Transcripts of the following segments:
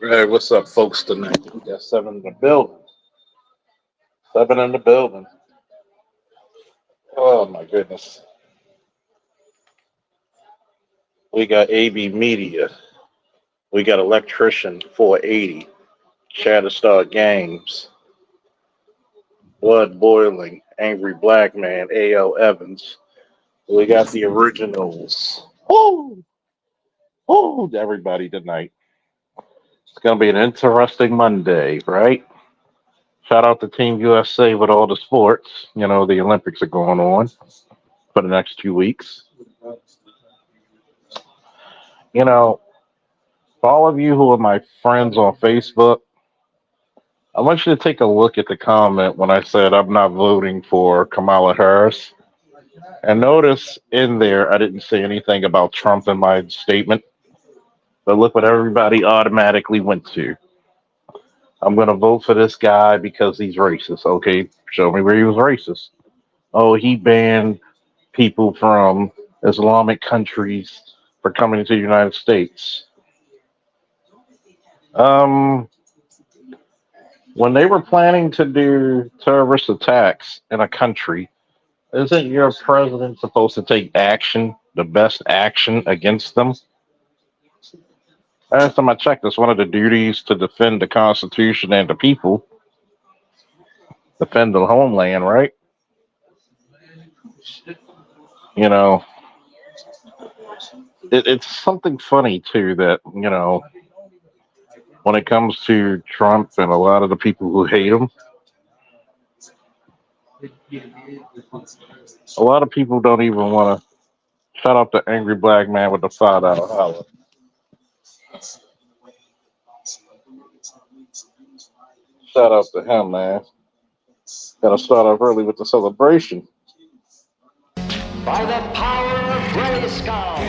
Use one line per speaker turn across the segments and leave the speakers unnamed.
Hey, what's up, folks? Tonight we got seven in the building. Seven in the building. Oh my goodness. We got AB Media. We got Electrician 480. Shatterstar Games. Blood Boiling. Angry Black Man. A.L. Evans. We got the originals. Woo! Woo! Everybody tonight. It's gonna be an interesting Monday, right? Shout out to Team USA with all the sports. You know, the Olympics are going on for the next 2 weeks. You know, for all of you who are my friends on Facebook, I want you to take a look at the comment when I said I'm not voting for Kamala Harris. And notice in there, I didn't say anything about Trump in my statement, but look what everybody automatically went to. I'm going to vote for this guy because he's racist. Okay, show me where he was racist. Oh, he banned people from Islamic countries for coming to the United States. Um, when they were planning to do terrorist attacks in a country, isn't your president supposed to take action, the best action against them? Last time I checked, it's one of the duties to defend the Constitution and the people, defend the homeland, right? You know, it's something funny too that when it comes to Trump and a lot of the people who hate him, a lot of people don't even want to shut up the angry black man with the $5 holler. Shout out to him, man. Gotta start off early with the celebration.
By the power of Grayskull.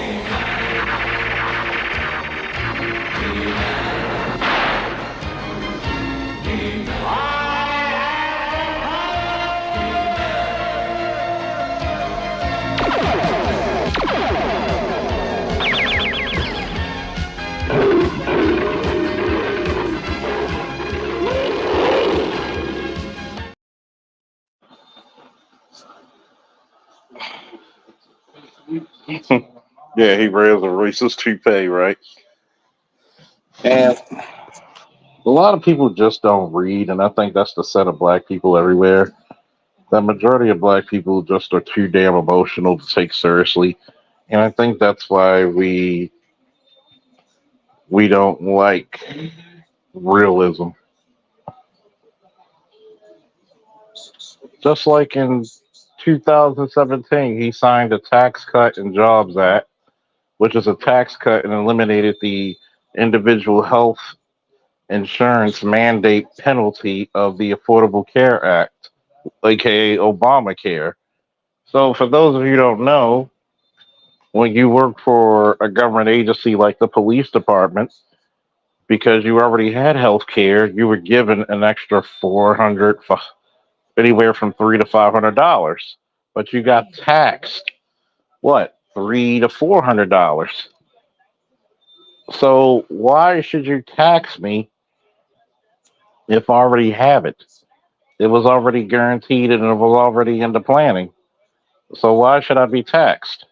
Yeah, he wears a racist toupee, right? And a lot of people just don't read, and I think that's the set of black people everywhere. The majority of black people just are too damn emotional to take seriously, and I think that's why we don't like realism. Just like in 2017, he signed the Tax Cut and Jobs Act, which is a tax cut and eliminated the individual health insurance mandate penalty of the Affordable Care Act, aka Obamacare. So, for those of you who don't know, when you work for a government agency like the police department, because you already had health care, you were given an extra 400, anywhere from $300 to $500, but you got taxed what, $300 to $400. So why should you tax me if I already have it? It was already guaranteed and it was already in the planning. So why should I be taxed?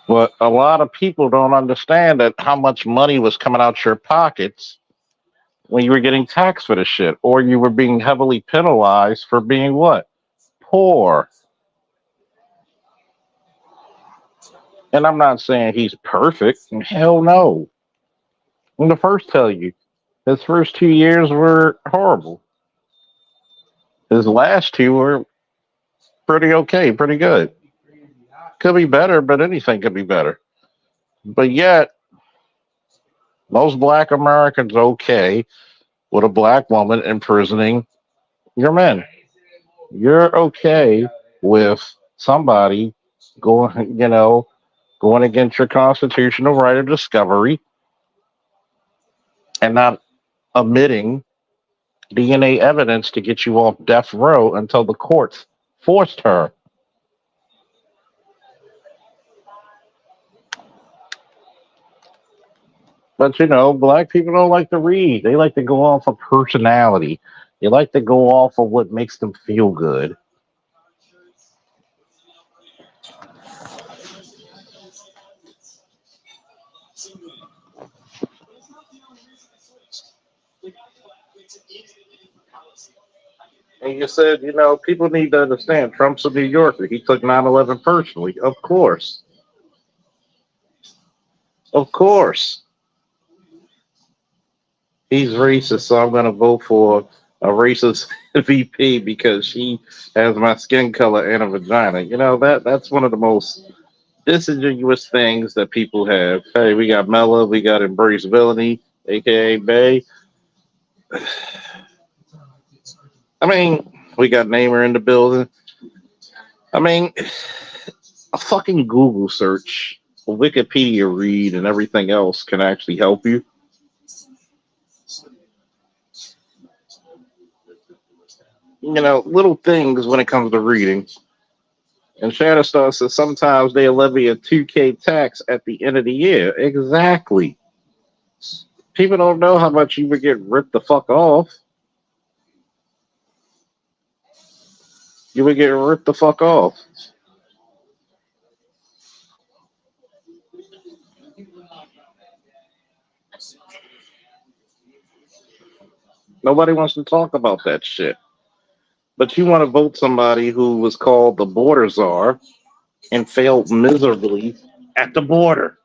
But a lot of people don't understand that how much money was coming out your pockets when you were getting taxed for this shit, or you were being heavily penalized for being what? Poor. And I'm not saying he's perfect. Hell no. I'm the first to tell you, his first 2 years were horrible. His last two were pretty okay, pretty good. Could be better, but anything could be better. But yet, most black Americans okay with a black woman imprisoning your men. You're okay with somebody going against your constitutional right of discovery and not omitting DNA evidence to get you off death row until the courts forced her. But black people don't like to read. They like to go off of personality. They like to go off of what makes them feel good. And you said, people need to understand Trump's a New Yorker. He took 9/11 personally. Of course. Of course. He's racist, so I'm going to vote for a racist VP because she has my skin color and a vagina. That's one of the most disingenuous things that people have. Hey, we got Mella, we got embraceability, aka Bay. I mean, We got Namer in the building. I mean, a fucking Google search, a Wikipedia read, and everything else can actually help you. You know, little things when it comes to reading. And Shatterstar says sometimes they levy a 2K tax at the end of the year. Exactly. People don't know how much you would get ripped the fuck off. You would get ripped the fuck off. Nobody wants to talk about that shit. But you want to vote somebody who was called the border czar and failed miserably at the border.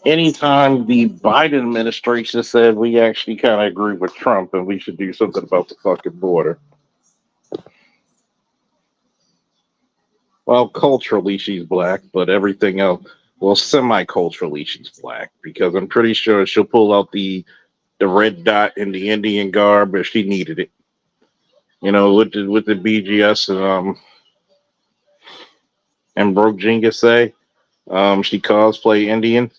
Anytime the Biden administration said we actually kind of agree with Trump and we should do something about the fucking border. Well, culturally she's black, but everything else, well, semi-culturally she's black because I'm pretty sure she'll pull out the red dot in the Indian garb if she needed it. You know, with the BGS and broke Jenga say, she cosplay Indian.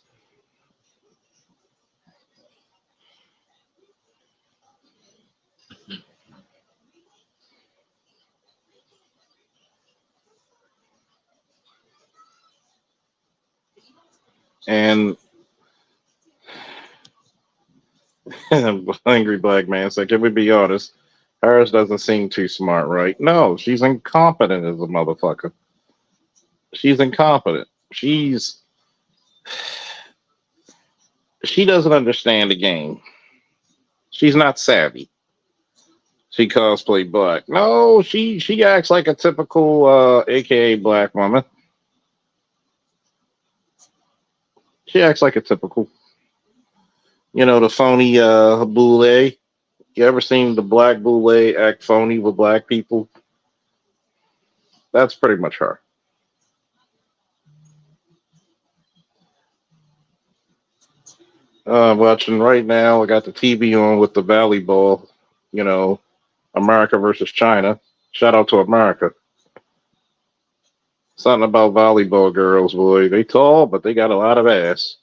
And angry black man said, "Can we be honest? Harris doesn't seem too smart, right? No, she's incompetent as a motherfucker. She's incompetent. She doesn't understand the game. She's not savvy. She cosplay black. No, she acts like a typical AKA black woman. She acts like a typical, you know, the phony boule. You ever seen the black boule act phony with black people? That's pretty much her. Watching right now. I got the TV on with the volleyball. You know, America versus China. Shout out to America. Something about volleyball girls, boy. They tall, but they got a lot of ass.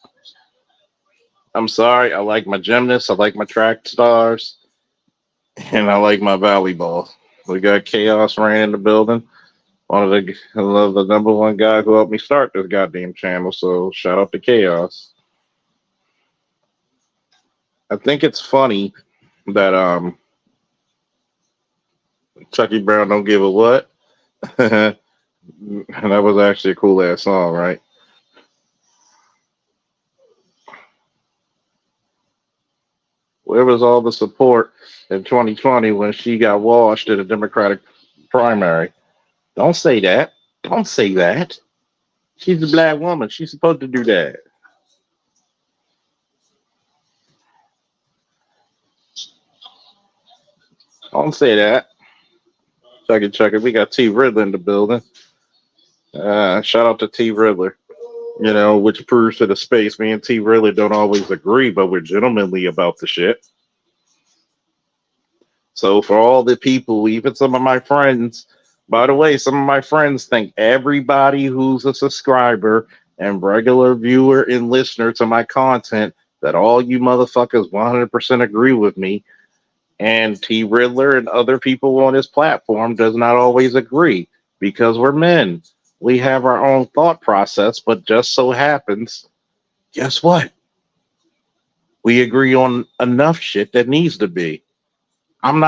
I'm sorry. I like my gymnasts. I like my track stars, and I like my volleyball. We got Chaos Rain in the building. One of the I love the number one guy who helped me start this goddamn channel. So shout out to Chaos. I think it's funny that Chucky Brown don't give a what. And that was actually a cool ass song, right? Where was all the support in 2020 when she got washed in a Democratic primary? Don't say that. Don't say that. She's a black woman. She's supposed to do that. Don't say that. Check it. We got T Riddler in the building. Shout out to T Riddler. You know, which proves to the space. Me and T Riddler don't always agree, but we're gentlemanly about the shit. So for all the people, even some of my friends, by the way, some of my friends think everybody who's a subscriber and regular viewer and listener to my content that all you motherfuckers 100% agree with me. And T Riddler and other people on this platform does not always agree because we're men. We have our own thought process, but just so happens, guess what? We agree on enough shit that needs to be. I'm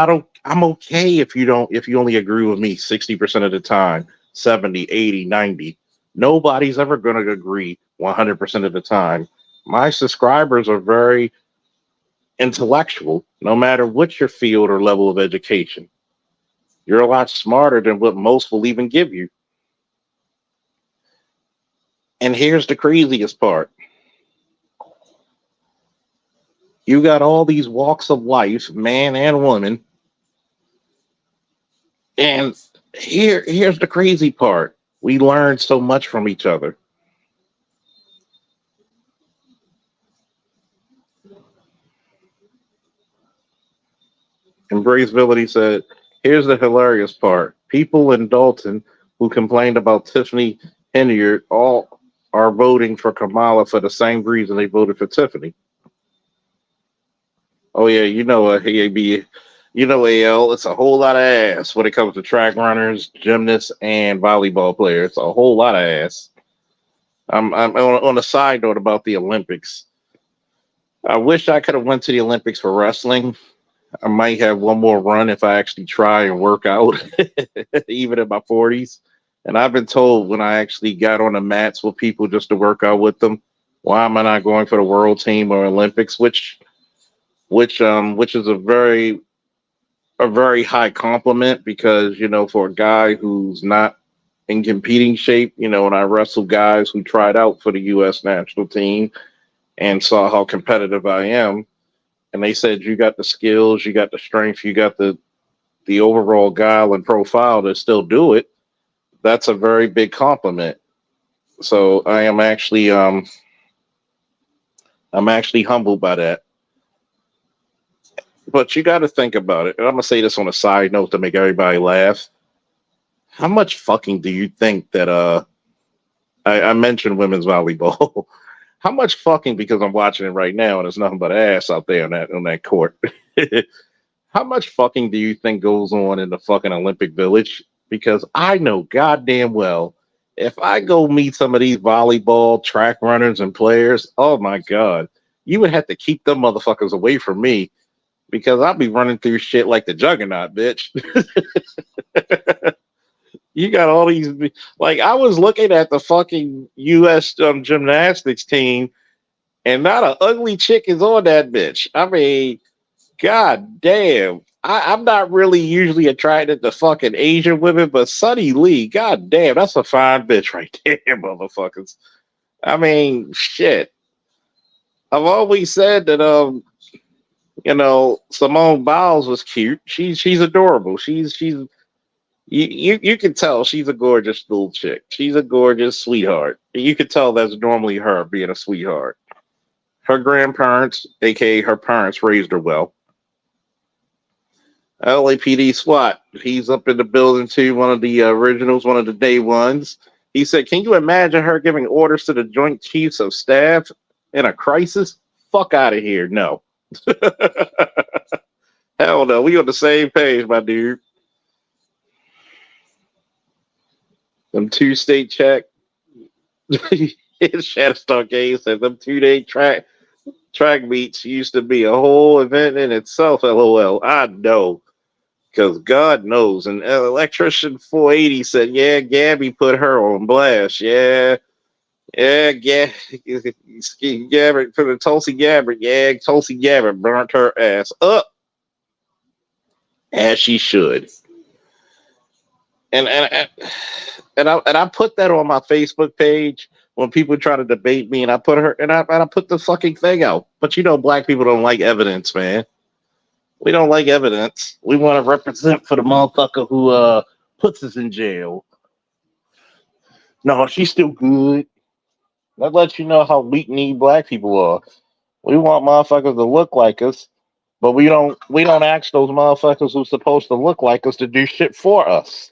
okay if you don't if you only agree with me 60% of the time, 70, 80, 90. Nobody's ever going to agree 100% of the time. My subscribers are very intellectual no matter what your field or level of education. You're a lot smarter than what most will even give you. And here's the craziest part. You got all these walks of life, man and woman, and here's the crazy part. We learn so much from each other. Embraceability said, Here's the hilarious part. People in Dalton who complained about Tiffany Henyard all are voting for Kamala for the same reason they voted for Tiffany. Oh yeah, AAB, AL. It's a whole lot of ass when it comes to track runners, gymnasts, and volleyball players. It's a whole lot of ass. I'm on a side note about the Olympics. I wish I could have went to the Olympics for wrestling. I might have one more run if I actually try and work out, even in my 40s. And I've been told when I actually got on the mats with people just to work out with them, why am I not going for the world team or Olympics? Which is a very high compliment because for a guy who's not in competing shape, and I wrestle guys who tried out for the U.S. national team and saw how competitive I am, and they said you got the skills, you got the strength, you got the overall guile and profile to still do it. That's a very big compliment. So I'm actually humbled by that. But you got to think about it. And I'm gonna say this on a side note to make everybody laugh. How much fucking do you think that I mentioned women's volleyball? How much fucking, because I'm watching it right now and there's nothing but ass out there on that court. How much fucking do you think goes on in the fucking Olympic Village? Because I know goddamn well if I go meet some of these volleyball track runners and players, oh my god, you would have to keep them motherfuckers away from me because I'll be running through shit like the juggernaut, bitch. You got all these, like, I was looking at the fucking U.S. Gymnastics team, and not an ugly chick is on that bitch. I mean, god damn. I'm not really usually attracted to fucking Asian women, but Sunny Lee, god damn, that's a fine bitch right there, motherfuckers. I mean, shit. I've always said that Simone Biles was cute. She's adorable. She's you can tell she's a gorgeous little chick. She's a gorgeous sweetheart. You can tell that's normally her being a sweetheart. Her grandparents, aka her parents, raised her well. LAPD SWAT, he's up in the building too, one of the originals, one of the day ones. He said, can you imagine her giving orders to the Joint Chiefs of Staff in a crisis? Fuck out of here. No. Hell no. We on the same page, my dude. Them two-state check. Shatterstar Game said them 2 day track meets used to be a whole event in itself. LOL. I know, because God knows. And Electrician 480 said, "Yeah, Gabby put her on blast. Yeah, yeah, Gabbard for the Tulsi Gabbard. Yeah, Tulsi Gabbard burnt her ass up as she should." And I put that on my Facebook page when people try to debate me, and I put her and I put the fucking thing out. But black people don't like evidence, man. We don't like evidence. We want to represent for the motherfucker who puts us in jail. No, she's still good. That lets you know how weak kneed black people are. We want motherfuckers to look like us, but we don't ask those motherfuckers who's supposed to look like us to do shit for us.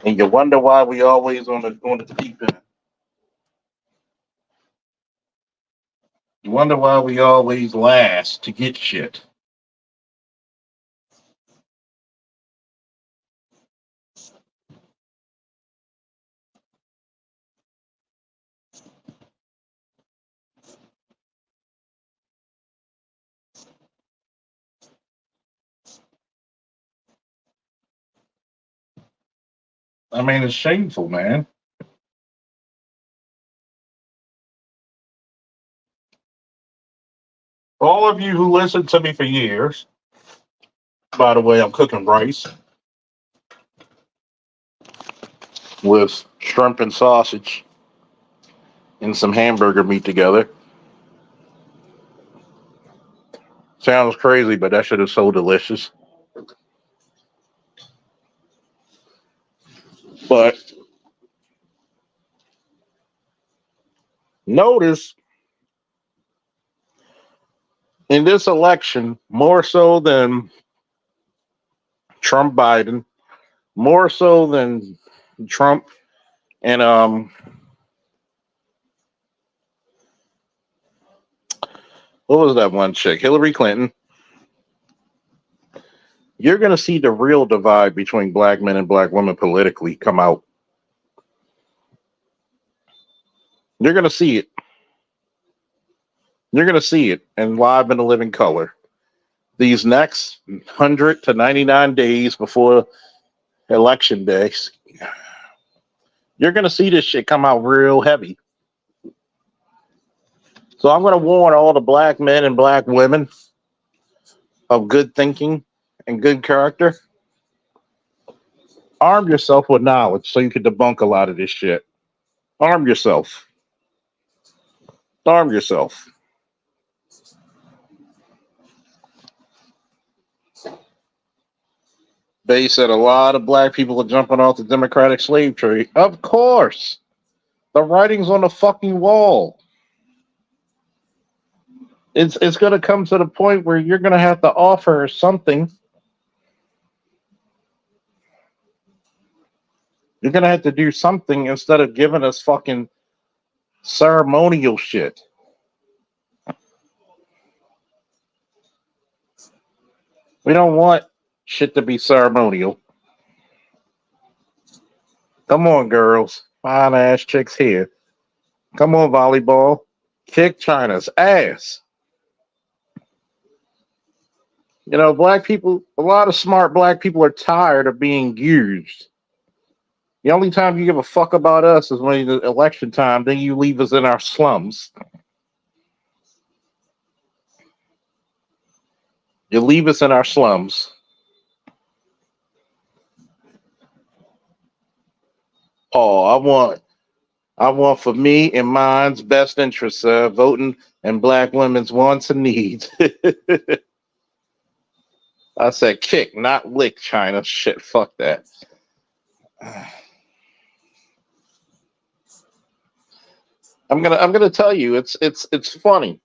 And you wonder why we always on the deep end. You wonder why we always last to get shit. I mean, it's shameful, man. For all of you who listened to me for years, by the way, I'm cooking rice with shrimp and sausage and some hamburger meat together. Sounds crazy, but that shit is so delicious. But notice in this election, more so than Trump Biden, more so than Trump and what was that one chick? Hillary Clinton. You're gonna see the real divide between black men and black women politically come out. You're gonna see it. You're gonna see it and live in the living color. These next 100 to 99 days before election days, you're gonna see this shit come out real heavy. So I'm gonna warn all the black men and black women of good thinking and good character. Arm yourself with knowledge so you can debunk a lot of this shit. Arm yourself. Arm yourself. They said a lot of black people are jumping off the Democratic slave trade. Of course. The writing's on the fucking wall. It's going to come to the point where you're going to have to offer something. You're going to have to do something instead of giving us fucking ceremonial shit. We don't want shit to be ceremonial. Come on, girls. Fine ass chicks here. Come on, volleyball. Kick China's ass. You know, black people, a lot of smart black people are tired of being used. The only time you give a fuck about us is when it's election time, then you leave us in our slums. You leave us in our slums. Oh, I want for me and mine's best interests, voting and black women's wants and needs. I said kick, not lick, China. Shit, fuck that. I'm gonna tell you, it's funny.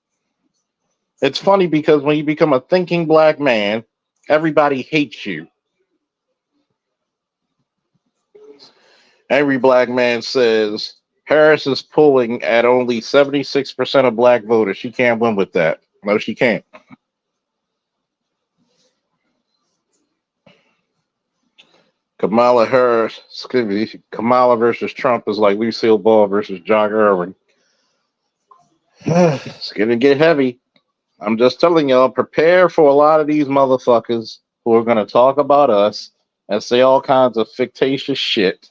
It's funny because when you become a thinking black man, everybody hates you. Every black man says Harris is pulling at only 76% of black voters. She can't win with that. No, she can't. Kamala Harris, excuse me, Kamala versus Trump is like Lucille Ball versus John Irwin. It's gonna get heavy. I'm just telling y'all, prepare for a lot of these motherfuckers who are gonna talk about us and say all kinds of fictitious shit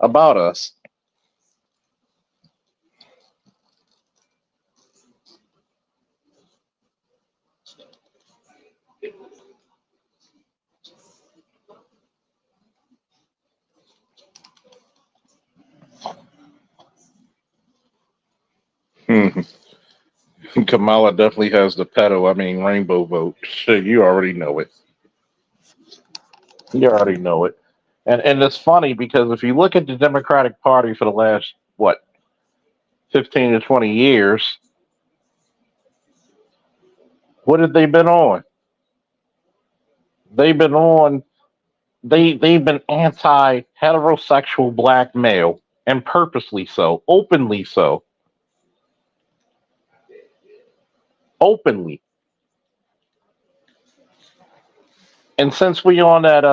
about us. Kamala definitely has the rainbow vote. Shit, you already know it. You already know it. And it's funny because if you look at the Democratic Party for the last, 15 to 20 years, what have they been on? They've been on, they've been anti heterosexual black male, and purposely so, openly so. Openly. And since we on that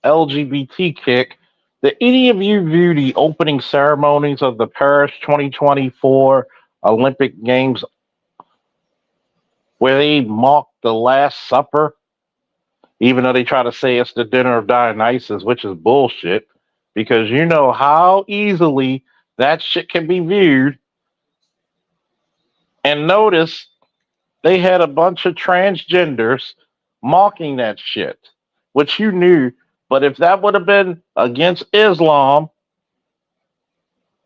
LGBT kick, did any of you view the opening ceremonies of the Paris 2024 Olympic Games where they mocked the Last Supper, even though they try to say it's the dinner of Dionysus, which is bullshit, because you know how easily that shit can be viewed. And notice they had a bunch of transgenders mocking that shit, which you knew. But if that would have been against Islam,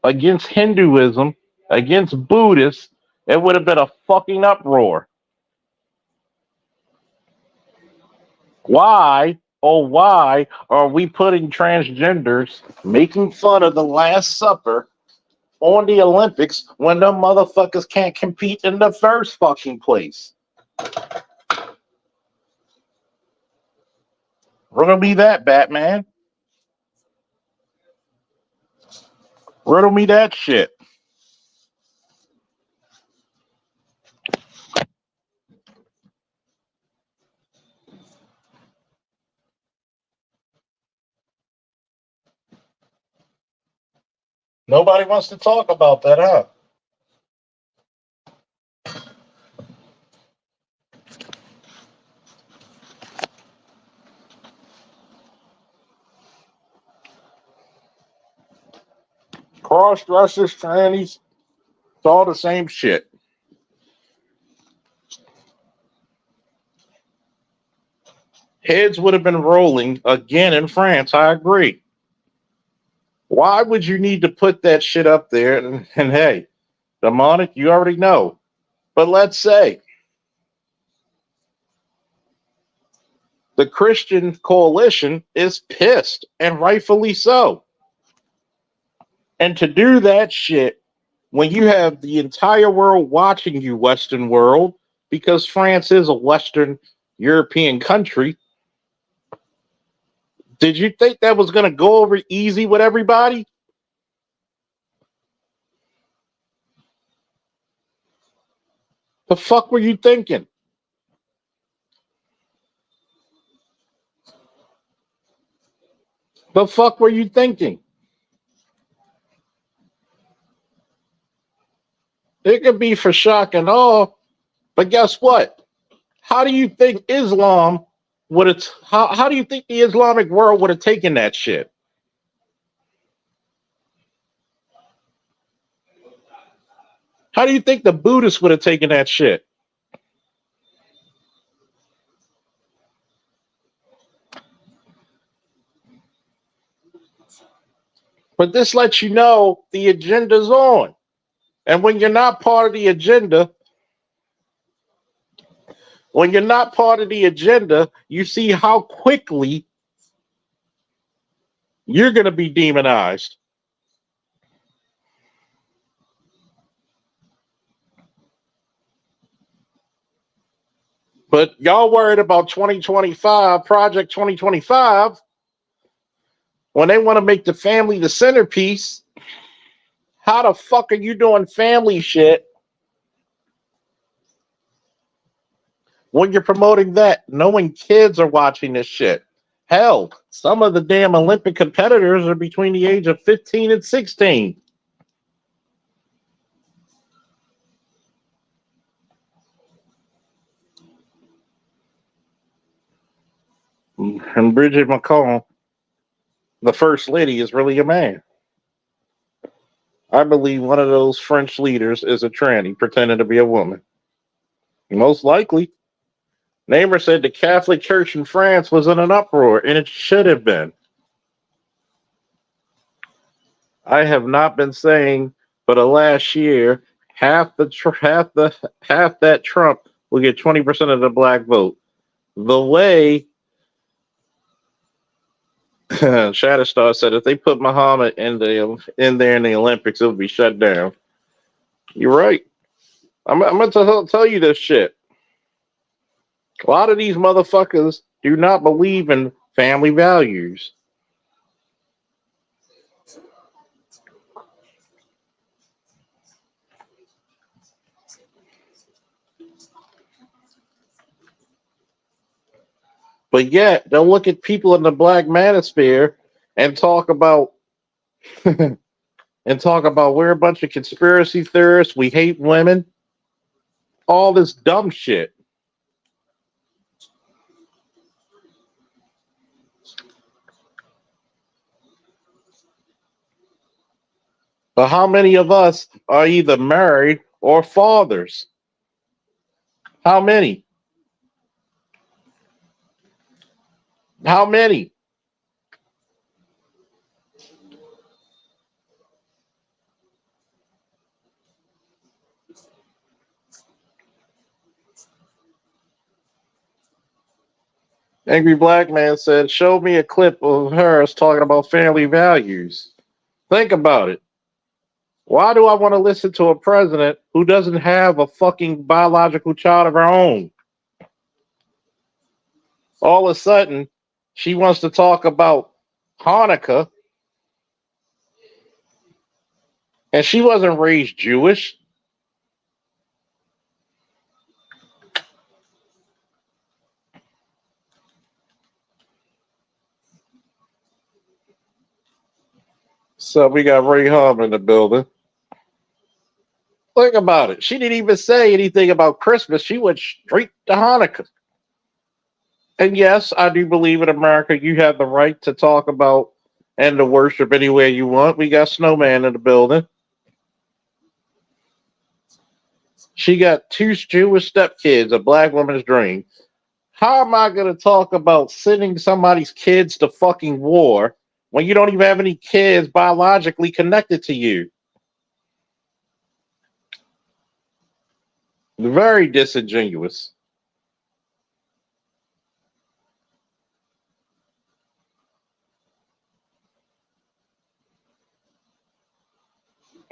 against Hinduism, against Buddhists, it would have been a fucking uproar. Why, oh, why are we putting transgenders making fun of the Last Supper on the Olympics when them motherfuckers can't compete in the first fucking place? Riddle me that, Batman. Riddle me that shit. Nobody wants to talk about that, huh? Cross dressers, trannies, it's all the same shit. Heads would have been rolling again in France. I agree. Why would you need to put that shit up there? And hey, demonic, you already know. But let's say the Christian coalition is pissed, and rightfully so. And to do that shit when you have the entire world watching you, Western world, because France is a Western European country, did you think that was going to go over easy with everybody? The fuck were you thinking? The fuck were you thinking? It could be for shock and awe, but guess what? How do you think Islam would have? How do you think the Islamic world would have taken that shit? How do you think the Buddhists would have taken that shit? But this lets you know the agenda's on. And when you're not part of the agenda, you see how quickly you're going to be demonized. But y'all worried about 2025, Project 2025, when they want to make the family the centerpiece. How the fuck are you doing family shit when you're promoting that, knowing kids are watching this shit? Hell, some of the damn Olympic competitors are between the age of 15 and 16. And Bridget McCall, the first lady, is really a man. I believe one of those French leaders is a tranny pretending to be a woman. Most likely. Neighbor said the Catholic Church in France was in an uproar, and it should have been. I have not been saying for the last year half that Trump will get 20% of the black vote. The way Shatterstar said, if they put Muhammad in there in the Olympics, it would be shut down. You're right. I'm going to tell you this shit. A lot of these motherfuckers do not believe in family values. But yet they'll look at people in the black manosphere and talk about we're a bunch of conspiracy theorists, we hate women, all this dumb shit. But how many of us are either married or fathers? How many? How many? Angry Black Man said, show me a clip of hers talking about family values. Think about it. Why do I want to listen to a president who doesn't have a fucking biological child of her own? All of a sudden, She wants to talk about Hanukkah, and she wasn't raised Jewish. So we got Ray Hum in the building. Think about it. She didn't even say anything about Christmas. She went straight to Hanukkah. And yes, I do believe in America you have the right to talk about and to worship anywhere you want. We got Snowman in the building. She got two Jewish stepkids, a black woman's dream. How am I going to talk about sending somebody's kids to fucking war when you don't even have any kids biologically connected to you? Very disingenuous.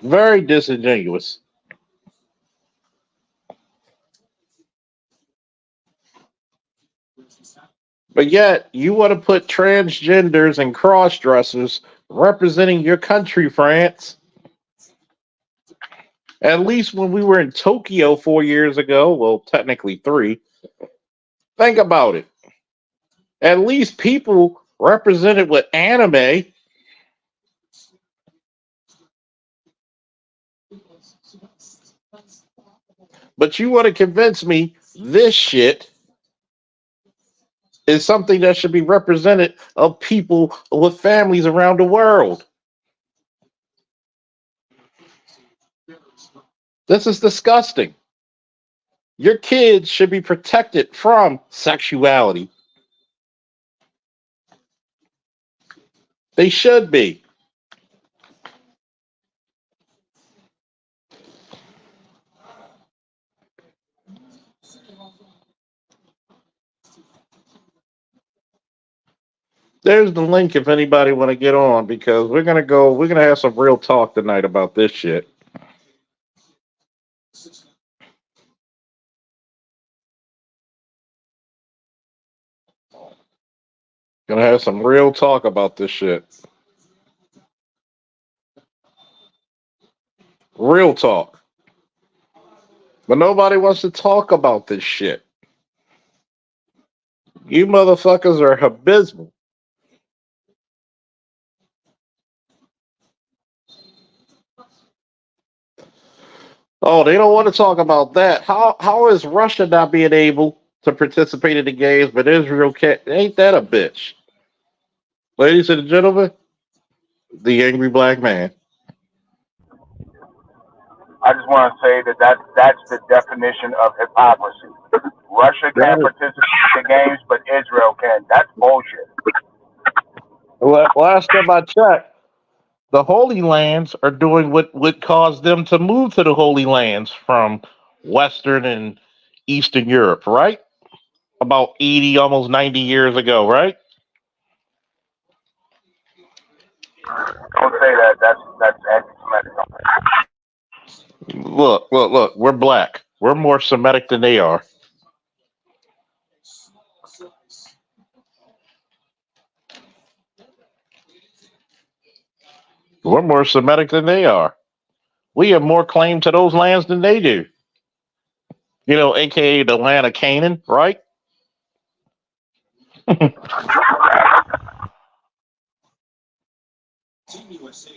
Very disingenuous. But yet, you want to put transgenders and cross dressers representing your country, France. At least when we were in Tokyo 4 years ago, well, technically three, think about it. At least people represented with anime. But you want to convince me this shit is something that should be represented of people with families around the world. This is disgusting. Your kids should be protected from sexuality. They should be. There's the link if anybody want to get on because we're gonna have some real talk tonight about this shit. Gonna have some real talk about this shit. Real talk. But nobody wants to talk about this shit. You motherfuckers are abysmal. Oh, they don't want to talk about that. How is Russia not being able to participate in the games, but Israel can't? Ain't that a bitch? Ladies and gentlemen, the angry black man.
I just want to say that's the definition of hypocrisy. Russia
That
can't
is,
participate in the games, but Israel can. That's bullshit.
last time I checked, the Holy Lands are doing what caused them to move to the Holy Lands from Western and Eastern Europe, right? About 80, almost 90 years ago, right?
Don't say that. That's anti-Semitic.
Look. We're black. We're more Semitic than they are. We're more Semitic than they are. We have more claim to those lands than they do. You know, aka the land of Canaan, right?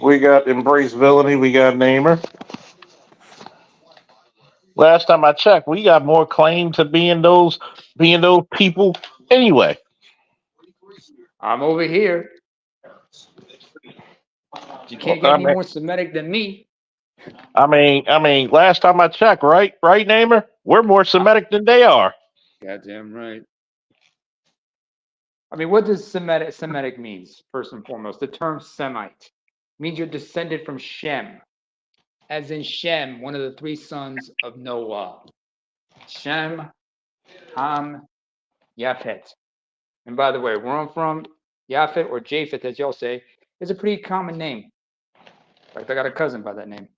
We got Embrace Villainy, we got Namer. Last time I checked, we got more claim to being those people anyway.
I'm over here. You
Well,
can't get any more Semitic than me.
Last time I checked, right, Namer, we're more Semitic than they are.
Goddamn right. I mean, what does Semitic means, first and foremost? The term Semite means you're descended from Shem, as in Shem, one of the three sons of Noah. Shem, Ham, Yafet. And by the way, where I'm from, Yafet or Japheth, as y'all say, is a pretty common name. In fact, I got a cousin by that name.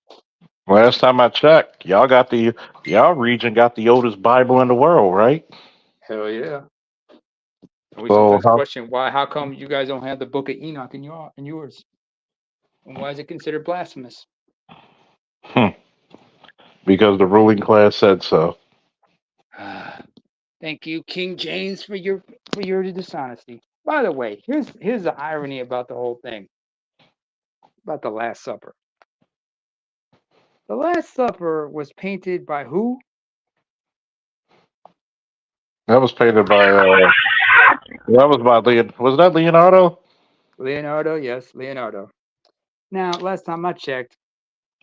Last time I checked, y'all region got the oldest Bible in the world, right?
Hell yeah. And we
So
sometimes
how
question why, how come you guys don't have the Book of Enoch in yours? And why is it considered blasphemous?
because the ruling class said so.
Thank you, King James, for your dishonesty. By the way, here's the irony about the whole thing, about the Last Supper. The Last Supper was painted by who?
That was painted by was that Leonardo?
Leonardo, yes, Leonardo. Now, last time I checked,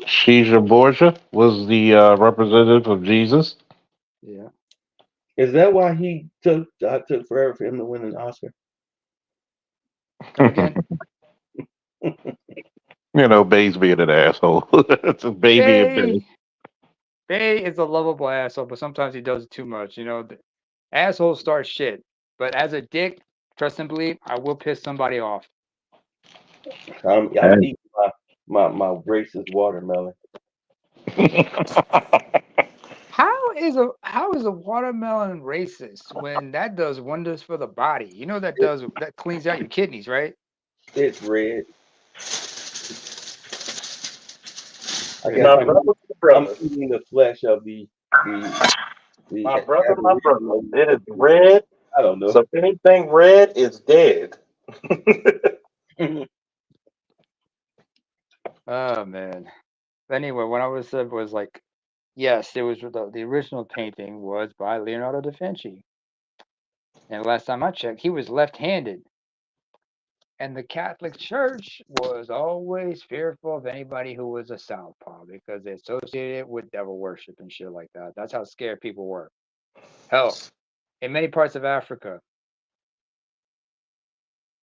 Caesar Borgia was the representative of Jesus.
yeah.
Is that why he took forever for him to win an Oscar?
Come again?
You know, Bay's being an asshole. It's a baby and Bay.
Bay is a lovable asshole, but sometimes he does it too much. The assholes start shit, but as a dick, trust and believe, I will piss somebody off.
I'm eating my racist watermelon.
How is a watermelon racist when that does wonders for the body? You know that cleans out your kidneys, right?
It's red. I
My
guess
brother,
I'm eating the flesh of the
my brother.
Aboriginal.
It is red.
I don't know.
So if anything red is dead.
Oh man. Anyway, what I was said was like, yes, it was the original painting was by Leonardo da Vinci, and last time I checked, he was left-handed. And the Catholic Church was always fearful of anybody who was a southpaw because they associated it with devil worship and shit like that. That's how scared people were. Hell, in many parts of Africa,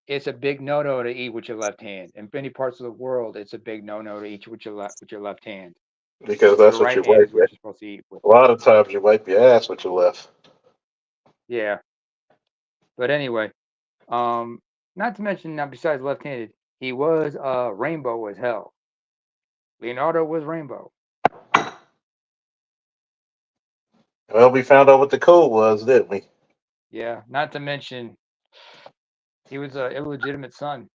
it's a big no-no to eat with your left hand. In many parts of the world, it's a big no-no to eat with your left hand.
Because that's
Your
what
right
you
hand
wipe.
is what you're supposed to eat with.
A lot of times you wipe your ass with your left.
Yeah. But anyway, not to mention now besides left-handed, he was rainbow as hell. Leonardo was rainbow.
Well, we found out what the code was, didn't we?
Yeah, not to mention he was an illegitimate son.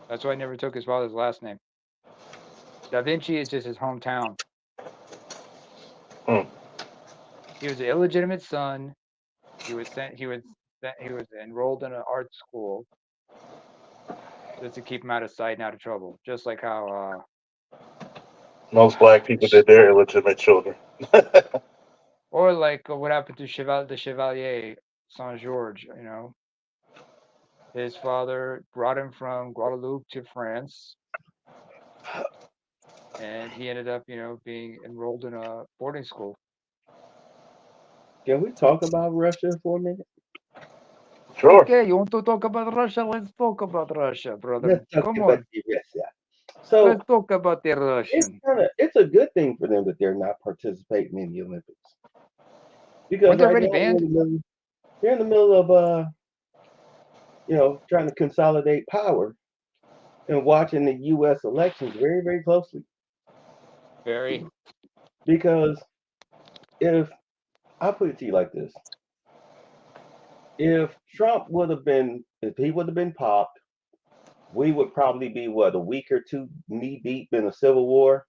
That's why he never took his father's last name. Da Vinci is just his hometown.
Hmm.
He was an illegitimate son. He was enrolled in an art school just to keep him out of sight and out of trouble. Just like how
Most black people did their illegitimate children.
or like what happened to the Chevalier Saint George, His father brought him from Guadeloupe to France, and he ended up, being enrolled in a boarding school.
Can we talk about Russia for a minute?
Sure.
Okay, you want to talk about Russia? Let's talk about Russia, brother.
Let's talk
Come
about
on,
the Russia. So
let's talk about the Russian.
it's a good thing for them that they're not participating in the Olympics. Because
Weren't they
right
already
now
banned?
they're in the middle of trying to consolidate power and watching the US elections very, very closely.
Very.
Because if I'll put it to you like this. If he would have been popped, we would probably be a week or two knee deep in a civil war.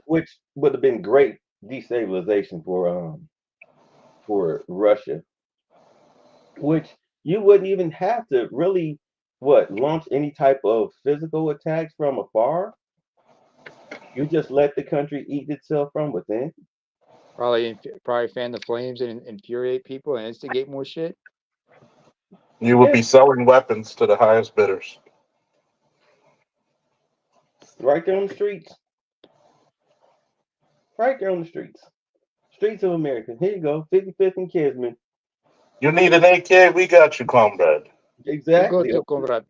Which would have been great destabilization for Russia. Which you wouldn't even have to really launch any type of physical attacks from afar. You just let the country eat itself from within.
Probably fan the flames and infuriate people and instigate more shit.
You would be selling weapons to the highest bidders.
Right there on the streets. Right there on the streets. Streets of America. Here you go. 55th and Kisman.
You need an AK? We got you, comrade.
Exactly.
We got you, comrade.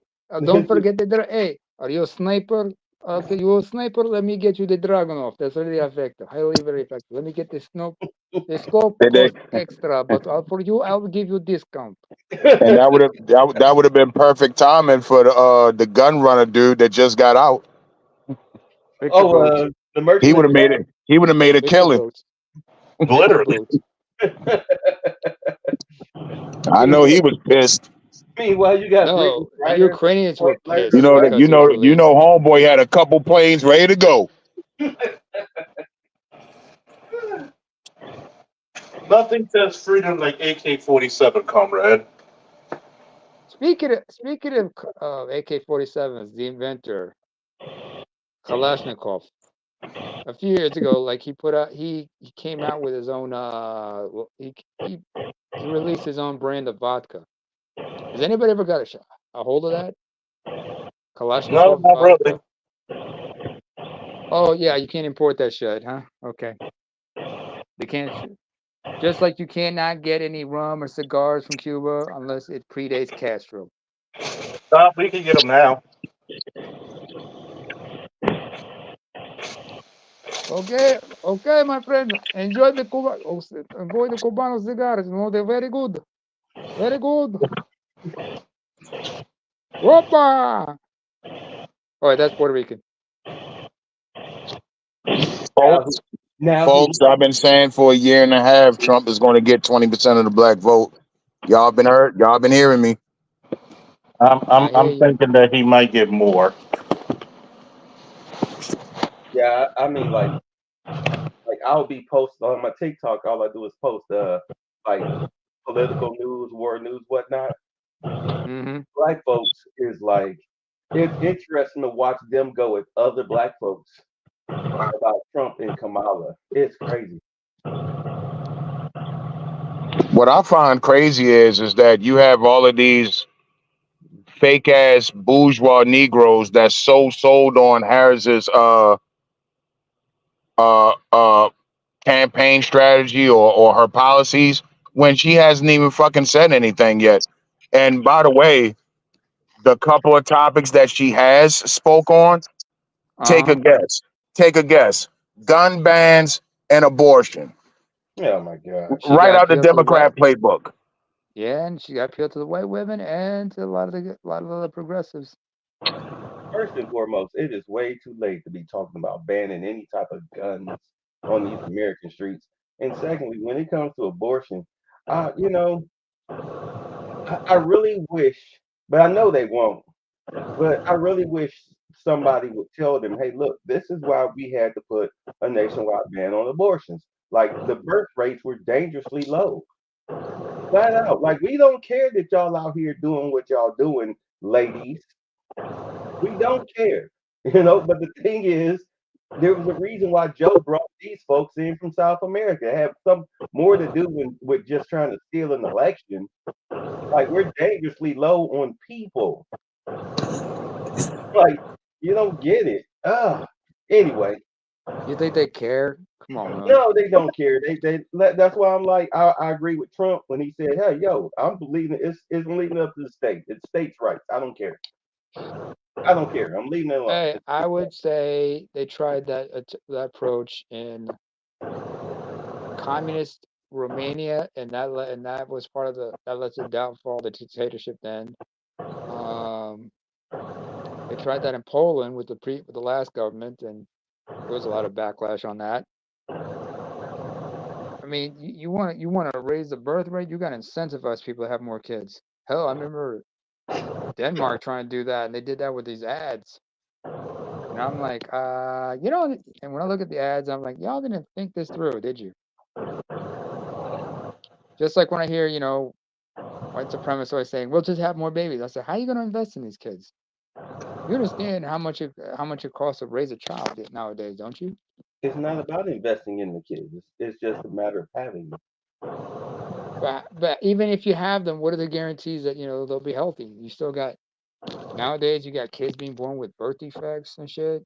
Don't forget hey, are you a sniper? Okay, you a sniper? Let me get you the Dragunov. That's really effective. Highly very effective. Let me get the scope. The scope costs extra, but for you, I'll give you discount.
And that would have been perfect timing for the gun runner dude that just got out.
The merchant.
He would have made it. He would have made a killing.
Literally.
I know he was pissed.
Meanwhile, you got Brittany
No, the
Griner,
Ukrainians were
learned
You
pissed
her
know that
lesson.
because it was released.
homeboy had a couple planes ready to go.
Nothing says freedom like AK-47, comrade.
Speaking of AK-47s, the inventor Kalashnikov, a few years ago, like he came out with his own he released his own brand of vodka. Has anybody ever got a hold of that
No,
Kalashnikov
not really.
vodka? Oh yeah, you can't import that shit, huh? Okay, they can't. Just like you cannot get any rum or cigars from Cuba unless it predates Castro.
Stop, we can get them now.
Okay, my friend. Enjoy the Cubano cigars. You know, they're very good. Very good. Opa! All right, that's Puerto Rican.
Now,
Folks,
now he,
folks, I've been saying for a year and a half, Trump is going to get 20% of the black vote. Y'all been heard? Y'all been hearing me?
I hear
I'm
you.
thinking that he might get more.
yeah, I mean, like I'll be posting on my TikTok. All I do is post like political news, war news, whatnot.
Mm-hmm.
Black folks is like it's interesting to watch them go with other black folks about Trump and Kamala. It's crazy.
What I find crazy is that you have all of these fake ass bourgeois Negroes that's so sold on Harris's uh uh campaign strategy or her policies when she hasn't even fucking said anything yet. And by the way, the couple of topics that she has spoke on, take a
Uh-huh.
guess. Take a guess. Gun bans and abortion.
Oh my God.
She
Right
got
out the
appealed to the white.
Democrat playbook.
Yeah, and she got appealed to the white women and to a lot of other progressives.
First and foremost, it is way too late to be talking about banning any type of guns on these American streets. And secondly, when it comes to abortion, you know, I really wish, but I know they won't. But I really wish somebody would tell them, hey, look, this is why we had to put a nationwide ban on abortions. Like the birth rates were dangerously low. Flat out. Like we don't care that y'all out here doing what y'all doing, ladies. We don't care. But the thing is, there was a reason why Joe brought these folks in from South America. It had some more to do with just trying to steal an election. Like we're dangerously low on people. Like you don't get it. Anyway,
You think they care? Come on, man.
no, they don't care. That's why I'm like I agree with Trump when he said, "Hey, yo, I'm believing it's leaving up to the state. It's states' rights. I don't care. I don't care. I'm leaving it alone."
Hey, I would say they tried that approach in communist Romania, and that was part of that led to the downfall of the dictatorship. Then, um, they tried that in Poland with the last government, and there was a lot of backlash on that. I mean, you want to raise the birth rate, you got to incentivize people to have more kids. Hell, I remember Denmark trying to do that, and they did that with these ads. And I'm like, and when I look at the ads, I'm like, y'all didn't think this through, did you? Just like when I hear, white supremacists always saying, we'll just have more babies. I said, how are you going to invest in these kids? You understand how much it costs to raise a child nowadays, don't you?
It's not about investing in the kids. It's just a matter of having them.
But even if you have them, what are the guarantees that they'll be healthy? You still got nowadays you got kids being born with birth defects and shit.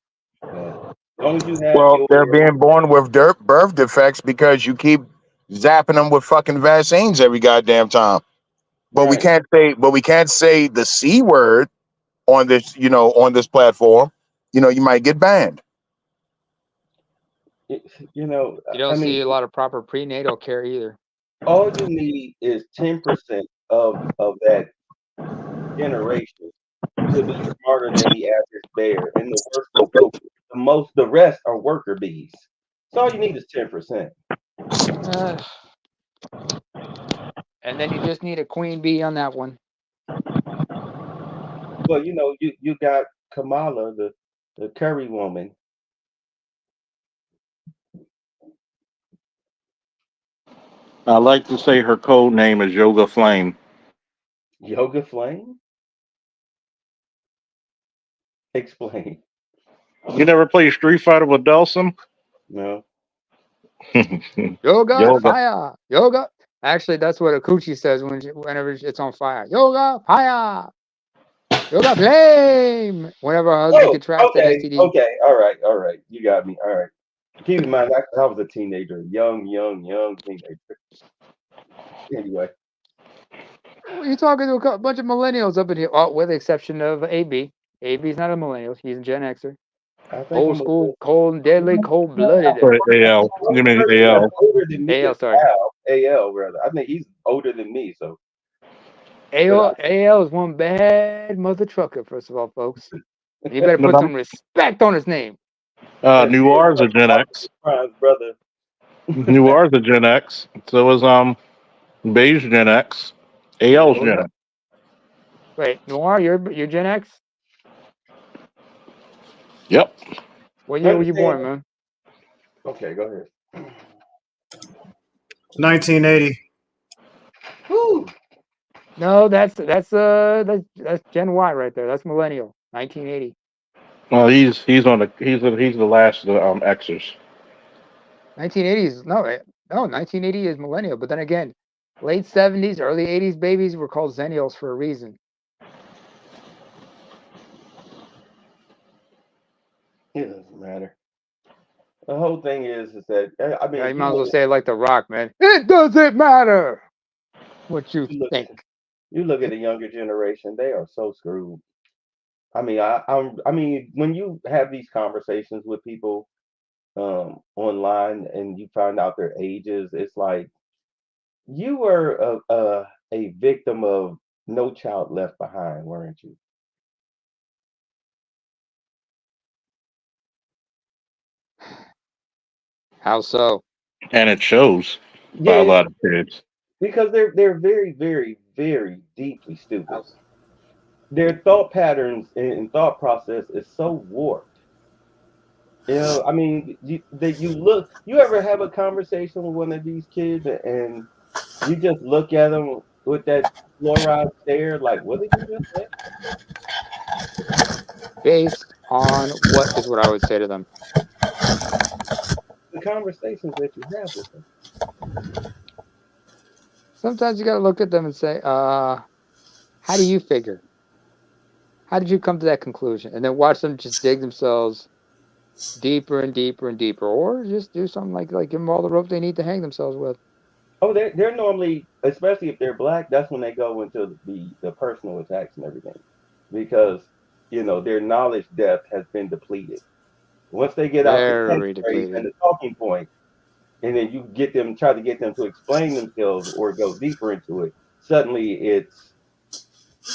Yeah. As long as you have
Well,
your
they're being born with birth defects because you keep zapping them with fucking vaccines every goddamn time. But we
right.
can't say the C word on this platform. You might get banned.
It- you know,
You don't
I mean,
see a lot of proper prenatal care either.
all you need is 10% of that generation to be smarter than the average bear, and the rest are worker bees. So all you need is 10%.
Uh, And then you just need a queen bee on that one.
Well, you got Kamala, the curry woman.
I like to say her code name is Yoga Flame.
Yoga Flame? Explain.
You never played Street Fighter with Dawson?
No.
Yoga
Yoga.
fire. Yoga. Actually, that's what Akuchi says whenever it's on fire. Yoga fire. Yoga flame. Whenever her husband
Oh,
contracts that
okay,
STD.
okay, all right. You got me. All right. Keep in mind, I was a teenager, young teenager. Anyway,
You're talking to a bunch of millennials up in here. Oh, with the exception of AB. AB's not a millennial. He's a Gen Xer.
I think
Old
I'm a
school, cold and deadly, cold blooded.
Sorry, AL. You mean
person that's
AL.
older than me
AL,
is
sorry.
AL rather. I think he's older than me, so.
AL is one bad mother trucker, first of all, folks. You better
But
put some respect on his name.
Noir is a Gen X.
Brother.
Noir is a Gen X. So is Beige Gen X. AL's Gen X.
Wait, Noir, you're Gen X?
Yep.
What year were you born, man?
Okay, go ahead.
1980.
Whew.
No, that's Gen Y right there. That's millennial. 1980.
Well, he's the last of the Xers.
1980 is no, 1980 is millennial. But then again, late 70s, early 80s babies were called Zennials for a reason.
It doesn't matter. The whole thing is that I mean,
You might as well say it like The Rock, man. It doesn't matter what you think.
You look at the younger generation; they are so screwed. I mean, I mean, when you have these conversations with people online and you find out their ages, it's like you were a victim of No Child Left Behind, weren't you?
How so?
And it shows by a lot of kids.
Because they're very, very, very deeply stupid. Their thought patterns and thought process is so warped. I mean, you ever have a conversation with one of these kids and you just look at them with that fluoride stare, like, what did you just say?
Based on what is what I would say to them.
The conversations that you have with them.
Sometimes you got to look at them and say, how do you figure? How did you come to that conclusion? And then watch them just dig themselves deeper and deeper and deeper, or just do something like give them all the rope they need to hang themselves with.
Oh, they're normally, especially if they're black, that's when they go into the personal attacks and everything, because their knowledge depth has been depleted. Once they get out the
Very
catchphrase and
depleted.
the talking point, and then you try to get them to explain themselves or go deeper into it, suddenly it's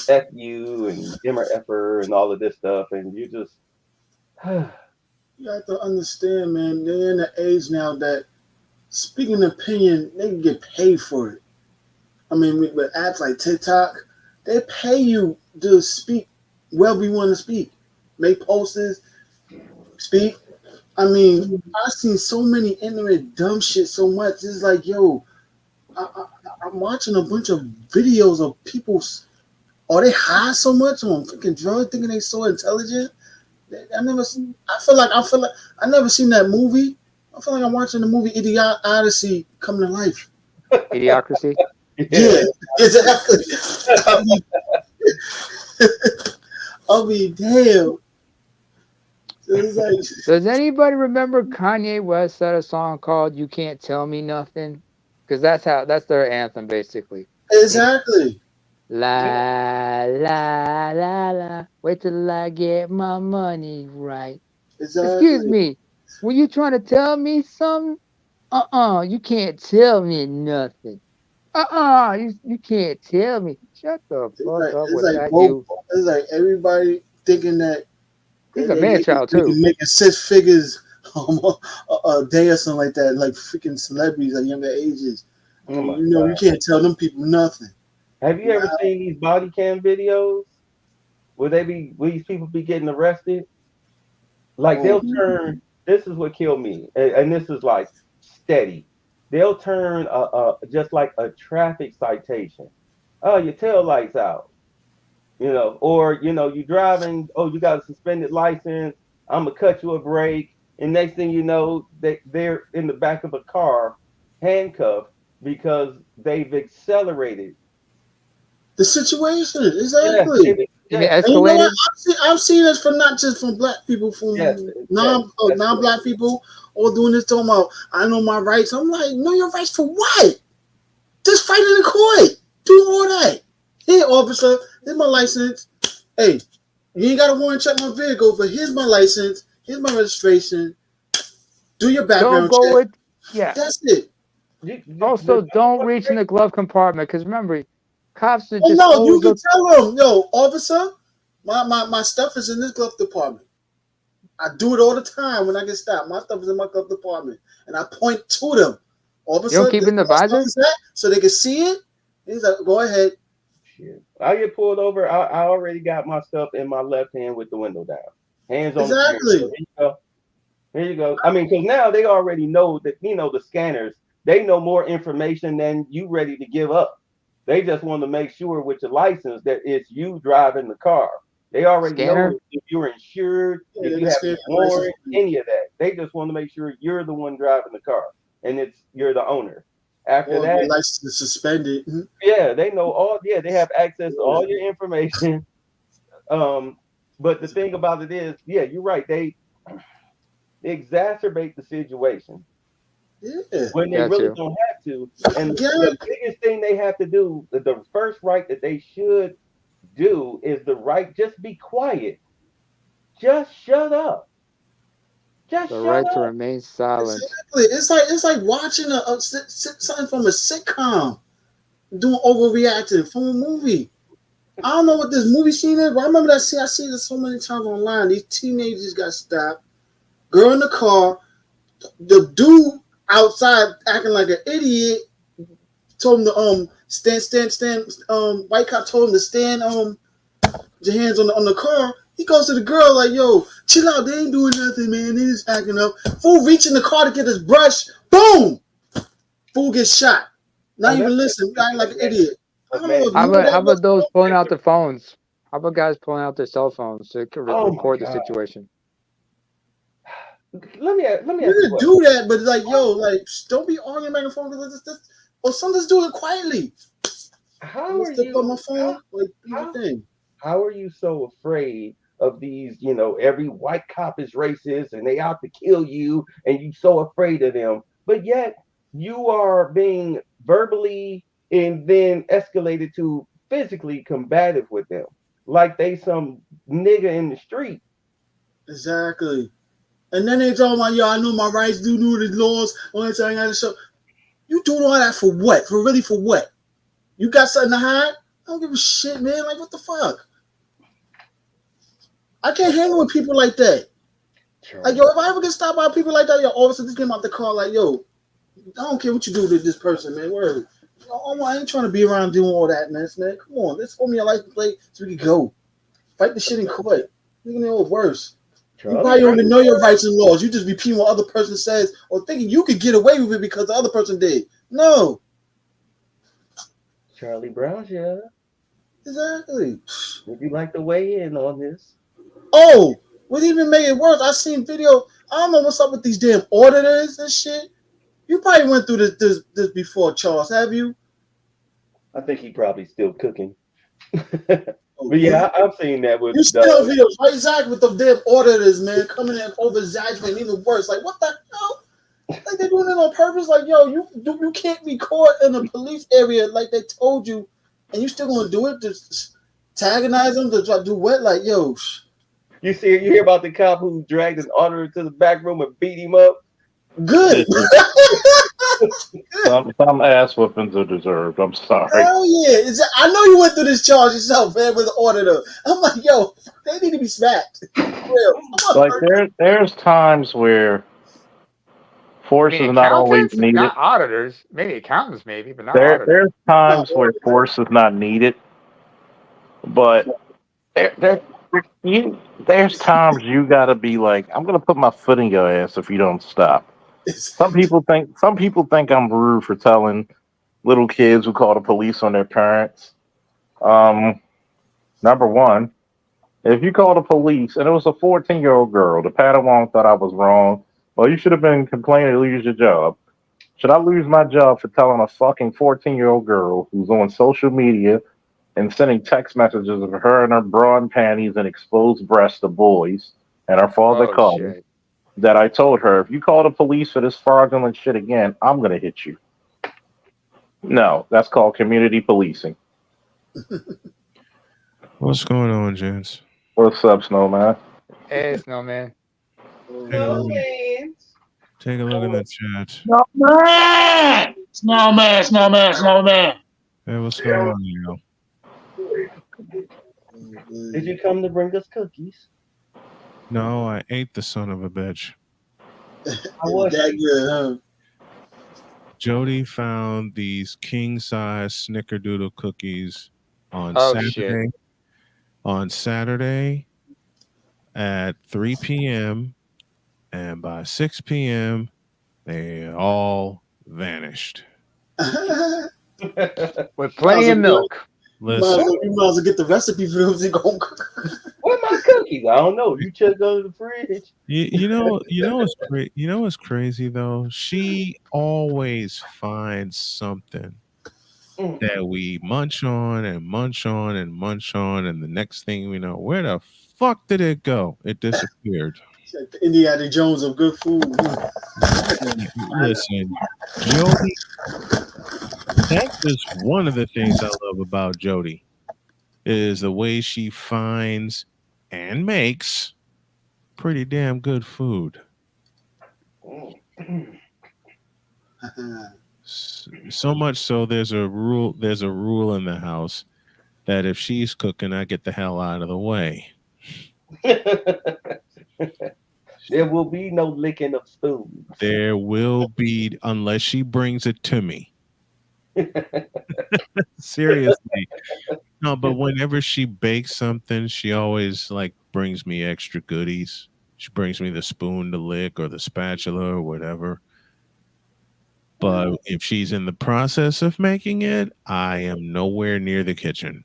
F you and dimmer effer and all of this stuff, and you just
You have to understand, man, they're in the age now that speaking an opinion, they can get paid for it. I mean, with apps like TikTok, they pay you to speak wherever you want to speak. Make posts, speak. I mean, I've seen so many internet dumb shit so much. It's like, yo, I'm watching a bunch of videos of people. Are they high so much on freaking drugs, thinking they so intelligent? I feel like I never seen that movie. I feel like I'm watching the movie Idiot Odyssey come to life.
Idiocracy.
Yeah, exactly. I'll be damn. So it's like,
Does anybody remember Kanye West had a song called "You Can't Tell Me Nothing"? Because that's their anthem basically.
exactly.
La la la la. Wait till I get my money right. Excuse
Exactly.
me. Were you trying to tell me something? You can't tell me nothing. You can't tell me. Shut the fuck up
It's
with
like
that
both.
you.
It's like everybody thinking that
He's a man child
they
too.
can make 6 figures a day or something like that, like freaking celebrities at younger ages.
Oh my
You know, you
God.
can't tell them people nothing.
Have you ever seen these body cam videos where these people be getting arrested? Like
Oh,
they'll turn. This is what killed me, and this is like steady. They'll turn just like a traffic citation. Oh, your tail lights out, or you driving. Oh, you got a suspended license. I'm gonna cut you a break, and next thing you know, they're in the back of a car, handcuffed because they've accelerated.
the situation,
Yes,
exactly.
You mean
yes,
And you know what?
escalated?
I've seen this from not just from black people,
yes,
from
yes.
non-black people, all doing this talking about I know my rights. I'm like, know your rights for what? Just fight in the court. Do all that. Here, officer, here's my license. Hey, you ain't got to warrant check my vehicle, but here's my license. Here's my registration. Do your
Don't
background
go
check.
with, yeah.
That's it.
Also, don't reach in the glove compartment because remember, cops are
Oh
just
no, you
always
can
look.
tell them, yo, officer, my stuff is in this glove department. I do it all the time when I get stopped. My stuff is in my glove department, and I point to them.
You don't
Officer,
keep
this
it in the
is my stuff
visor?
is at, so they can see it. He's like, go ahead.
Shit. I get pulled over. I already got my stuff in my left hand with the window down, hands on the steering wheel.
Exactly.
Here you go. Here you go. I mean, because now they already know that the scanners. They know more information than you ready to give up. They just want to make sure with your license that it's you driving the car. They already know
Scanner?
if you're insured,
Yeah,
if
they
you
can
have
scan
a
your license.
warrant, any of that. They just want to make sure you're the one driving the car and you're the owner. After
Or your
that,
license is suspended.
yeah, they know all. Yeah, they have access to all your information. But the thing about it is, yeah, you're right. They exacerbate the situation
Yeah.
when they
Got
really
you.
don't have to. And
Yeah.
the biggest thing they have to do, the first right that they should do is the right. Just be quiet. Just shut up. Just
The
shut
right to
up.
remain silent.
Exactly. It's like watching something from a sitcom, doing overreacting from a movie. I don't know what this movie scene is, but I remember that scene. I see this so many times online. These teenagers got stopped. Girl in the car. The dude outside acting like an idiot told him to stand. White cop told him to stand your hands on the car. He goes to the girl like, yo, chill out. They ain't doing nothing, man. They just acting up. Fool reaching the car to get his brush. Boom. Fool gets shot. Not
Oh,
even
that's
listen. Acting like an idiot. I don't know if
man.
you know
How
that
about
was.
those pulling out their phones? How about guys pulling out their cell phones to
Oh my
record the
God.
situation?
Let me ask
You
you a
can
question.
do that, but like, yo, like, don't be arguing back and forth. Or sometimes do it quietly.
How
I'm
are
gonna step on my
you?
phone. Like, do your
How
thing.
how are you so afraid of these, every white cop is racist and they out to kill you and you so afraid of them, but yet you are being verbally and then escalated to physically combative with them like they some nigga in the street.
Exactly. And then they talking about, yo, I know my rights, do know the laws. Only thing I got to show. You doing all that for what? For what? You got something to hide? I don't give a shit, man. Like, what the fuck? I can't hang with people like that. Like, yo, if I ever get stopped by people like that, yo, all of a sudden just get out the car, like, yo, I don't care what you do to this person, man. Word. I ain't trying to be around doing all that, man. Come on, let's hold me a license plate so we can go. Fight the shit in court. You know what's worse. You probably don't even know your rights and laws. You just repeat what other person says or thinking you could get away with it because the other person did. No.
Charlie Brown, yeah.
Exactly.
Would you like to weigh in on this?
Oh, what even made it worse? I seen video. I don't know what's up with these damn auditors and shit. You probably went through this before, Charles. Have you?
I think he probably still cooking.
Oh,
But yeah, I've seen that with
you still videos, right? Exactly, with the damn auditors, man, coming in over exaggerating, even worse. Like, what the hell? Like, they're doing it on purpose. Like, yo, you can't be caught in a police area like they told you, and you still gonna do it? Just antagonize them to try to do what? Like, yo,
you hear about the cop who dragged an auditor to the back room and beat him up?
good.
Some ass whoopings are deserved. I'm sorry.
Hell yeah. I know you went through this charge yourself, man, with the auditor. I'm like, yo, they need to be smacked. For real.
Like there's times where Force
I mean,
is not always
accountants,
needed.
not auditors. Maybe accountants, maybe, but not auditors.
There's times where force is not needed, but there there's times you gotta be like, I'm gonna put my foot in your ass if you don't stop. Some people think I'm rude for telling little kids who call the police on their parents. Um, Number one, if you call the police and it was a 14-year-old girl, the Padawan thought I was wrong. Well, you should have been complaining to lose your job. Should I lose my job for telling a fucking 14-year-old girl who's on social media and sending text messages of her and her bra and panties and exposed breasts to boys and her father
Oh
calling
shit.
that I told her, if you call the police for this fraudulent shit again, I'm going to hit you? No, that's called community policing.
What's going on, gents?
What's up, Snowman?
Hey, Snowman.
Take a look. Take a look in the chat.
Snowman! Snowman, snowman, snowman.
Hey, what's going on, Leo?
Did you come to bring us cookies?
No, I ate the son of a bitch.
How was
that
it?
good, huh?
Jody found these king-size snickerdoodle cookies on
Oh
Saturday.
shit.
On Saturday at 3 p.m. and by 6 p.m. they all vanished.
With plenty of milk.
Listen,
You might as well get the recipe for those and go cook.
Where my cookies? I don't know. You check under the fridge.
you know what's crazy though? She always finds something that we munch on and munch on and munch on, and the next thing we know, where the fuck did it go? It disappeared.
It's like the Indiana Jones of good food.
Listen, Jody, that's just one of the things I love about Jody is the way she finds and makes pretty damn good food. So much so there's a rule in the house that if she's cooking, I get the hell out of the way.
There will be no licking of spoons.
There will be, unless she brings it to me. Seriously. No, but whenever she bakes something, she always like brings me extra goodies. She brings me the spoon to lick or the spatula or whatever. But if she's in the process of making it, I am nowhere near the kitchen.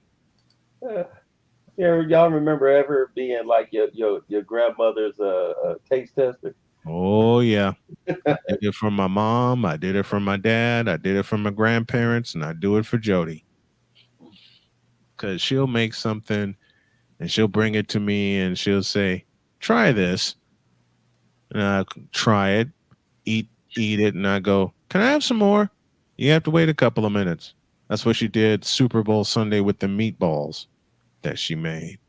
Y'all remember ever being like your grandmother's taste tester?
Oh yeah. I did it for my mom, I did it for my dad, I did it for my grandparents, and I do it for Jody. Cause she'll make something and she'll bring it to me and she'll say, try this. And I try it, eat it, and I go, can I have some more? You have to wait a couple of minutes. That's what she did Super Bowl Sunday with the meatballs that she made.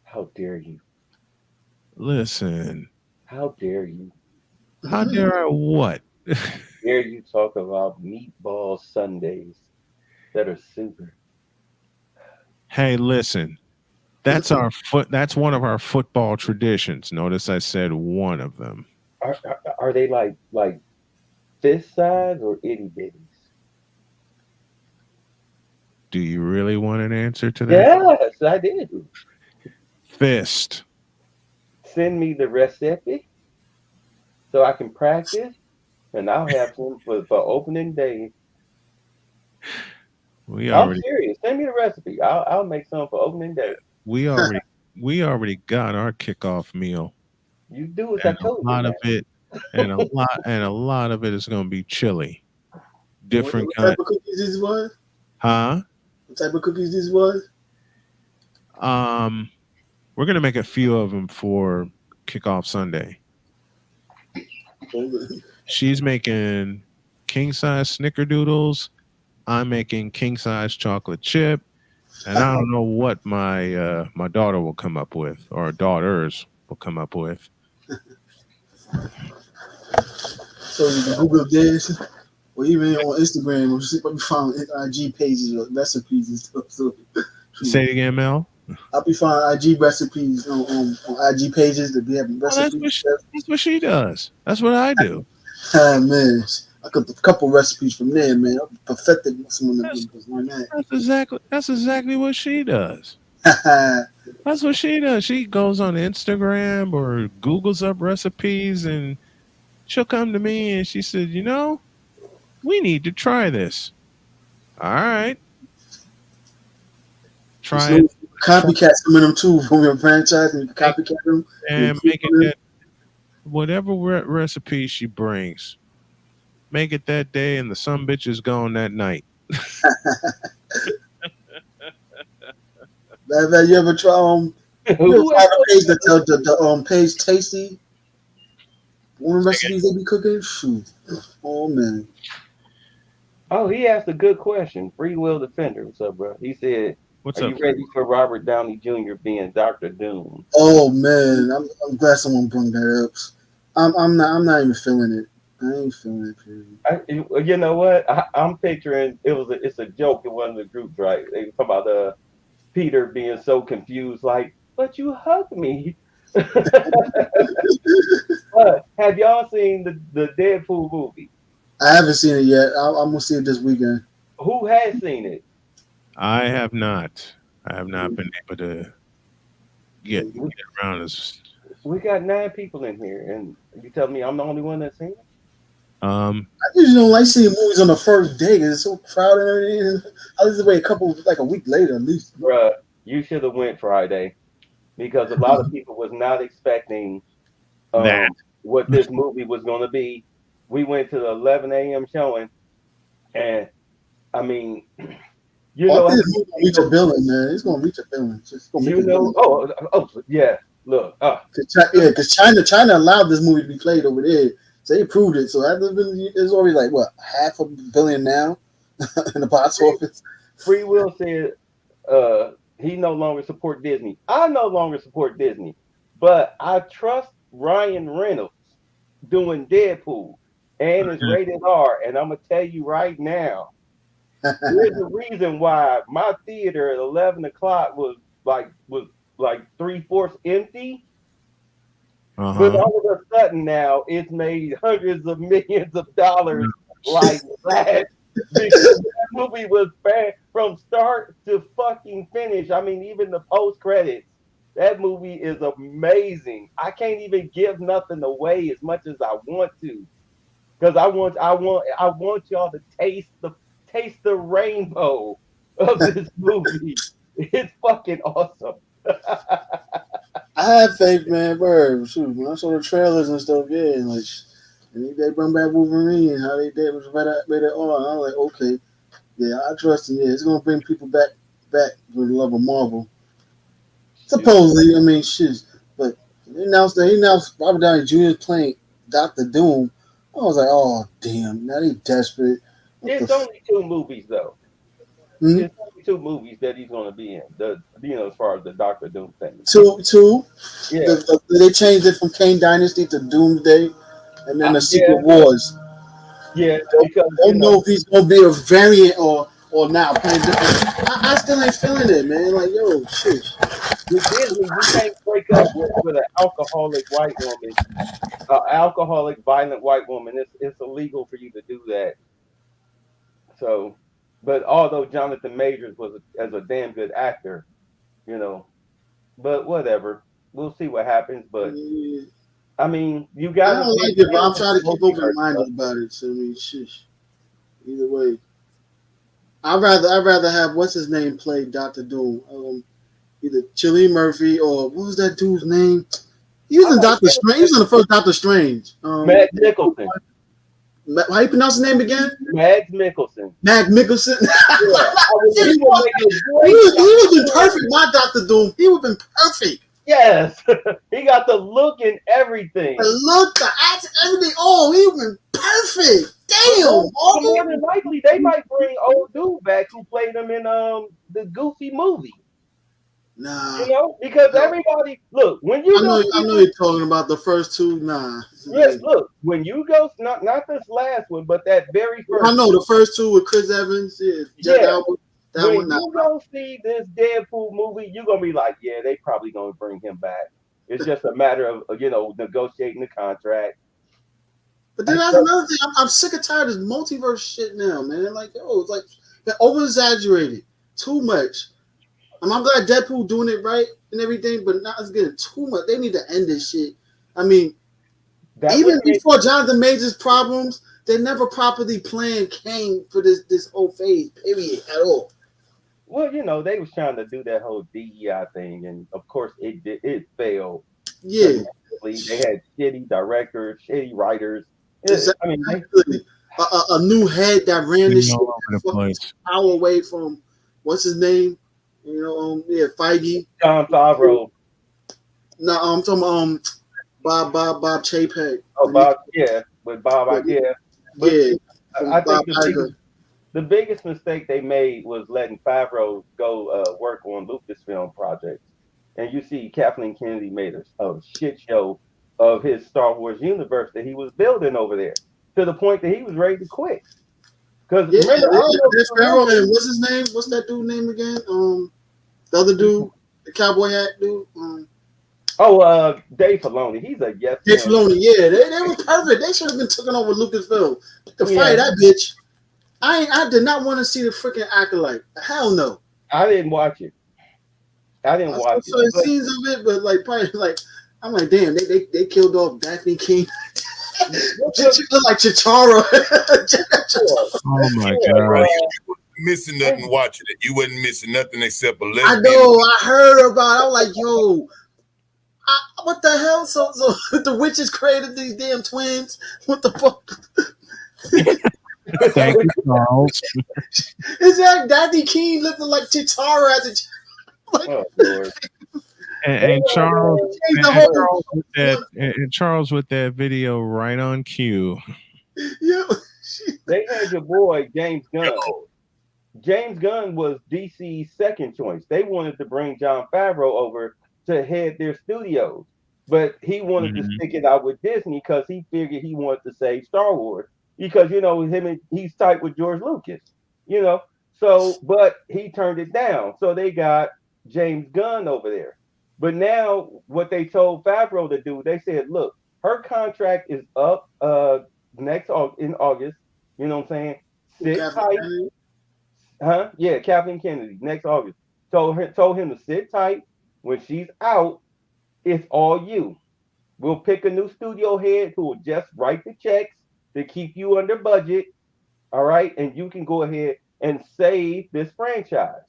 How dare you?
Listen.
How dare you?
How dare I what?
Dare you talk about meatball Sundays that are super?
Hey, listen. That's one of our football traditions. Notice I said one of them.
Are they like fist size or itty bitties?
Do you really want an answer to that?
Yes, I did.
Fist.
Send me the recipe so I can practice, and I'll have some for opening day. I'm serious. Send me the recipe. I'll make some for opening day.
We already got our kickoff meal.
You do as I told you.
A lot of it is going to be chili. Different
what type of cookies this was?
Huh?
What type of cookies this was?
We're going to make a few of them for kickoff Sunday. She's making king size snickerdoodles. I'm making king size chocolate chip. And I don't know what my my daughter will come up with, or daughters will come up with.
So you can Google this, or even on Instagram, or see what we found IG pages or recipes and stuff. So
say it again, Mel.
I'll be finding IG recipes on IG pages that be having
Oh,
recipes.
that's what she does. That's what I do.
Ah, man, I got a couple recipes from there, man. I perfected some of
That's
them on that.
that's exactly what she does.
I
That's what she does. She goes on Instagram or Googles up recipes, and she'll come to me and she said, "You know, we need to try this." All right,
just
try it.
know copycat some of them too from your franchise, and you can
Make
copycat them. And
and
improve
make it
on
that whatever recipe she brings, make it that day, and the some bitch is gone that night.
Have you ever try you ever
Who
try
else?
the page the page Tasty? One of the recipes they be cooking? Shoot. Oh man.
Oh, he asked a good question. Free will defender. What's up, bro? He said,
What's
"Are
up?
you ready for Robert Downey Jr. being Doctor Doom?"
Oh man. I'm glad someone brought that up. I'm not even feeling it. I ain't feeling it, period.
You know what? I'm picturing it's a joke in one of the groups, right? They talk about Peter being so confused, like, "But you hugged me." But have y'all seen the Deadpool movie?
I haven't seen it yet. I'm gonna see it this weekend.
Who has seen it?
I have not. I have not been able to get around this.
We got 9 people in here, and you tell me I'm the only one that's seen it?
Um,
I usually don't like seeing movies on the first day because it's so crowded and everything. I just wait like a week later at least.
Bruh, you should have went Friday because a lot of people was not expecting
that
what this movie was going to be. We went to the 11 a.m. showing, and I mean, you
Oh, I
know,
think it's gonna reach a billion, man. It's gonna reach a billion. It's gonna make
you
a
know,
billion.
yeah. Look,
Because China allowed this movie to be played over there, so they approved it. So it's already like what $500 million now in the box office.
Free Will said he no longer support Disney. I no longer support Disney, but I trust Ryan Reynolds doing Deadpool and it's rated R. And I'm gonna tell you right now, there's a reason why my theater at 11 o'clock was like 3/4 empty. But
uh-huh.
all of a sudden now it's made hundreds of millions of dollars like that because that movie was bad from start to fucking finish. I mean, even the post credits, that movie is amazing. I can't even give nothing away as much as I want to because I want y'all to taste the rainbow of this movie. It's fucking awesome.
I have faith, man. Bird, shoot, when I saw the trailers and stuff, yeah, and like they bring back Wolverine and how they did was right on. I was like, okay, yeah, I trust him. Yeah, it's gonna bring people back to the love of Marvel. Supposedly, I mean, shit. But he announced Robert Downey Jr. playing Doctor Doom. I was like, oh damn, now they desperate. What the?
It's only 2 movies though.
Hmm?
It's only 2 movies that he's going to be in. As far as the Doctor Doom thing.
Two.
Yeah,
They changed it from Kane Dynasty to Doomsday, and then the
yeah,
Secret Wars.
yeah. Because
Don't know if he's gonna be a variant or not playing different. I still ain't feeling it, man. Like, yo, shit.
with Disney, you can't break up with an alcoholic white woman, alcoholic violent white woman. It's illegal for you to do that. So, but although Jonathan Majors was as a damn good actor, you know, but whatever. We'll see what happens. But
Yeah.
I mean, you
I
got to
don't
be
like it, but I'm
in
trying to keep open
multiverse stuff.
minded about it. So I mean, shit. Either way, I'd rather have what's his name play Doctor Doom. Either Cillian Murphy or what was that dude's name? He was
I
in
like
Doctor Strange. He was in the first Doctor Strange.
Matt Nicholson.
How you pronounce his name again?
Mads Mikkelsen.
Mac Mickelson.
Yeah, he would make a
he
great.
would have been perfect. My Doctor Doom. He would have been perfect.
Yes, he got the look and everything.
The look, the accent, everything. Oh, he would have been perfect. Damn.
More than likely, they might bring old dude back who played him in the Goofy movie.
Nah.
You know, because everybody look when you
I know
go.
you're talking about the first two. Nah.
Yes, look when you go. Not this last one, but that very first.
I know the first two with Chris Evans. Yeah. Jack
Yeah.
Albert. That
when
one,
you go see this Deadpool movie, you're gonna be like, yeah, they probably gonna bring him back. It's just a matter of negotiating the contract.
but then that's another thing. I'm sick and tired of this multiverse shit now, man. Like, it's like they're over exaggerated too much. I'm glad Deadpool doing it right and everything, but now it's getting too much. They need to end this shit. I mean, even before Jonathan Major's problems, they never properly planned Kang for this whole phase, period, at all.
Well, they was trying to do that whole DEI thing, and of course it failed.
Yeah.
They had shitty directors, shitty writers.
Exactly.
I mean,
a new head that ran this shit
all over the place.
hour away from what's his name? Feige.
John Favreau.
No, I'm talking Bob Chapek.
Oh, Bob, yeah, with Bob, yeah. But
yeah,
I think the biggest mistake they made was letting Favreau go work on Lucasfilm projects. And you see, Kathleen Kennedy made a shit show of his Star Wars universe that he was building over there, to the point that he was ready to quit. Because remember,
and what's his name? What's that dude's name again? The other dude, the cowboy hat dude.
Dave Filoni. He's a yes.
Dave Filoni, yeah, they were perfect. They should have been taking over Lucasfilm to fire that bitch. I did not want to see the freaking Acolyte. Hell no.
I didn't watch it. I saw
scenes of it, but I'm like, damn, they killed off Daphne King. Look like Chitara.
Oh my god.
Missing nothing watching it. You wasn't missing nothing except a lesbian.
I know. I heard about it. I was like, yo, what the hell? So the witches created these damn twins. What the fuck?
Thank you, Charles.
Is that Daphne King looking like Chitara as a
oh Lord.
And Charles with that video right on cue.
Yeah.
They had your boy James Gunn. James Gunn was DC's second choice. They wanted to bring Jon Favreau over to head their studios, but he wanted to stick it out with Disney because he figured he wanted to save Star Wars because he's tight with George Lucas, So, but he turned it down. So they got James Gunn over there. But now what they told Favreau to do, they said, look, her contract is up in August. You know what I'm saying? Sit tight. Huh? Yeah, Kathleen Kennedy, next August. Told him to sit tight. When she's out, it's all you. We'll pick a new studio head who will just write the checks to keep you under budget. All right. And you can go ahead and save this franchise.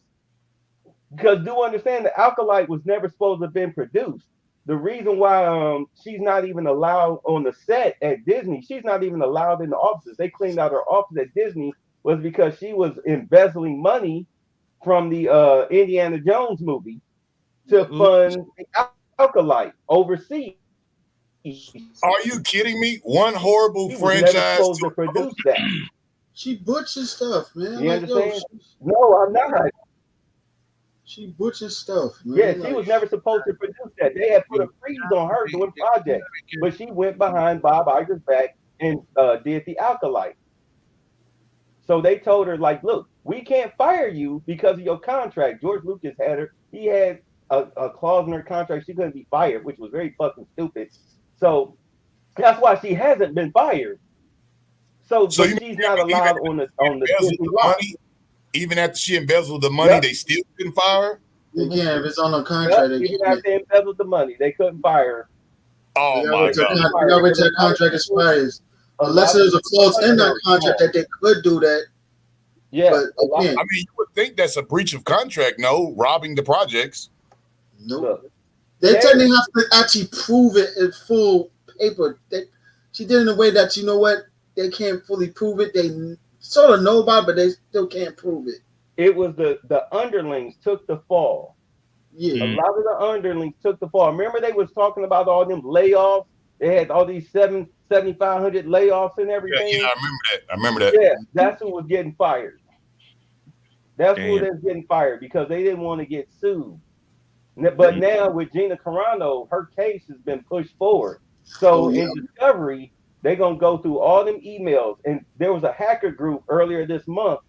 Because do understand the Acolyte was never supposed to have been produced. The reason why she's not even allowed on the set at Disney, she's not even allowed in the offices. They cleaned out her office at Disney was because she was embezzling money from the Indiana Jones movie to fund the Acolyte overseas.
Are you kidding me? One horrible
she
franchise.
Never supposed to produce that.
She butchers stuff, man.
You understand? No, I'm not.
She butchers stuff, man.
Yeah, she was never supposed to produce that. They had put a freeze on her doing projects, but she went behind Bob Iger's back and did the Acolyte. So they told her, like, look, we can't fire you because of your contract. George Lucas had her. He had a clause in her contract. She couldn't be fired, which was very fucking stupid. So that's why she hasn't been fired. So she's not allowed on the
money. Even after she embezzled the money, they still couldn't fire her?
Yeah, if it's on a contract.
Even after they embezzled the money, they couldn't fire her.
Oh, my God.
That contract expires. Unless there's a clause in that contract that they could do that.
Yeah.
But again, I mean, you would think that's a breach of contract, no? Robbing the projects.
Nope. They technically have to actually prove it in full paper. She did it in a way that, you know what, they can't fully prove it. They sort of know about it, but they still can't prove it.
It was the underlings took the fall.
Yeah.
A lot of the underlings took the fall. Remember they was talking about all them layoffs? They had all these 7,500 layoffs and everything.
Yeah, I remember that.
Yeah, that's who was getting fired. That's who was getting fired because they didn't want to get sued. But now with Gina Carano, her case has been pushed forward. So in Discovery, they're going to go through all them emails. And there was a hacker group earlier this month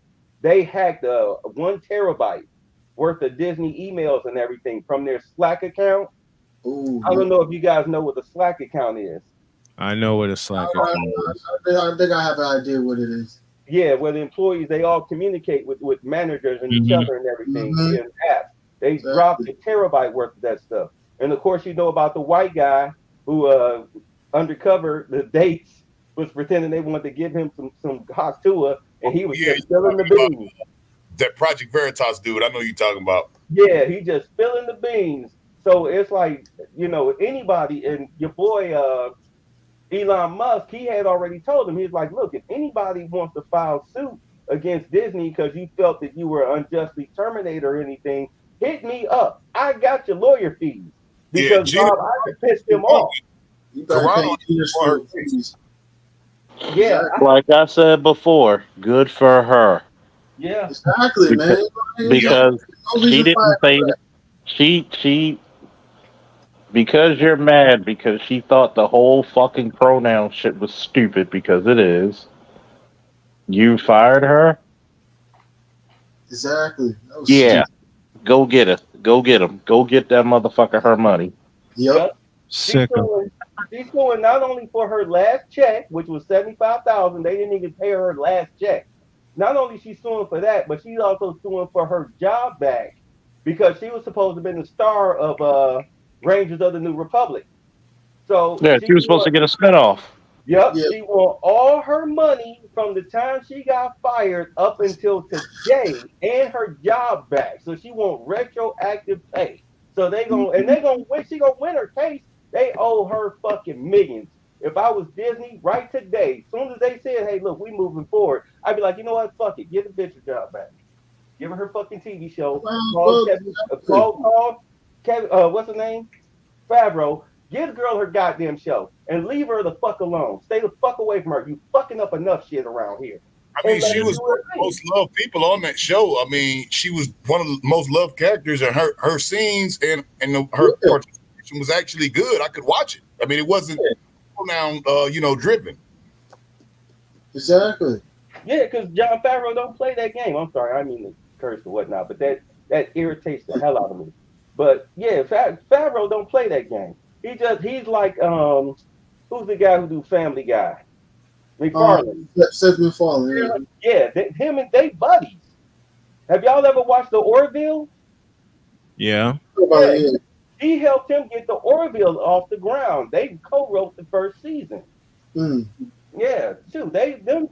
they hacked 1 terabyte worth of Disney emails and everything from their Slack account.
Ooh,
I don't know if you guys know what the Slack account is.
I know what a Slack account is.
I think I have an idea what it is.
Yeah, where the employees, they all communicate with managers and each other and everything via an app. They dropped a terabyte worth of that stuff. And of course, you know about the white guy who undercover the dates was pretending they wanted to give him some Hostua, and he was just spilling the beans.
That Project Veritas dude, I know you're talking about.
Yeah, he just spilling the beans. So it's like, you know, anybody, and your boy Elon Musk, he had already told him, he's like, look, if anybody wants to file suit against Disney because you felt that you were unjustly terminated or anything, hit me up. I got your lawyer fees. Because Bob, I pissed him off.
Yeah, like I said before, good for her.
Yeah,
exactly, man.
Because she didn't say that. She because you're mad because she thought the whole fucking pronoun shit was stupid, because it is. You fired her?
Exactly.
Yeah. Stupid. Go get it. Go get him. Go get that motherfucker her money.
Yep. She's suing not only for her last check, which was $75,000. They didn't even pay her last check. Not only she's suing for that, but she's also suing for her job back, because she was supposed to have been the star of Rangers of the New Republic. So
yeah, she was supposed to get a spinoff.
Yep, yeah. She want all her money from the time she got fired up until today and her job back. So she want retroactive pay. So they gonna win. She gonna win her case. They owe her fucking millions. If I was Disney right today, as soon as they said, hey, look, we moving forward, I'd be like, you know what? Fuck it. Give the bitch her job back. Give her fucking TV show. Call Kevin, what's her name? Favreau. Give the girl her goddamn show and leave her the fuck alone. Stay the fuck away from her. You fucking up enough shit around here.
I mean, she was one of the most loved people on that show. I mean, she was one of the most loved characters, and her scenes and her participation was actually good. I could watch it. I mean, it wasn't pronoun, driven.
Exactly.
Yeah, because Jon Favreau don't play that game. I'm sorry, I mean to curse or whatnot, but that irritates the hell out of me. But yeah, Favreau don't play that game. He's like who's the guy who do Family Guy? McFarlane.
Seth MacFarlane.
Yeah, him and they buddies. Have y'all ever watched the Orville?
Yeah.
He helped him get the Orville off the ground. They co-wrote the first season. Yeah, too. Them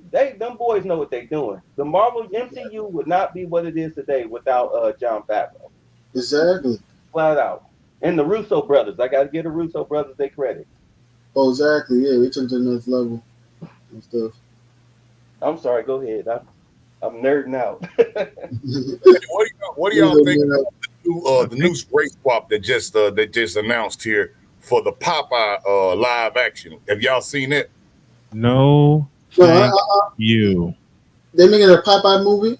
boys know what they're doing. The Marvel MCU would not be what it is today without Jon Favreau.
Exactly.
Flat out. And the Russo brothers. I got to give the Russo brothers their credit.
Oh, exactly. Yeah, they took it to the next level and stuff.
I'm sorry. Go ahead. I'm nerding out.
What do y'all think of the new race swap that just announced here for the Popeye live action? Have y'all seen it?
No, thank you.
They making a Popeye movie?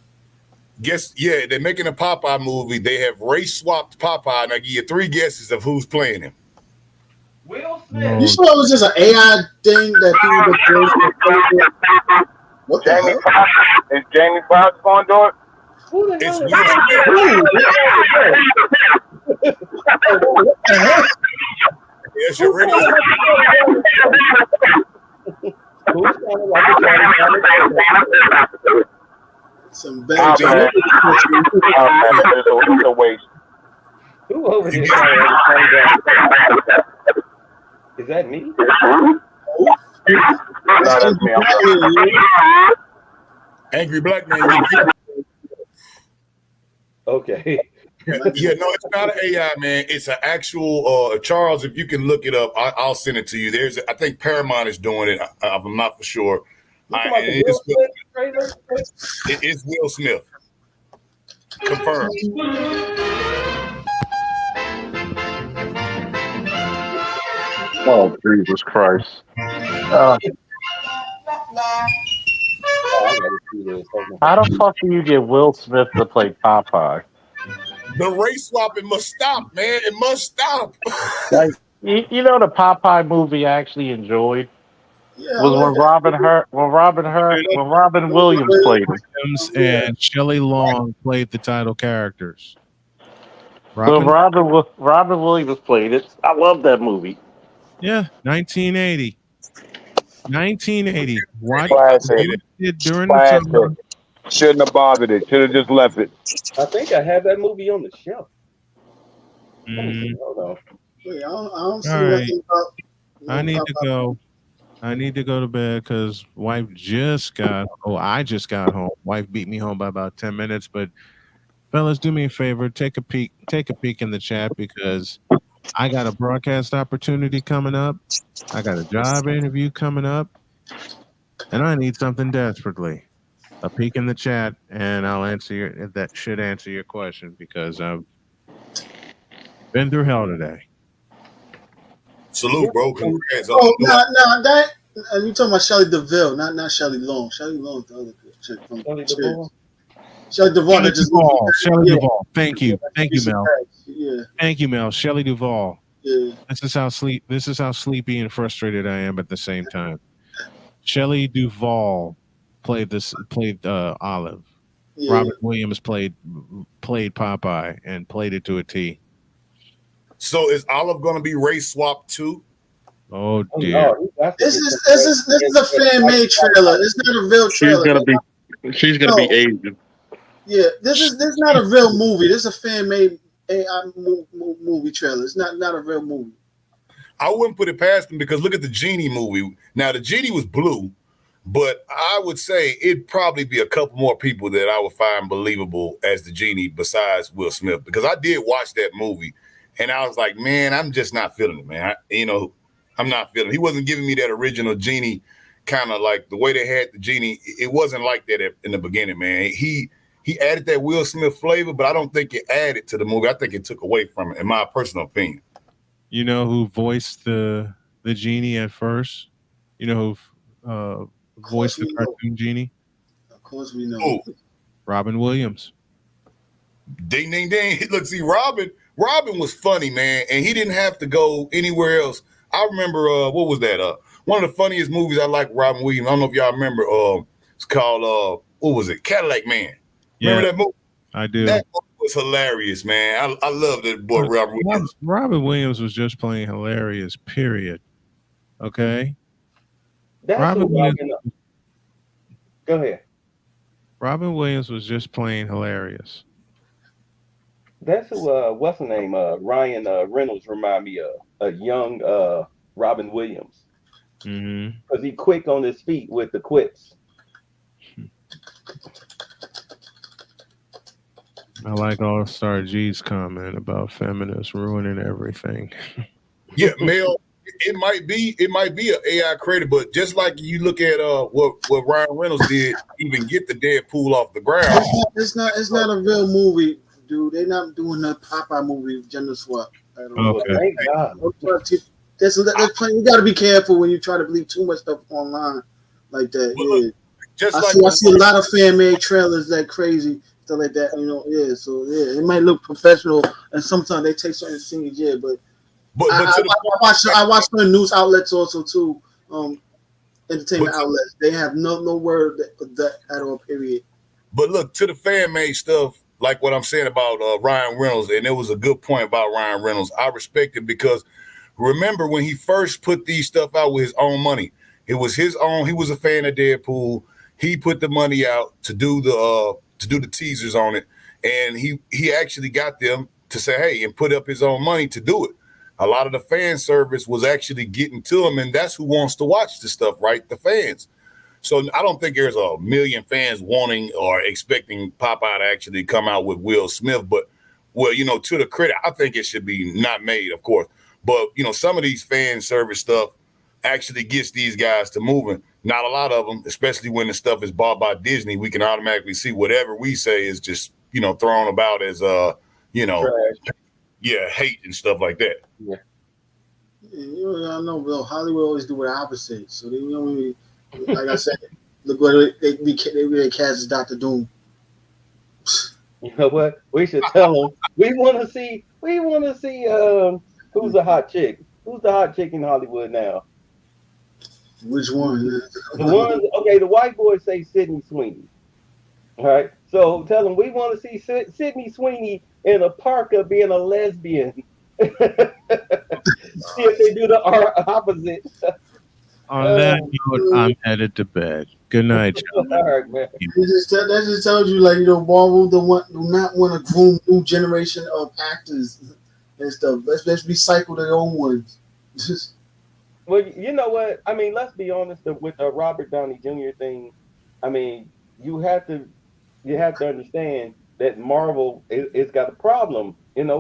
Yeah, they're making a Popeye movie. They have race swapped Popeye, and I give you 3 guesses of who's playing him.
Will Smith.
You sure it was just an AI thing that people? What the hell?
Is Jamie Foxx going to do it?
Who the hell is
What the hell?
Yes, you're ready.
Some bad
It's a waste.
Who over there? Is that me?
That's me.
Angry black man.
Okay.
Yeah, no, it's not an AI, man. It's an actual Charles. If you can look it up, I'll send it to you. I think Paramount is doing it. I'm not for sure. It's Will Smith. Confirmed.
Oh, Jesus Christ. How the fuck do you get Will Smith to play Popeye?
The race swap, it must stop, man. It must stop.
Like, you know the Popeye movie I actually enjoyed?
Yeah, I
Was
like that.
when Robin Williams played him.
Williams
Yeah.
and Shelley Long played the title characters.
So
Robin,
Robin Williams played it. I love that movie.
yeah, 1980. 1980. Watch
Classic.
it during the
Classic.
summer.
Shouldn't have bothered it. Should have just left it.
I think I have that movie on the shelf. Let me
Mm,
see. Hold on.
Wait, I don't see
all right.
nothing about.
I
No,
need to go. I need to go to bed because wife just got. Oh, I just got home. Wife beat me home by about 10 minutes. But fellas, do me a favor. Take a peek. Take a peek in the chat because I got a broadcast opportunity coming up. I got a job interview coming up, and I need something desperately. A peek in the chat, and I'll answer your. That should answer your question because I've been through hell today.
Salute, bro. Congrats.
Oh, no, that. You talking about Shelley Duvall, not Shelley Long. Shelley Long, the other chick from
Shelley
Cheers.
Duvall?
Shelley Duvall. That just
Shelley
yeah.
Duvall. Thank you, Mel.
Yeah,
Thank you, Mel. Shelley Duvall.
yeah.
This is how sleepy and frustrated I am at the same time. Shelley Duvall played Olive.
Yeah.
Robert Williams played Popeye and played it to a T.
So is Olive going to be race swapped too?
Oh dear.
This is a fan made trailer. It's not a real trailer.
She's gonna be Asian.
Yeah, this is not a real movie. This is a fan made AI movie trailer. It's not a real movie.
I wouldn't put it past them because look at the Genie movie. Now the Genie was blue, but I would say it'd probably be a couple more people that I would find believable as the Genie besides Will Smith because I did watch that movie and I was like, man, I'm just not feeling it, man. I'm not feeling it. He wasn't giving me that original Genie kind of like the way they had the Genie. It wasn't like that in the beginning, man. He added that Will Smith flavor, but I don't think it added to the movie. I think it took away from it, in my personal opinion.
You know who voiced the Genie at first? You know who voiced the cartoon Genie?
Of course we know.
Oh,
Robin Williams.
ding, ding, ding. Look, see, Robin was funny, man, and he didn't have to go anywhere else. I remember, what was that? One of the funniest movies I like, Robin Williams. I don't know if y'all remember. It's called, what was it? Cadillac Man. Remember that movie?
I do.
That movie was hilarious, man. I love that boy, Robin Williams.
Robin Williams was just plain hilarious, period. Okay?
That's who Go ahead.
Robin Williams was just plain hilarious.
That's who, what's the name? Ryan Reynolds remind me of. A young Robin Williams.
Mm-hmm.
Because he quick on his feet with the quips.
I like All-Star G's comment about feminists ruining everything.
Yeah, Mel, it might be an AI creator, but just like you look at what Ryan Reynolds did, even get the Deadpool off the ground.
It's not a real movie, dude. They're not doing the Popeye movie gender swap.
Okay.
Thank God.
There's plenty. You got to be careful when you try to believe too much stuff online like that. Yeah. I see a lot of fan made trailers that crazy stuff like that. Yeah. So yeah, it might look professional, and sometimes they take certain scenes. Yeah, but I watch the news outlets also too. Entertainment outlets. They have no word that at all. Period.
But look, to the fan made stuff, like what I'm saying about Ryan Reynolds, and it was a good point about Ryan Reynolds. I respect it because remember when he first put these stuff out with his own money, it was his own. He was a fan of Deadpool. He put the money out to do the teasers on it, and he actually got them to say, hey, and put up his own money to do it. A lot of the fan service was actually getting to him, and that's who wants to watch the stuff, right? The fans. So I don't think there's a million fans wanting or expecting Popeye to actually come out with Will Smith. But, well, to the credit, I think it should be not made, of course. But, some of these fan service stuff actually gets these guys to moving. Not a lot of them, especially when the stuff is bought by Disney. We can automatically see whatever we say is just, thrown about as, hate and stuff like that.
Yeah.
I know, Bill. Hollywood always do what the opposite. So they really, like I said, look what they cast as Dr. Doom.
You know what? We should tell them. We want to see. Who's the hot chick? Who's the hot chick in Hollywood now?
Which one?
The ones, okay, the white boys say Sydney Sweeney. All right. So tell them we want to see Sydney Sweeney in a parka being a lesbian. See if they do the opposite.
On that note, I'm headed to bed. Good night,
All
gentlemen.
right, man.
That just tells you, like, Marvel do not want to groom new generation of actors and stuff. Let's recycle their own ones. Just
Well, you know what? I mean, let's be honest with the Robert Downey Jr. thing. I mean, you have to understand that Marvel is got a problem.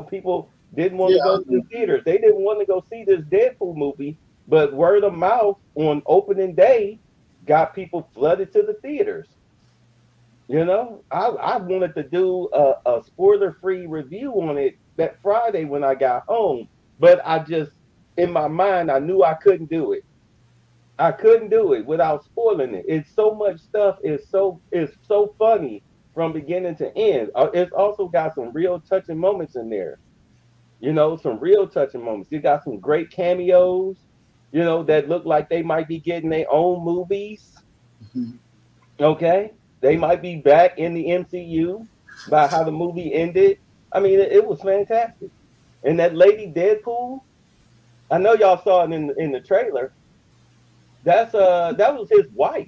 People didn't want to
yeah,
go to the theaters. They didn't want to go see this Deadpool movie, but word of mouth on opening day got people flooded to the theaters. I wanted to do a spoiler-free review on it that Friday when I got home, but I just in my mind I knew I couldn't do it. I couldn't do it without spoiling it. It's so much stuff. It's so funny from beginning to end. It's also got some real touching moments in there. Some real touching moments. You got some great cameos. That look like they might be getting their own movies.
Mhm.
Okay, they might be back in the MCU by how the movie ended. I mean, it was fantastic. And that lady Deadpool, I know y'all saw it in the trailer. That was his wife.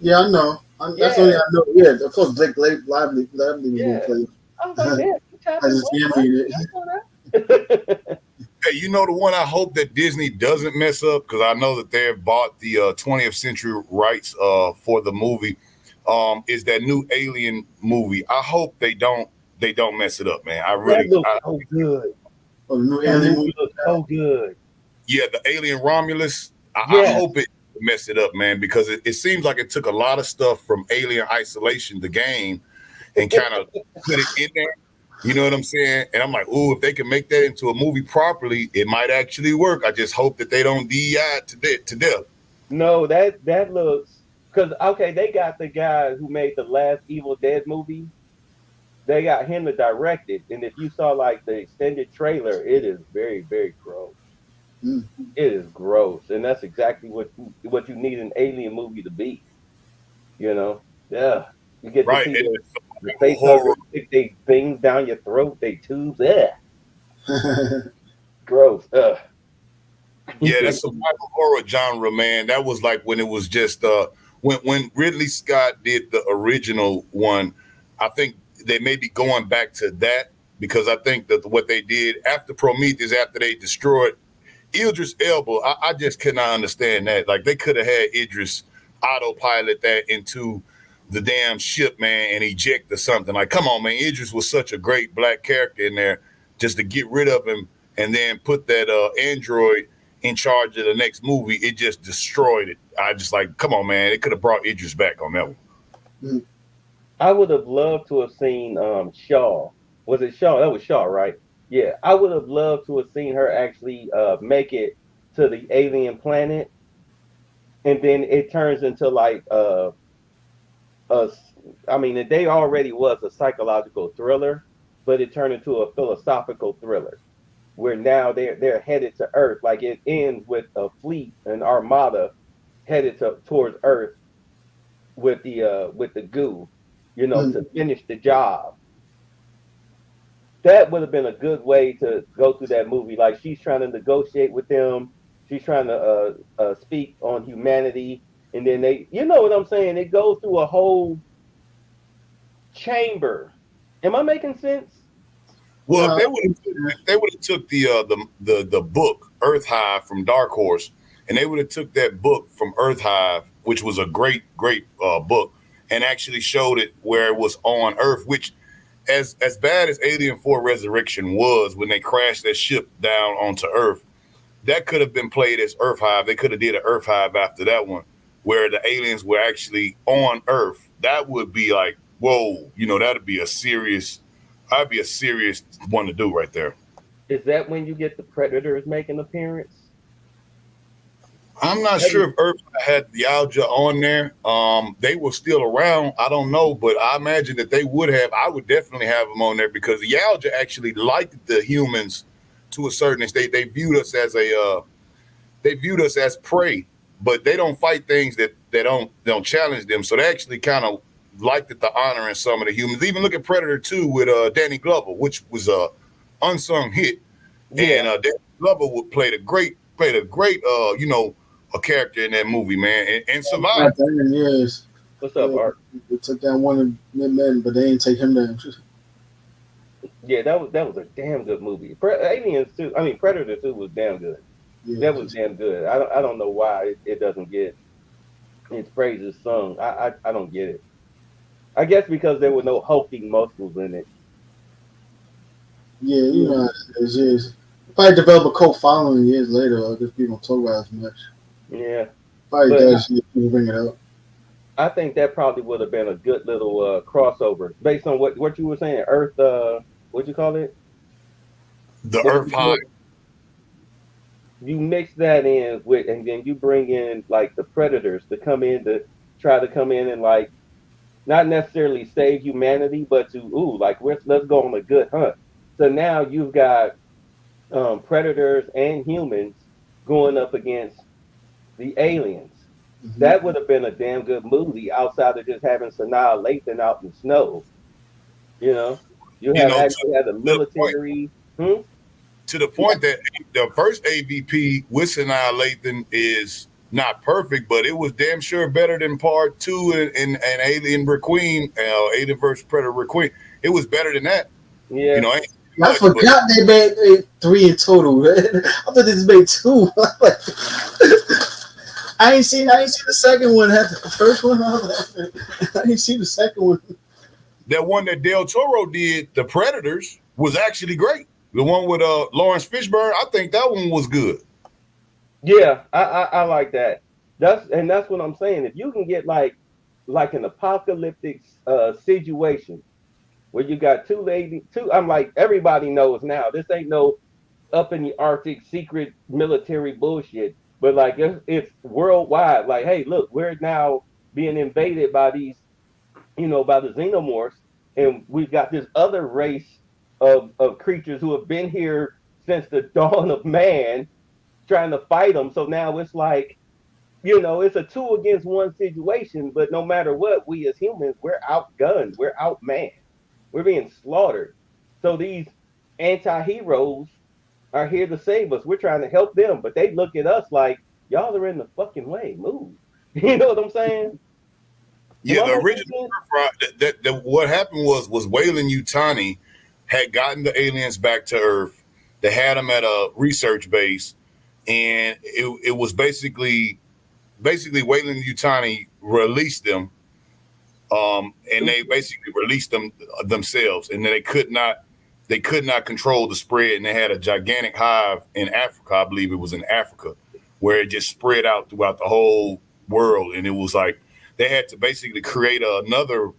Yeah, I know. That's
Yeah,
only I know. Yeah, of course, Blake Lively was going
yeah.
to play
I was like, damn, she tapped
as
his
his
wife.
family in it.
I know that.
Hey, you know the one I hope that Disney doesn't mess up because I know that they have bought the 20th century rights for the movie. Is that new Alien movie? I hope they don't mess it up, man. I
That
really,
looks so good.
Oh, the new
That
Alien
movie
movie.
looks so good.
yeah, the Alien Romulus. I
Yeah.
hope it mess it up, man, because it seems like it took a lot of stuff from Alien Isolation, the game, and kind of put it in there. You know what I'm saying? And I'm like, ooh, if they can make that into a movie properly, it might actually work. I just hope that they don't DEI to death.
No, that looks because okay, they got the guy who made the last Evil Dead movie. They got him to direct it, and if you saw like the extended trailer, it is very, very gross.
Mm.
It is gross, and that's exactly what you need an alien movie to be. Yeah, you get to
Right.
see
And
the
it's
face
horror.
huggers stick they things down your throat, they tubes. Yeah, gross. Ugh.
Yeah, the survival horror genre, man. That was like when it was just when Ridley Scott did the original one. I think they may be going back to that because I think that what they did after Prometheus, after they destroyed Idris Elba, I just could not understand that. Like they could have had Idris autopilot that into the damn ship, man, and eject or something. Like, come on, man. Idris was such a great black character in there. Just to get rid of him and then put that android in charge of the next movie, it just destroyed it. I just like, come on, man. It could have brought Idris back on that one.
I would have loved to have seen Shaw. Was it Shaw? That was Shaw, right? Yeah, I would have loved to have seen her actually make it to the alien planet, and then it turns into like a. I mean, they already was a psychological thriller, but it turned into a philosophical thriller where now they're headed to Earth. Like it ends with a fleet, an armada headed towards Earth with the goo,
Mm.
to finish the job. That would have been a good way to go through that movie. Like she's trying to negotiate with them. She's trying to speak on humanity, and then you know what I'm saying? It goes through a whole chamber. Am I making sense?
Well,
No,
if they would have took the book Earth Hive from Dark Horse, and they would have took that book from Earth Hive, which was a great book, and actually showed it where it was on Earth, which as bad as Alien 4 Resurrection was when they crashed that ship down onto Earth, that could have been played as Earth Hive. They could have did an Earth Hive after that one, where the aliens were actually on Earth. That would be like, whoa, that'd be a serious one to do right there.
Is that when you get the predators make an appearance?
I'm not sure if Earth had the Alja on there. They were still around. I don't know, but I imagine that they would have. I would definitely have them on there because the Alja actually liked the humans to a certain extent. They viewed us as prey, but they don't fight things that don't challenge them. So they actually kind of liked it, the honor in some of the humans. Even look at Predator 2 with Danny Glover, which was a unsung hit.
Yeah.
And Danny Glover played a great a character in that movie, man, and survived.
Yes.
What's up, Art?
They took down one of the men, but they didn't take him down.
Yeah, that was a damn good movie. Aliens 2, I mean Predator 2 was damn good.
Yeah,
That was damn good. I don't know why it doesn't get its praises sung. I don't get it. I guess because there were no hulking muscles in it.
Yeah, you know how it is. Yes. Probably develop a cult following years later. I guess people don't talk about it as much.
Yeah.
Probably
But
does. People bring it up.
I think that probably would have been a good little crossover based on what you were saying. Earth, what'd you call it?
The Earth High.
You mix that in with, and then you bring in like the Predators to come in to try to come in and like not necessarily save humanity, but to let's go on a good hunt. So now you've got Predators and humans going up against the aliens.
Mm-hmm.
That would have been a damn good movie outside of just having Sanaa Lathan out in the snow. You know, actually had a military.
To the point that the first AVP with Sanaa Lathan is not perfect, but it was damn sure better than part 2 and Alien Requiem, Alien vs. Predator Requiem. It was better than that.
Yeah.
You know,
I forgot they made 3 in total. Man. I thought they made 2. I ain't seen the second one. The first one, I didn't see the second one.
That one that Del Toro did, The Predators, was actually great. The one with Lawrence Fishburne, I think that one was good.
Yeah, I like that. That's what I'm saying. If you can get like an apocalyptic situation where you got two, I'm like, everybody knows now. This ain't no up in the Arctic secret military bullshit. But like it's worldwide. Like, hey, look, we're now being invaded by these, by the xenomorphs, and we've got this other race of creatures who have been here since the dawn of man, trying to fight them. So now it's like, it's a 2 against 1 situation. But no matter what, we as humans, we're outgunned, we're outmanned, we're being slaughtered. So these anti-heroes are here to save us. We're trying to help them, but they look at us like, y'all are in the fucking way. Move. You know what I'm saying?
Yeah, the original that what happened was Weyland Yutani had gotten the aliens back to Earth. They had them at a research base, and it was basically Weyland Yutani released them, and they basically released them themselves, and then they could not control the spread, and they had a gigantic hive in Africa. I believe it was in Africa, where it just spread out throughout the whole world, and it was like they had to basically create another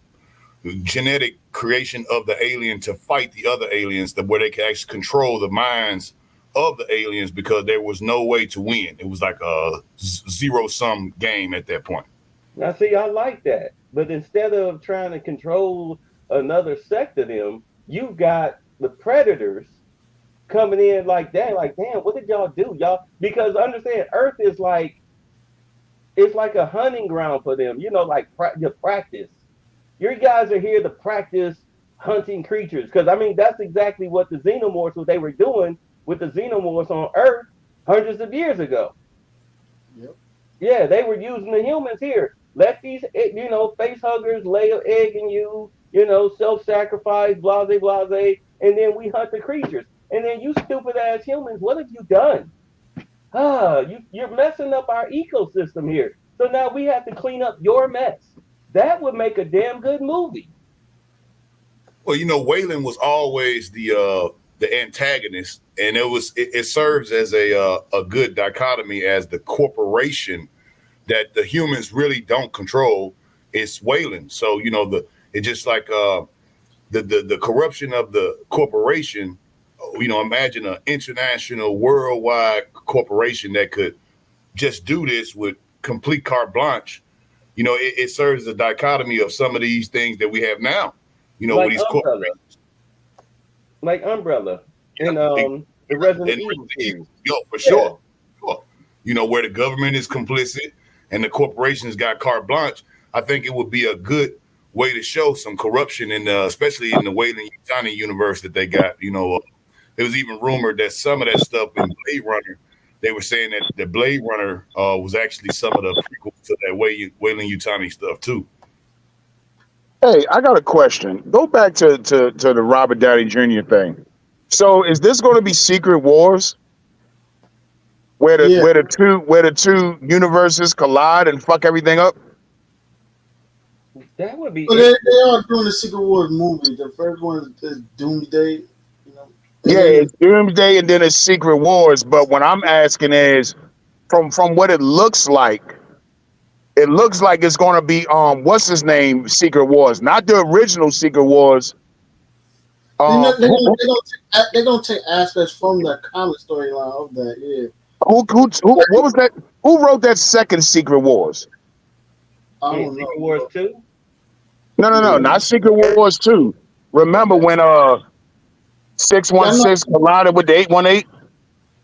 genetic creation of the alien to fight the other aliens, where they could actually control the minds of the aliens, because there was no way to win. It was like a zero-sum game at that point.
Now, see, I like that. But instead of trying to control another sect of them, you've got the Predators coming in like that. Like, damn, what did y'all do? Because understand, Earth is like, it's like a hunting ground for them, like the practice. Your guys are here to practice hunting creatures. Because, I mean, that's exactly what the xenomorphs, what they were doing with the xenomorphs on Earth hundreds of years ago.
Yep.
Yeah, they were using the humans here. Let these, face huggers lay an egg in you, self-sacrifice, blase, blase, and then we hunt the creatures. And then you stupid ass humans, what have you done? You're messing up our ecosystem here. So now we have to clean up your mess. That would make a damn good movie.
Well, Weyland was always the antagonist, and it serves as a good dichotomy as the corporation that the humans really don't control. It's Weyland. So it's just like the corruption of the corporation. Imagine an international, worldwide corporation that could just do this with complete carte blanche. It serves as a dichotomy of some of these things that we have now.
Like
with these corporations.
Like Umbrella and the Resident Evil series.
For sure. where the government is complicit and the corporations got carte blanche. I think it would be a good way to show some corruption in, especially in the Weyland-Yutani universe that they got. It was even rumored that some of that stuff in Blade Runner, they were saying that the Blade Runner was actually some of the prequels to that Weyland-Yutani stuff too.
Hey, I got a question. Go back to the Robert Downey Jr. thing. So is this going to be Secret Wars, where the two universes collide and fuck everything up?
That would be.
But they are doing the Secret Wars movie. The first one is Doomsday.
Yeah, it's Doomsday and then it's Secret Wars. But what I'm asking is, from what it looks like it's going to be what's his name, Secret Wars, not the original Secret Wars.
They're gonna take aspects from the comic storyline of that. Yeah.
What was that? Who wrote that second Secret Wars?
I don't know.
Secret Wars 2?
No, not Secret Wars 2. Remember when 616 collided with the 818?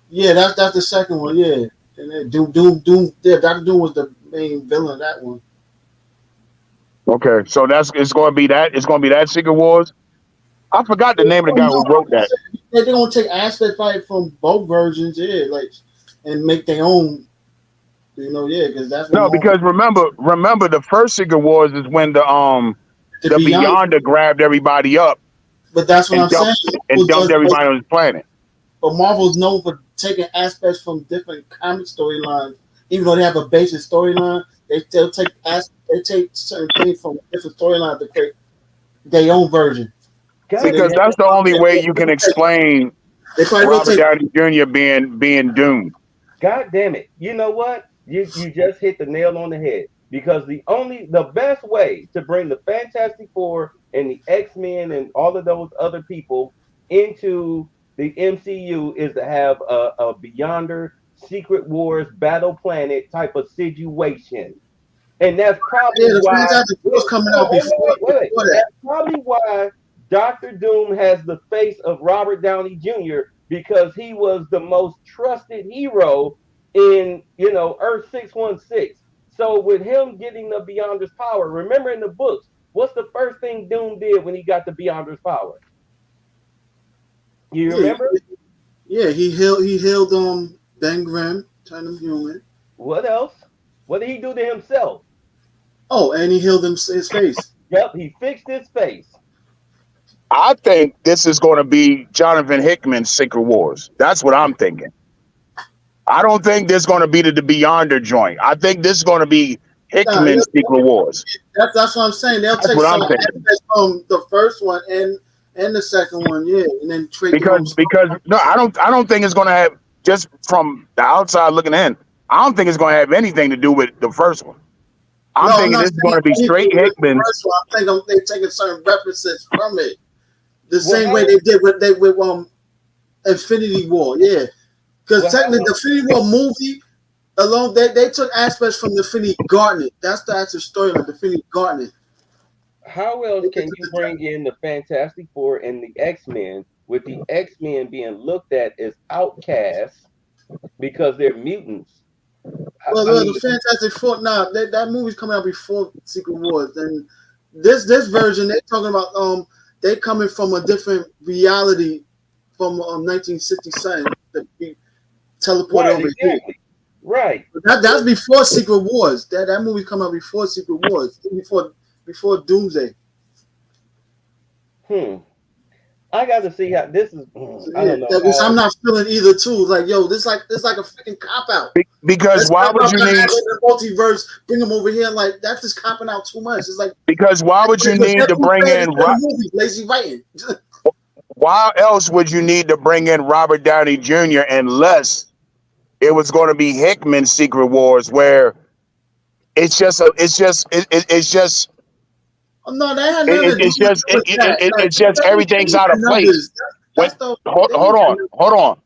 Yeah, that's the second one. Yeah, and then Doom. Yeah, Dr. Doom was the main villain of that one.
Okay, so it's going to be that. It's going to be that Secret Wars. I forgot the name of the guy who wrote that.
They're gonna take aspects from both versions, yeah, and make their own. Because that's
because remember the first Secret Wars is when the Beyonder grabbed everybody up.
But that's what I'm saying.
And dumped everybody on his planet.
But Marvel's known for taking aspects from different comic storylines, even though they have a basic storyline. They'll take certain things from different storylines to create their own version.
Because that's the only way you can explain Robert Downey Jr. being Doom.
God damn it! You know what? You just hit the nail on the head. Because the best way to bring the Fantastic Four and the X-Men and all of those other people into the MCU is to have a Beyonder Secret Wars Battle Planet type of situation. And that's probably why
coming out before
that's probably why Dr. Doom has the face of Robert Downey Jr. because he was the most trusted hero in Earth 616. So with him getting the Beyonder's power, remember in the books, what's the first thing Doom did when he got the Beyonder's power? You remember?
Yeah, he healed Ben Grimm, turned him human.
What else? What did he do to himself?
Oh, and he healed his face.
Yep, he fixed his face.
I think this is going to be Jonathan Hickman's Secret Wars. That's what I'm thinking. I don't think this is going to be the Beyonder joint. I think this is going to be Hickman's Secret Wars.
That's what I'm saying. They'll take some aspects from the first one and the second one, yeah, and then trade
because no, I don't think it's going to have, just from the outside looking in, I don't think it's going to have anything to do with the first one. I'm thinking this is going to be straight Hickman.
I think they're taking certain references from it, the same way they did with Infinity War, yeah. Because technically, the Infinity War movie alone, they took aspects from the Infinity Gauntlet. That's the actual story of the Infinity Gauntlet.
How else can you bring in the Fantastic Four and the X-Men with the X-Men being looked at as outcasts because they're mutants?
Well, the Fantastic Four, that movie's coming out before Secret Wars. And this version, they're talking about they coming from a different reality from 1967 that be teleported over here.
Right.
That's before Secret Wars. That movie come out before Secret Wars, before Doomsday.
I got to see how this is. I don't know.
I'm not feeling either too. Like, yo, this like a freaking cop out.
Because why would you need
the multiverse? Bring them over here, like that's just copping out too much. It's like
because why would you need to bring in
lazy writing?
Why else would you need to bring in Robert Downey Jr. unless it was going to be Hickman's Secret Wars, where it's just
no, that had nothing.
It's just everything's out of place. Hold on.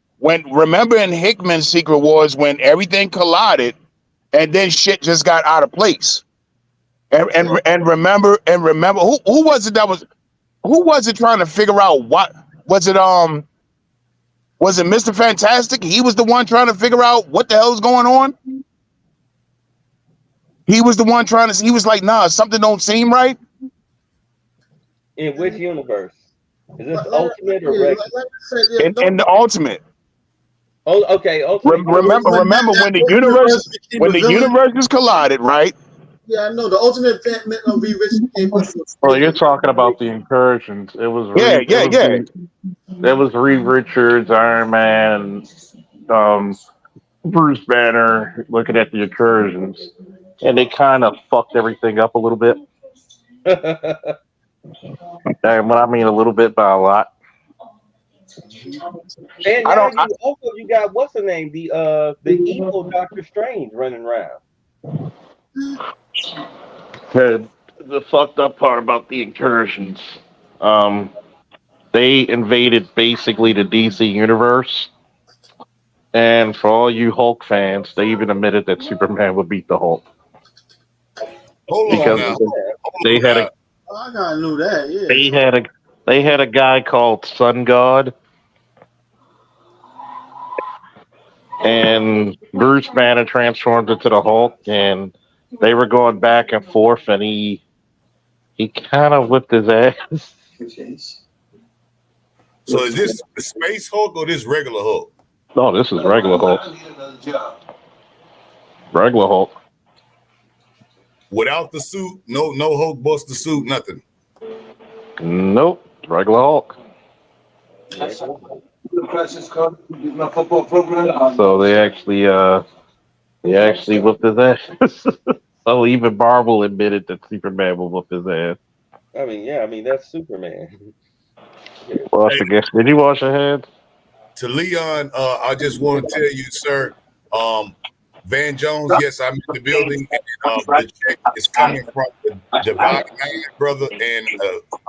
Remember in Hickman's Secret Wars when everything collided, and then shit just got out of place. And remember who was it trying to figure out what was it? Was it Mr. Fantastic? He was the one trying to figure out what the hell's going on. He was the one trying to. He was like, "Nah, something don't seem right."
In which universe? Is this ultimate or regular?
In the ultimate.
Oh, okay. Ultimate.
Remember when the universes collided, right?
Yeah, I know. The ultimate fan of be rich came up with.
Well, you're talking about the incursions. It was
Yeah.
It was Reed Richards, Iron Man, Bruce Banner looking at the incursions, and they kind of fucked everything up a little bit. And what I mean a little bit by a lot.
And now you got what's the name? The evil Doctor Strange running around.
The fucked up part about the incursions, they invaded basically the DC universe, and for all you Hulk fans, they even admitted that Superman would beat the Hulk.
Hold on now.
They had a.
I gotta know that. Yeah.
They had a guy called Sun God, and Bruce Banner transformed into the Hulk, and they were going back and forth, and he kind of whipped his ass.
So is this the Space Hulk or this regular Hulk?
No, this is regular Hulk. Regular Hulk.
Without the suit, no Hulk bust the suit, nothing.
Nope, regular Hulk. So they actually whipped his ass. So even Marvel admitted that Superman will whoop his ass.
I mean that's Superman.
Well, I guess did you wash your hands?
To Leon, I just want to tell you, sir, Van Jones, yes, I'm in the building, and the check is coming from the Divine Nine brother, and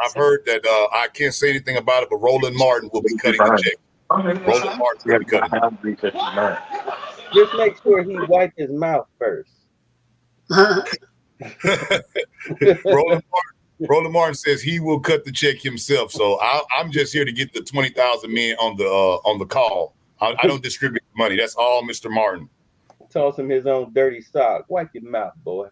I've heard that I can't say anything about it, but Roland Martin will be cutting the check. Roland Martin will be cutting it.
Just make sure he wiped his mouth first.
Roland Martin says he will cut the check himself. So I'm just here to get the 20,000 men on the call. I don't distribute money. That's all Mr. Martin.
Toss him his own dirty sock. Wipe your mouth, boy.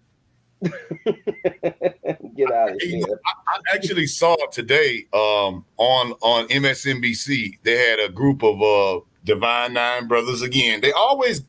Get out of here.
I actually saw today on MSNBC, they had a group of Divine Nine brothers again. They always,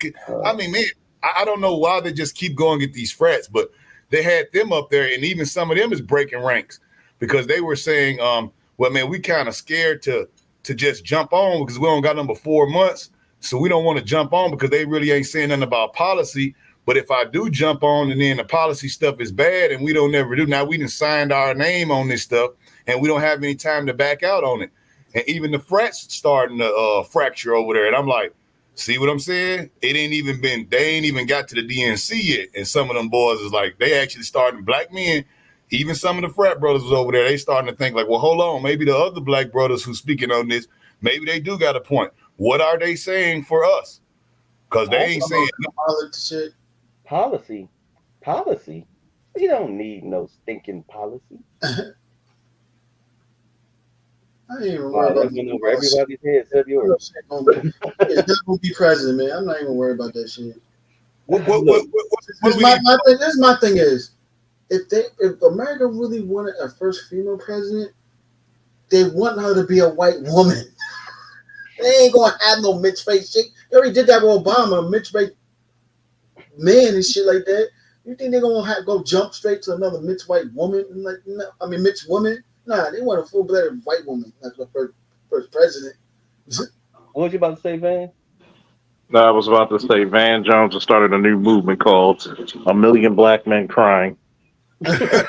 I mean, man, I don't know why they just keep going at these frats, but they had them up there, and even some of them is breaking ranks because they were saying, well, man, we kind of scared to just jump on because we don't got them but 4 months. So we don't want to jump on because they really ain't saying nothing about policy. But if I do jump on and then the policy stuff is bad and we don't never do, now we done signed our name on this stuff and we don't have any time to back out on it. And even the frats starting to fracture over there. And I'm like, see what I'm saying? They ain't even got to the DNC yet. And some of them boys is like, they actually starting, black men, even some of the frat brothers was over there, they starting to think like, well, hold on, maybe the other black brothers who's speaking on this, maybe they do got a point. What are they saying for us? Because they ain't saying
shit.
Policy. We don't need no stinking policy.
I ain't even worried about
that. Over everybody's head except yours.
It's not gonna be president, man. I'm not even worried about that shit. My thing is, if America really wanted a first female president, they want her to be a white woman. They ain't gonna have no mixed race shit. They already did that with Obama, mixed race man and shit like that. You think they're gonna go jump straight to another mixed white woman? Like, no, I mean mixed woman? Nah, they want a full-blooded white woman as the first president.
What was you about to say, Van?
No, I was about to say Van Jones has started a new movement called "A Million Black Men Crying."
The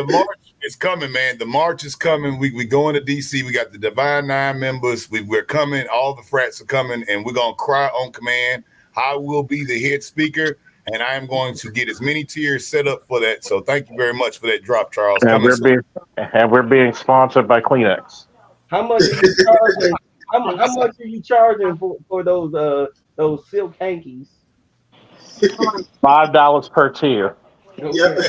march is coming, man. The march is coming. We going to DC. We got the Divine Nine members. We're coming. All the frats are coming, and we're gonna cry on command. I will be the head speaker, and I am going to get as many tiers set up for that. So thank you very much for that drop, Charles.
And we're being sponsored by Kleenex.
How much are you charging? How much are you charging for those silk hankies?
$5 per tier.
Yep.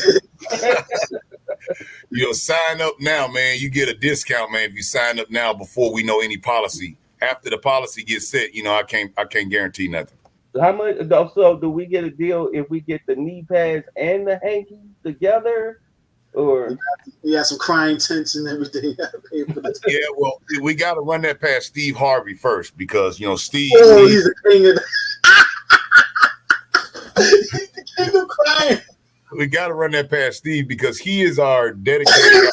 Sign up now, man. You get a discount, man, if you sign up now before we know any policy. After the policy gets set, I can't guarantee nothing.
How much? So do we get a deal if we get the knee pads and the hankies together, or
You got some crying tents and everything.
Yeah, well, we got to run that past Steve Harvey first because Steve.
Oh, he's the king of. He's the king of crying.
We got to run that past Steve because he is our dedicated.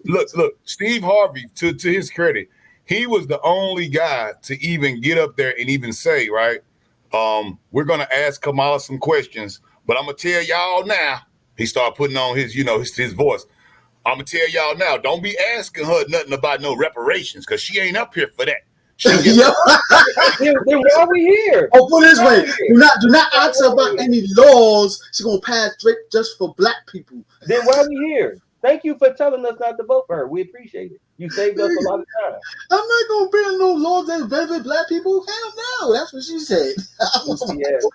Look, Steve Harvey, to his credit, he was the only guy to even get up there and even say, right, we're going to ask Kamala some questions, but I'm going to tell y'all now, he started putting on his voice. I'm going to tell y'all now, don't be asking her nothing about no reparations because she ain't up here for that.
Then why are we here?
Oh, put it this way: do not ask her about any laws she's gonna pass straight just for black people.
Then why are we here? Thank you for telling us not to vote for her. We appreciate it. You saved us a lot of time.
I'm not gonna bring no laws that benefit black people. Hell no, that's what she said.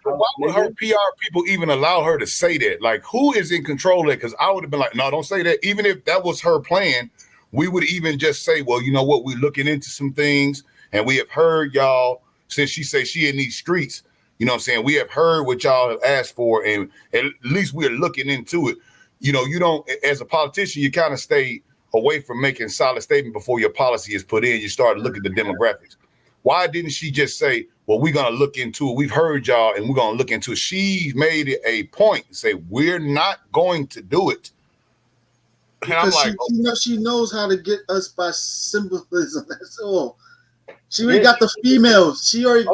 Why would her PR people even allow her to say that? Like, who is in control of that? Because I would have been like, no, don't say that. Even if that was her plan, we would even just say, well, you know what? We're looking into some things. And we have heard y'all, since she says she in these streets, you know what I'm saying? We have heard what y'all have asked for, and at least we're looking into it. You don't, as a politician, you kind of stay away from making solid statement before your policy is put in. You start to look at the demographics. Why didn't she just say, well, we're going to look into it. We've heard y'all, and we're going to look into it. She made it a point to say, we're not going to do it. And I'm like,
she knows how to get us by symbolism. That's all. She already got the females. She already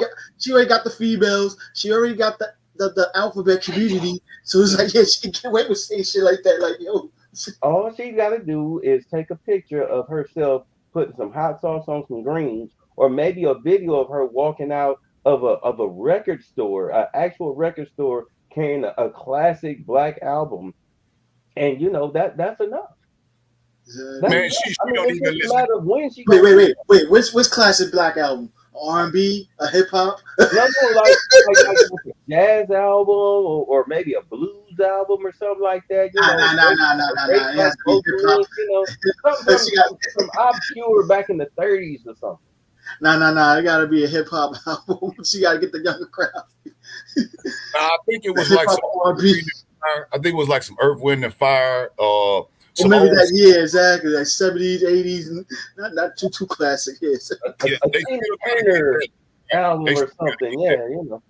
got the females. She already got the alphabet community. So it's like, yeah, she can't wait to say shit like that. Like, yo.
All she got to do is take a picture of herself putting some hot sauce on some greens, or maybe a video of her walking out of a record store, an actual record store, carrying a classic black album, and that's enough.
Man, she don't even listen.
Matter when she
wait. Which classic black album? R&B, a hip hop?
like a jazz album or maybe a blues album or something like that.
It has to be hip hop.
Some obscure back in the 30s or something.
No. It got to be a hip hop album. She got to get the younger crowd.
I think it was like some R&B. I think it was like some Earth, Wind and Fire.
Maybe that year, exactly, like 70s, 80s, not too classic. Yes.
Yeah, they
Turner album or something.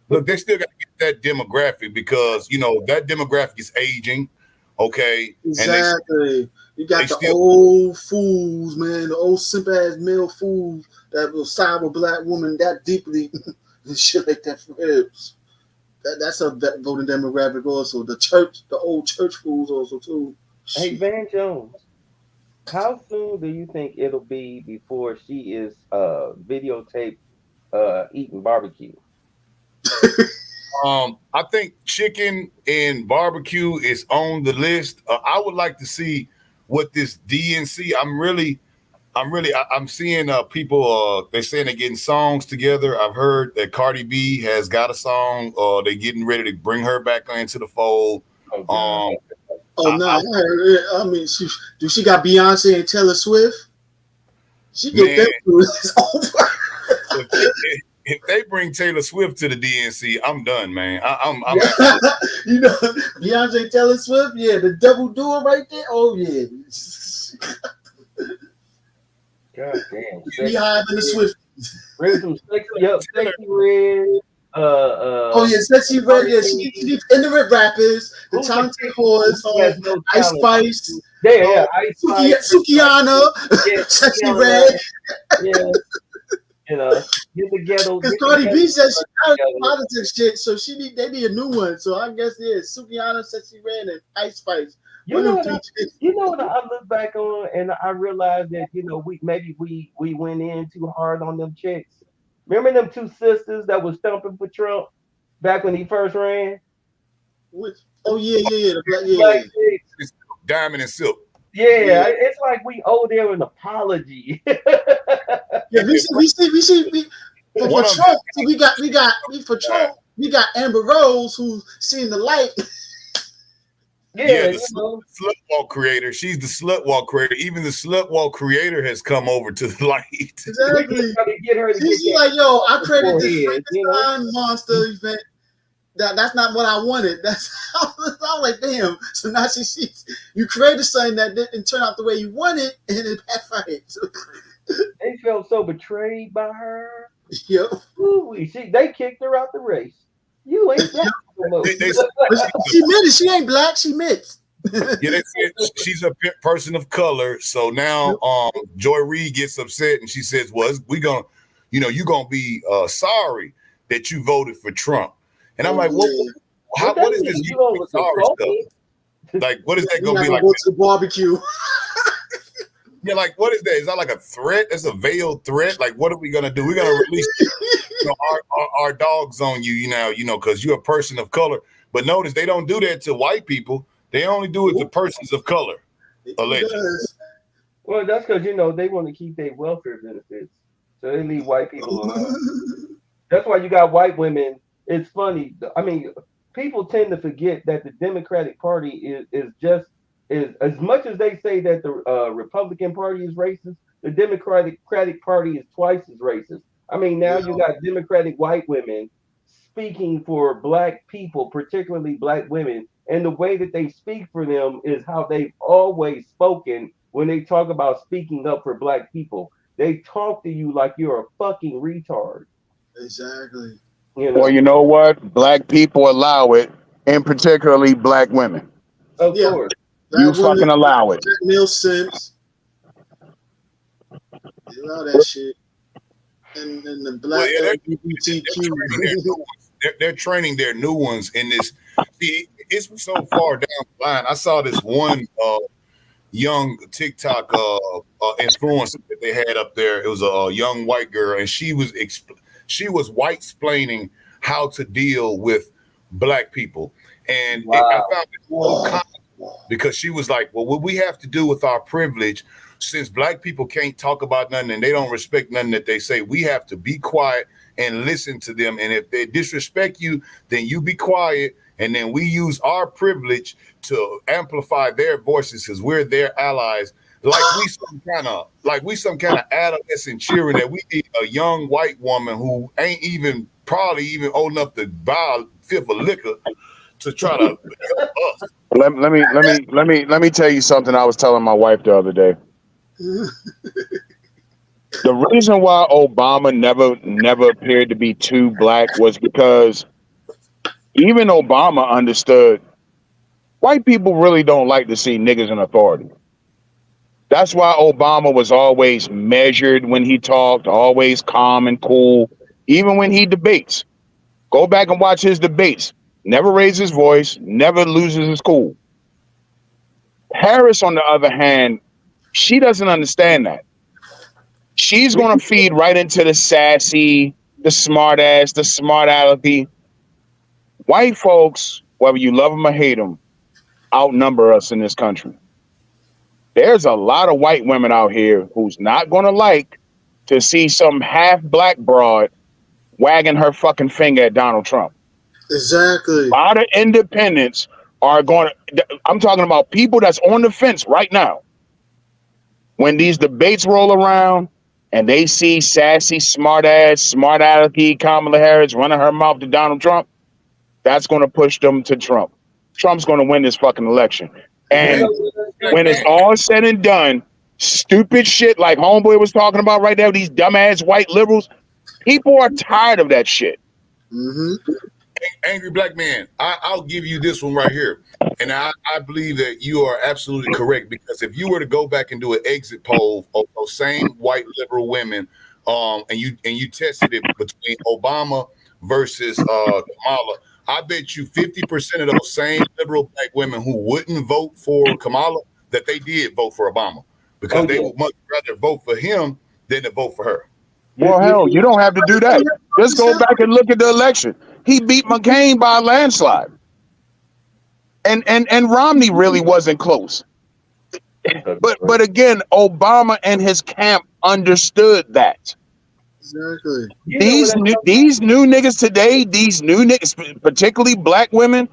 Look, they still got to get that demographic because that demographic is aging. Okay.
Exactly. You got the old fools, man, the old simp ass male fools that will side with black woman that deeply and shit like that for ribs. That's a voting demographic also. The old church fools also too.
Hey, Van Jones, how soon do you think it'll be before she is videotaped eating barbecue?
I think chicken and barbecue is on the list. I would like to see what this DNC. I'm seeing people. They're saying they're getting songs together. I've heard that Cardi B has got a song. They're getting ready to bring her back into the fold.
I mean, she got Beyonce and Taylor Swift? She get them through. It's over.
If they bring Taylor Swift to the DNC, I'm done, man. I'm
Beyonce and Taylor Swift, yeah, the double duo right there. Oh yeah.
God damn.
Beehive and the Swift.
Bring some sexy red.
Sexy red. Yeah, she in the rappers, the talented horse, Ice Spice.
Ice Spice.
Sukiana, sexy red.
Yeah. Get the ghetto.
Because Cardi B says she got politics shit, so they need a new one. So I guess Sukiana, sexy red, and Ice Spice.
You know what I look back on and I realized that we went in too hard on them chicks. Remember them two sisters that was stumping for Trump back when he first ran?
Yeah.
Diamond and Silk.
Yeah,
it's like we owe them an apology.
We for Trump. We got Amber Rose who's seen the light.
Yeah,
the slut walk creator. She's the slut walk creator. Even the slut walk creator has come over to the light.
Exactly.
Get her to
She's
get
like, yo, I created this
forehead,
Frankenstein monster event. That's not what I wanted. That's I was like, damn. So now you created something that didn't turn out the way you wanted, and it backfired.
They felt so betrayed by her.
Yep.
Ooh, they kicked her out the race. You ain't black no more.
She mixed. She ain't black. She mixed.
Yeah, they said she's a person of color. So now, Joy Reid gets upset and she says, "Well, you're gonna be sorry that you voted for Trump." And I'm like, "What is this? Sorry stuff? Like, what is that gonna be like?"
Go to the barbecue.
Yeah, like, what is that? Is that like a threat? That's a veiled threat. Like, what are we gonna do? We're gonna release our dogs on you, because you're a person of color. But notice they don't do that to white people. They only do it to persons of color, allegedly.
Well, that's because they want to keep their welfare benefits, so they leave white people alone. That's why you got white women. It's funny. I mean, people tend to forget that the Democratic Party is as much as they say that the Republican Party is racist. The Democratic Party is twice as racist. I mean, now you got Democratic white women speaking for black people, particularly black women. And the way that they speak for them is how they've always spoken when they talk about speaking up for black people. They talk to you like you're a fucking retard.
Exactly.
Well, you know what? Black people allow it, and particularly black women.
Of course.
You fucking allow it.
Male Sims. They allow that shit. And the black LGBTQ.
They're training their new ones in this. See, it's so far down the line. I saw this one young TikTok influencer that they had up there. It was a young white girl, and she was white explaining how to deal with black people. And I found it so common because she was like, well, what we have to do with our privilege, since black people can't talk about nothing and they don't respect nothing that they say, we have to be quiet and listen to them. And if they disrespect you, then you be quiet. And then we use our privilege to amplify their voices because we're their allies. Like we some kind of adolescent cheering that we need a young white woman who ain't probably even old enough to buy a fifth of liquor to try to help us.
Let me tell you something I was telling my wife the other day. The reason why Obama never appeared to be too black was because even Obama understood white people really don't like to see niggas in authority. That's why Obama was always measured when he talked, always calm and cool, even when he debates. Go back and watch his debates. Never raises his voice, never loses his cool. Harris, on the other hand, she doesn't understand that. She's going to feed right into the sassy, the smart ass, the smart alecky. White folks, whether you love them or hate them, outnumber us in this country. There's a lot of white women out here who's not going to like to see some half black broad wagging her fucking finger at Donald Trump.
Exactly.
A lot of independents are going to, I'm talking about people that's on the fence right now. When these debates roll around and they see sassy, smart ass, smart alecky Kamala Harris running her mouth to Donald Trump, that's going to push them to Trump. Trump's going to win this fucking election. And when it's all said and done, stupid shit like Homeboy was talking about right now, these dumbass white liberals, people are tired of that shit.
Mm-hmm.
Angry Black Man, I'll give you this one right here. And I believe that you are absolutely correct, because if you were to go back and do an exit poll of those same white liberal women, and you tested it between Obama versus Kamala, I bet you 50% of those same liberal black women who wouldn't vote for Kamala, that they did vote for Obama, because they would much rather vote for him than to vote for her.
Well, hell, you don't have to do that. Just go back and look at the election. He beat McCain by a landslide. And Romney really wasn't close. But again, Obama and his camp understood that.
Exactly.
These new niggas today, these new niggas, particularly black women,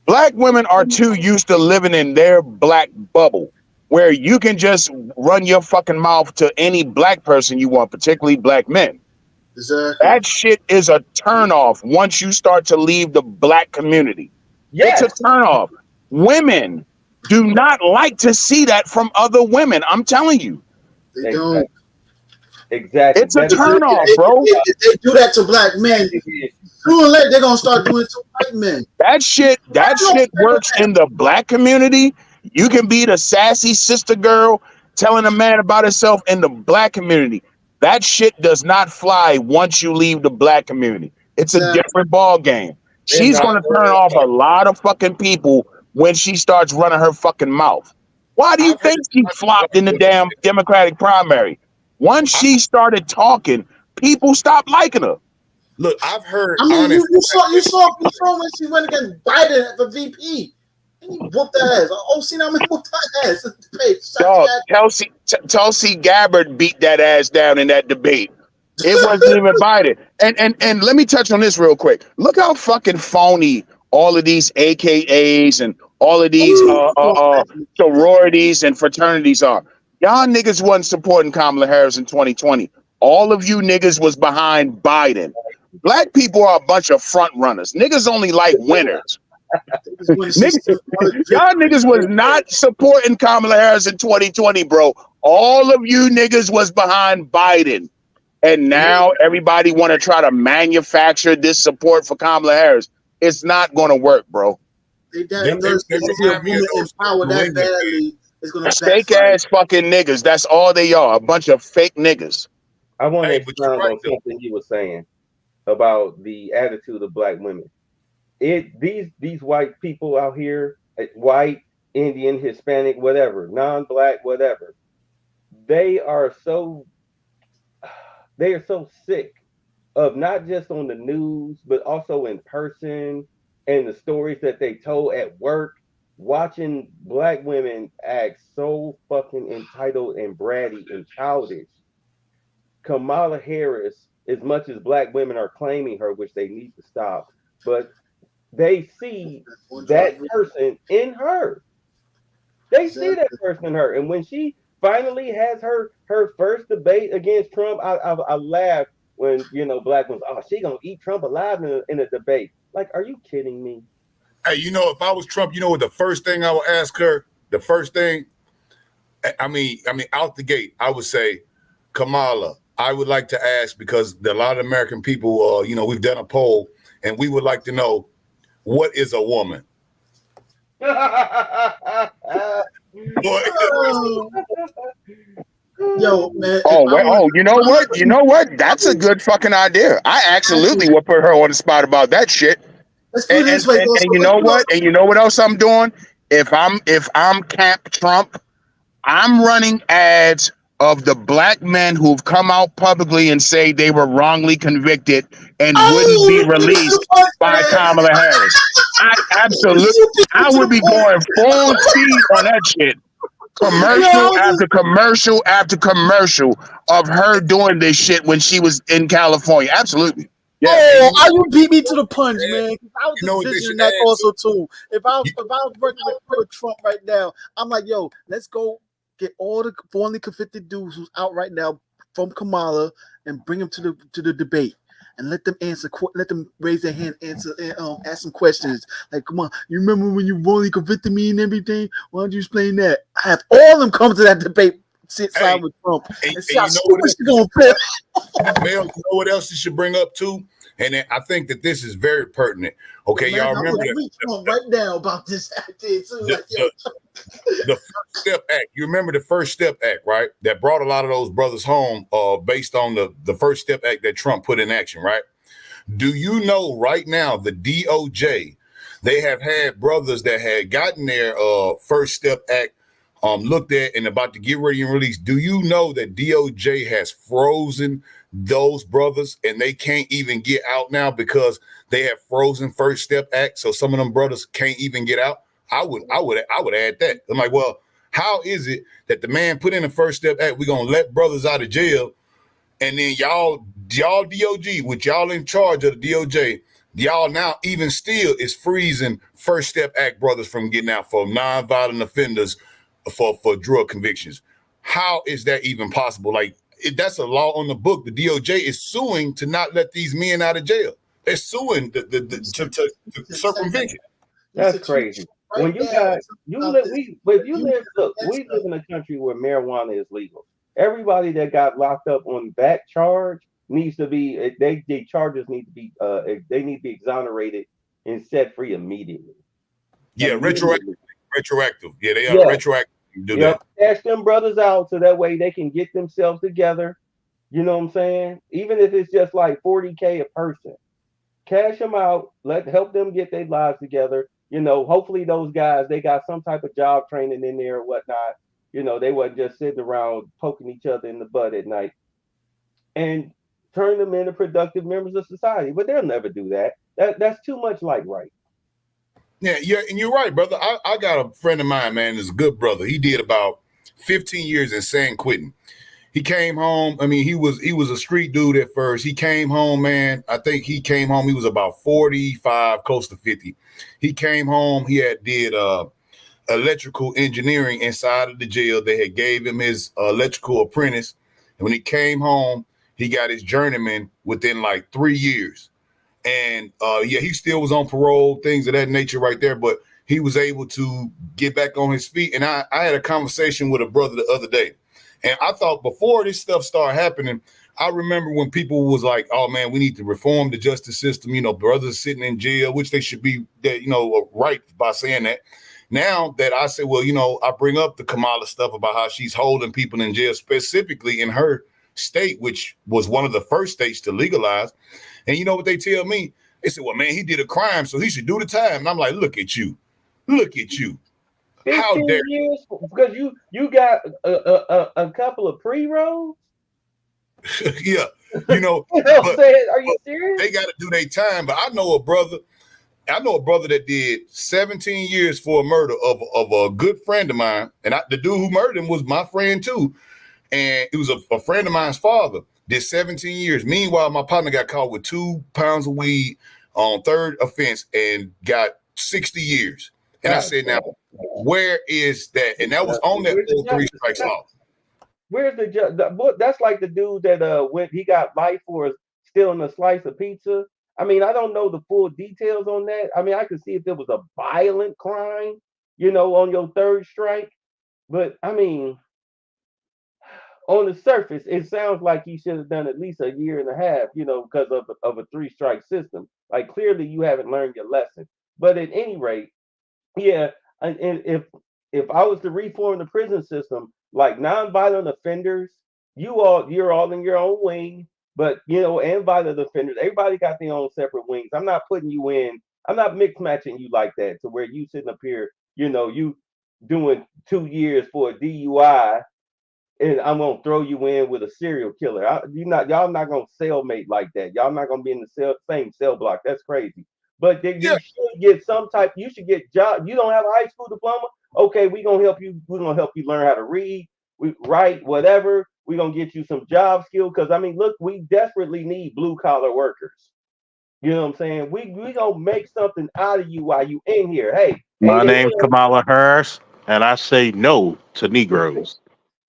Black women are too used to living in their black bubble where you can just run your fucking mouth to any black person you want, particularly black men.
Exactly.
That shit is a turnoff once you start to leave the black community.
Yes.
It's a turnoff. Women do not like to see that from other women. I'm telling you.
They don't.
Exactly.
It's a
That is-
turnoff, bro.
If they do that to black men, sooner or later they're gonna start doing it to white men.
That shit works in the black community. You can be the sassy sister girl telling a man about herself in the black community. That shit does not fly once you leave the black community. It's a
Exactly.
different ball game.
They're
She's
not
going to turn
worried.
off a lot of fucking people when she starts running her fucking mouth. Why do you
I've heard
think she flopped in the damn Democratic primary? Once she started talking, people stopped liking her.
Look, I've heard.
I mean,
honest,
you saw when she went against Biden for VP, and he whooped that ass. Oh, see now, man, whooped that ass. Debate.
Dog, Tulsi Gabbard beat that ass down in that debate. It wasn't even Biden. And let me touch on this real quick. Look how fucking phony all of these AKAs and all of these sororities and fraternities are. Y'all niggas wasn't supporting Kamala Harris in 2020. All of you niggas was behind Biden. Black people are a bunch of front runners. Niggas only like winners. Y'all niggas was not supporting Kamala Harris in 2020, bro. All of you niggas was behind Biden. And now everybody want to try to manufacture this support for Kamala Harris. It's not going to work, bro.
They remind me of those empowered that badly. It's gonna
fake ass fucking niggas. That's all they are. A bunch of fake niggas.
I want to expound on something you were saying about the attitude of black women. These white people out here, white, Indian, Hispanic, whatever, non-black, whatever, they are so sick of not just on the news, but also in person and the stories that they told at work, watching black women act so fucking entitled and bratty and childish. Kamala Harris, as much as black women are claiming her, which they need to stop, but they see that person in her. They see that person in her. And when she finally has her first debate against Trump, I laughed when, black ones, she gonna eat Trump alive in a debate. Like, are you kidding me?
Hey, if I was Trump, what the first thing I would ask her? The first thing, I mean, out the gate, I would say, Kamala, I would like to ask, because a lot of American people, we've done a poll, and we would like to know, what is a woman?
Yo, man.
You know what? That's a good fucking idea. I absolutely would put her on the spot about that shit.
Let's do this way.
And you know what? And you know what else I'm doing? If I'm Camp Trump, I'm running ads of the black men who've come out publicly and say they were wrongly convicted and wouldn't be released by Kamala Harris. I would be going full speed on that shit. Commercial after commercial after commercial of her doing this shit when she was in California. Absolutely.
Yeah. Oh, you beat me to the punch, man. I was envisioning that also too. If I was working with Trump right now, I'm like, yo, let's go get all the formerly convicted dudes who's out right now from Kamala and bring them to the debate and let them answer. Let them raise their hand, answer, and ask some questions. Like, come on, you remember when you wrongly convicted me and everything? Why don't you explain that? I have all of them come to that debate, sit side with Trump, and see how stupid she's gonna flip.
Mel, you know what else you should bring up too? And I think that this is very pertinent. Okay, y'all remember
right now about this idea too.
The First Step Act. You remember the First Step Act, right? That brought a lot of those brothers home based on the First Step Act that Trump put in action, right? Do you know right now the DOJ, they have had brothers that had gotten their First Step Act looked at and about to get ready and released. Do you know that DOJ has frozen those brothers and they can't even get out now because they have frozen First Step Act? So some of them brothers can't even get out. I would add that. I'm like, well, how is it that the man put in the First Step Act, we're gonna let brothers out of jail, and then y'all DOJ, with y'all in charge of the DOJ, y'all now even still is freezing First Step Act brothers from getting out for nonviolent offenders for drug convictions. How is that even possible? Like, that's a law on the book. The DOJ is suing to not let these men out of jail. They're suing to circumvent it.
That's crazy. When you got you live, if you live, look, we live in a country where marijuana is legal. Everybody that got locked up on that charge needs to be they charges need to be they need to be exonerated and set free immediately.
Yeah,
Immediately.
retroactive. Yeah, they are retroactive. Do that.
Cash them brothers out so that way they can get themselves together. You know what I'm saying? Even if it's just like 40K a person, cash them out. Help them get their lives together. You know, hopefully those guys they got some type of job training in there or whatnot. You know, they wasn't just sitting around poking each other in the butt at night, and turn them into productive members of society. But they'll never do that. That's too much like right.
Yeah, and you're right, brother. I got a friend of mine, man, is a good brother. He did about 15 years in San Quentin. He came home. I mean, he was a street dude at first. He came home, man. I think he came home. He was about 45, close to 50. He came home. He did electrical engineering inside of the jail. They had gave him his electrical apprentice, and when he came home, he got his journeyman within like 3 years. And he still was on parole, things of that nature right there, but he was able to get back on his feet. And I had a conversation with a brother the other day. And I thought before this stuff started happening, I remember when people was like, oh, man, we need to reform the justice system. You know, brothers sitting in jail, which they should be, right by saying that. Now that I say, well, I bring up the Kamala stuff about how she's holding people in jail, specifically in her state, which was one of the first states to legalize. And you know what they tell me? They said, well, man, he did a crime, so he should do the time. And I'm like, look at you. Look at you.
15 years because you got a couple of pre-rolls?
Yeah.
You know what I'm saying? Are you serious?
They got to do their time. But I know a brother that did 17 years for a murder of a good friend of mine. And the dude who murdered him was my friend too. And it was a friend of mine's father. Did 17 years. Meanwhile, my partner got caught with 2 pounds of weed on third offense and got 60 years. And I said, now, where is that? And that was on that 3 strikes law.
Where's the judge? That's like the dude that when he got life for stealing a slice of pizza. I mean, I don't know the full details on that. I mean, I could see if there was a violent crime, on your 3rd strike. But I mean, on the surface, it sounds like he should have done at least a year and a half, because of a 3-strike system. Like clearly you haven't learned your lesson. But at any rate, yeah, and if I was to reform the prison system, like nonviolent offenders, you're all in your own wing, but and violent offenders, everybody got their own separate wings. I'm not putting you in, I'm not mix matching you like that to where you sitting up here, you doing 2 years for a DUI. And I'm gonna throw you in with a serial killer. Y'all not gonna cellmate like that. Y'all not gonna be in the same cell block. That's crazy. But then you should get some type. You should get job. You don't have a high school diploma. Okay, we're gonna help you. We're gonna help you learn how to read, write, whatever. We're gonna get you some job skill. Because I mean, look, we desperately need blue collar workers. You know what I'm saying? We gonna make something out of you while you in here. Hey,
my name's Kamala Harris, and I say no to Negroes.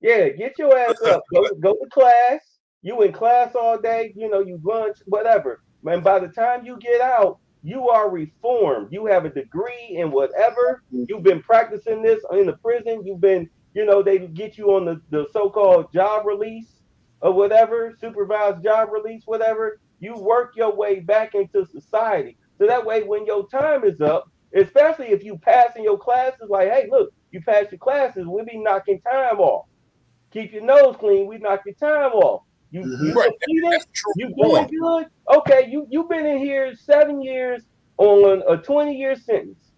Yeah, get your ass up. Go to class. You in class all day. You lunch, whatever. And by the time you get out, you are reformed. You have a degree in whatever. You've been practicing this in the prison. You've been, they get you on the so-called job release or whatever, supervised job release, whatever. You work your way back into society. So that way, when your time is up, especially if you pass in your classes, like, hey, look, you pass your classes, we'll be knocking time off. Keep your nose clean. We knock your time off. You completed. You doing good. Okay, you've been in here 7 years on a 20-year sentence.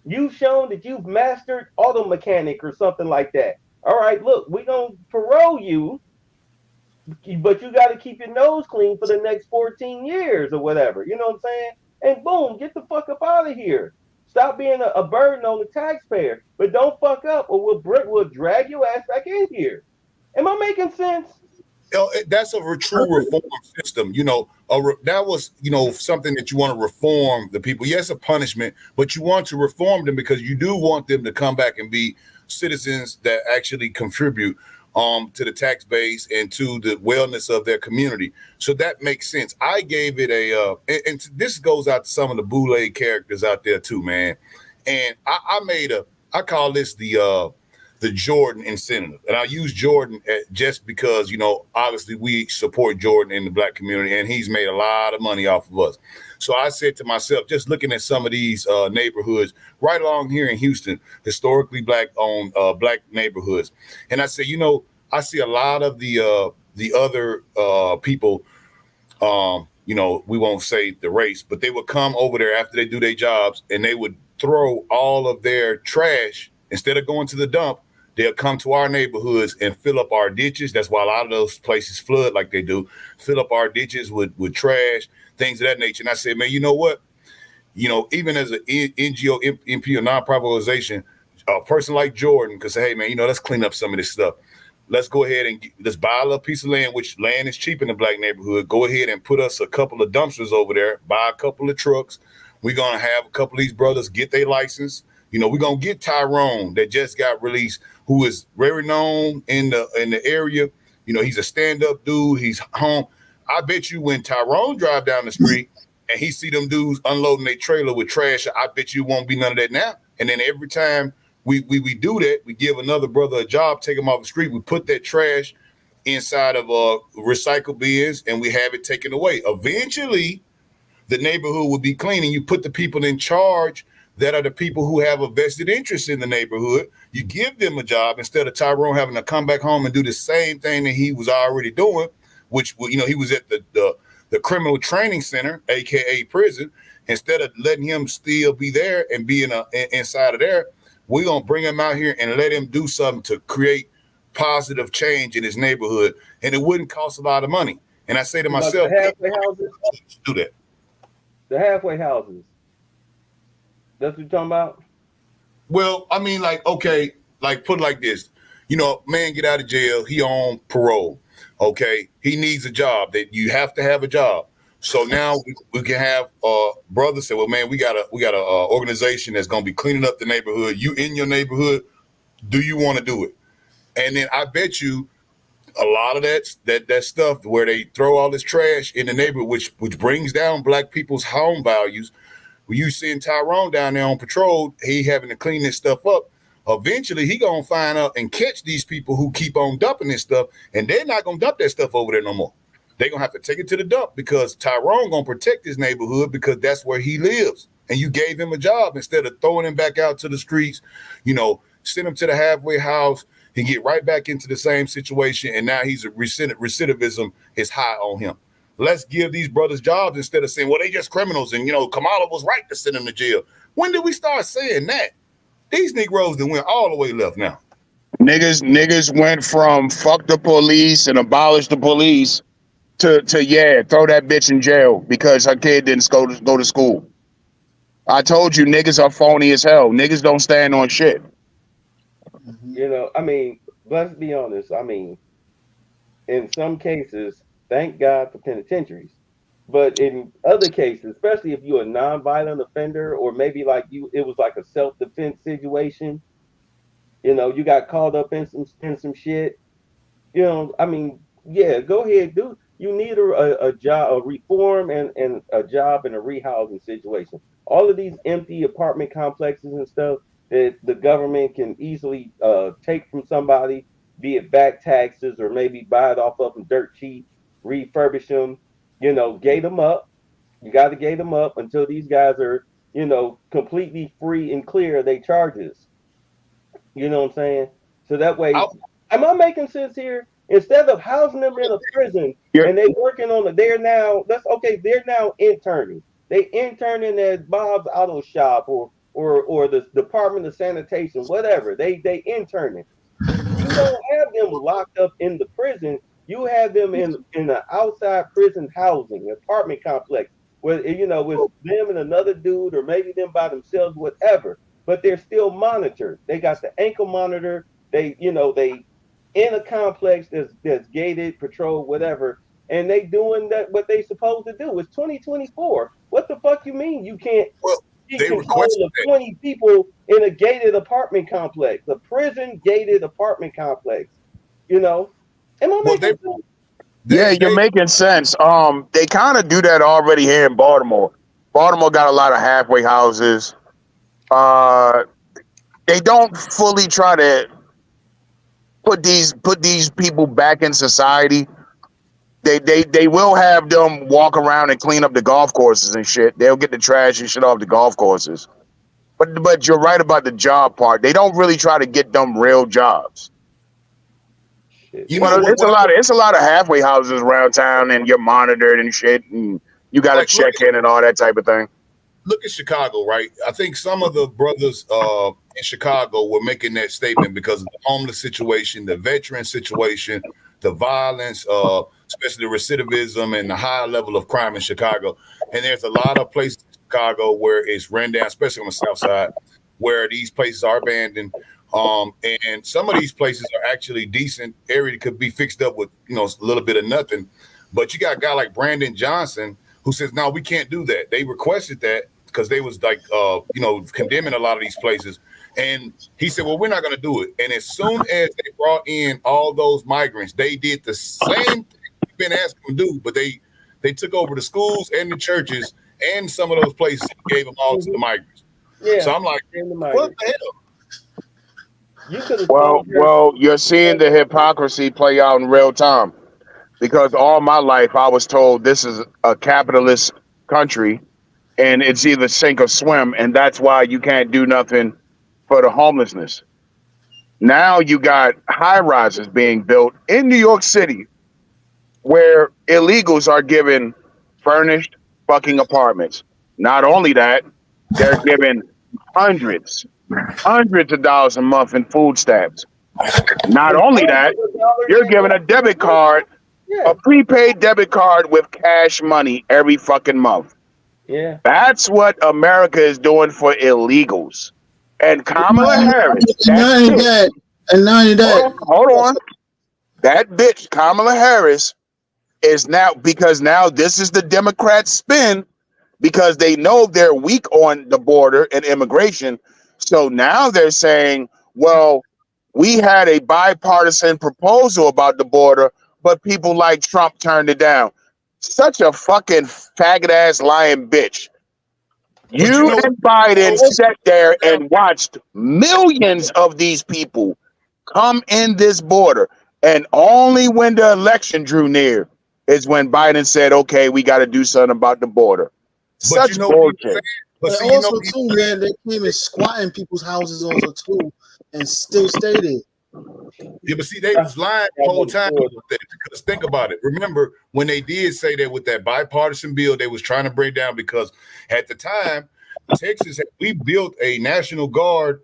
You've shown that you've mastered auto mechanic or something like that. All right, look, we're gonna parole you, but you got to keep your nose clean for the next 14 years or whatever. You know what I'm saying? And boom, get the fuck up out of here. Stop being a burden on the taxpayer, but don't fuck up, or we'll drag your ass back in here. Am I making sense?
That's a true reform system. That was, something that you want to reform the people. Yes, a punishment, but you want to reform them because you do want them to come back and be citizens that actually contribute to the tax base and to the wellness of their community. So that makes sense. I gave it and this goes out to some of the Boule characters out there too, man. And I call this the Jordan incentive. And I use Jordan just because, obviously we support Jordan in the black community and he's made a lot of money off of us. So I said to myself, just looking at some of these neighborhoods right along here in Houston, historically black-owned black neighborhoods. And I said, I see a lot of the other people, we won't say the race, but they would come over there after they do their jobs and they would throw all of their trash. Instead of going to the dump, they'll come to our neighborhoods and fill up our ditches. That's why a lot of those places flood like they do. Fill up our ditches with trash, things of that nature. And I said, man, you know what? Even as an NGO, NPO, nonprofit organization, a person like Jordan could say, hey, man, let's clean up some of this stuff. Let's go ahead and let's buy a little piece of land, which land is cheap in the black neighborhood. Go ahead and put us a couple of dumpsters over there, buy a couple of trucks. We're going to have a couple of these brothers get their license. We're going to get Tyrone that just got released, who is very known in the area. He's a stand-up dude. He's home. I bet you when Tyrone drive down the street and he see them dudes unloading their trailer with trash, I bet you won't be none of that now. And then every time we do that, we give another brother a job, take him off the street. We put that trash inside of recycle bins and we have it taken away. Eventually, the neighborhood will be clean and you put the people in charge that are the people who have a vested interest in the neighborhood. You give them a job instead of Tyrone having to come back home and do the same thing that he was already doing, which, he was at the criminal training center, AKA prison. Instead of letting him still be there and be inside of there, we're going to bring him out here and let him do something to create positive change in his neighborhood. And it wouldn't cost a lot of money. And I say to myself,
the halfway houses?
Do that.
The halfway houses. That's what you're talking about?
Well, I mean, okay, put it like this. Man get out of jail. He on parole. Okay. He needs a job. That you have to have a job. So now we can have brothers say, well, man, we got a organization that's going to be cleaning up the neighborhood. You in your neighborhood. Do you want to do it? And then I bet you a lot of that stuff where they throw all this trash in the neighborhood, which brings down black people's home values. When you seeing Tyrone down there on patrol, he having to clean this stuff up. Eventually, he gonna find out and catch these people who keep on dumping this stuff, and they're not gonna dump that stuff over there no more. They're gonna have to take it to the dump because Tyrone gonna protect his neighborhood because that's where he lives. And you gave him a job instead of throwing him back out to the streets, send him to the halfway house. He get right back into the same situation, and now he's recidivism is high on him. Let's give these brothers jobs instead of saying, well, they just criminals and, Kamala was right to send them to jail. When did we start saying that? These Negroes that went all the way left now.
Niggas went from fuck the police and abolish the police to throw that bitch in jail because her kid didn't go to school. I told you niggas are phony as hell. Niggas don't stand on shit.
I mean, let's be honest. I mean, in some cases, thank God for penitentiaries. But in other cases, especially if you're a non-violent offender, or maybe it was like a self-defense situation, you got caught up in some shit. I mean, yeah, go ahead, you need a job, a reform and a job in a rehousing situation. All of these empty apartment complexes and stuff that the government can easily take from somebody, be it back taxes or maybe buy it off of them dirt cheap, refurbish them, gate them up. You got to gate them up until these guys are, completely free and clear of their charges. You know what I'm saying? So that way, am I making sense here? Instead of housing them in a prison and they working on they're now interning. They interning at Bob's Auto Shop or the Department of Sanitation, whatever. They interning. You don't have them locked up in the prison. You have them in an outside prison housing, apartment complex, where with them and another dude, or maybe them by themselves, whatever. But they're still monitored. They got the ankle monitor. They in a complex that's gated, patrolled, whatever, and they doing that what they supposed to do. It's 2024. What the fuck you mean you can't
Well,
get
they
control
requested
of
that.
20 people in a gated apartment complex, a prison gated apartment complex? You know, am I
Well,
making sense?
Yeah, you're making sense. They kind of do that already here in Baltimore. Baltimore got a lot of halfway houses. They don't fully try to put these people back in society. They will have them walk around and clean up the golf courses and shit. They'll get the trash and shit off the golf courses. But you're right about the job part. They don't really try to get them real jobs.
Shit.
You know
Well,
what?
it's a lot of halfway houses around town, and you're monitored and shit, and you got to
Like,
check in and all that type of thing.
Look at Chicago, right? I think some of the brothers in Chicago were making that statement because of the homeless situation, the veteran situation, the violence, especially the recidivism and the high level of crime in Chicago. And there's a lot of places in Chicago where it's ran down, especially on the south side, where these places are abandoned. And some of these places are actually decent area that could be fixed up with, a little bit of nothing. But you got a guy like Brandon Johnson who says, no, we can't do that. They requested that because they was like, condemning a lot of these places. And he said, well, we're not going to do it. And as soon as they brought in all those migrants, they did the same thing we've been asking them to do, but they took over the schools and the churches and some of those places and gave them all to the migrants.
Yeah.
So I'm like, what the hell?
Well, you're seeing the hypocrisy play out in real time. Because all my life I was told this is a capitalist country and it's either sink or swim, and that's why you can't do nothing for the homelessness. Now you got high rises being built in New York City where illegals are given furnished fucking apartments. Not only that, they're given hundreds of dollars a month in food stamps. Not only that, you're given a debit card, a prepaid debit card with cash money every fucking month.
Yeah.
That's what America is doing for illegals. And Kamala Harris. Hold on. That bitch, Kamala Harris, is now, because now this is the Democrat spin, because they know they're weak on the border and immigration. So now they're saying, well, we had a bipartisan proposal about the border, but people like Trump turned it down. Such a fucking faggot ass lying bitch. You and Biden sat there and watched millions of these people come in this border. And only when the election drew near is when Biden said, okay, we got to do something about the border. Such bullshit.
But also, too, man, they came and squat in people's houses also, too, and still stayed there.
Yeah, but see, they was lying the whole time with that, because think about it. Remember when they did say that with that bipartisan bill, they was trying to bring down, because at the time, Texas, we built a National Guard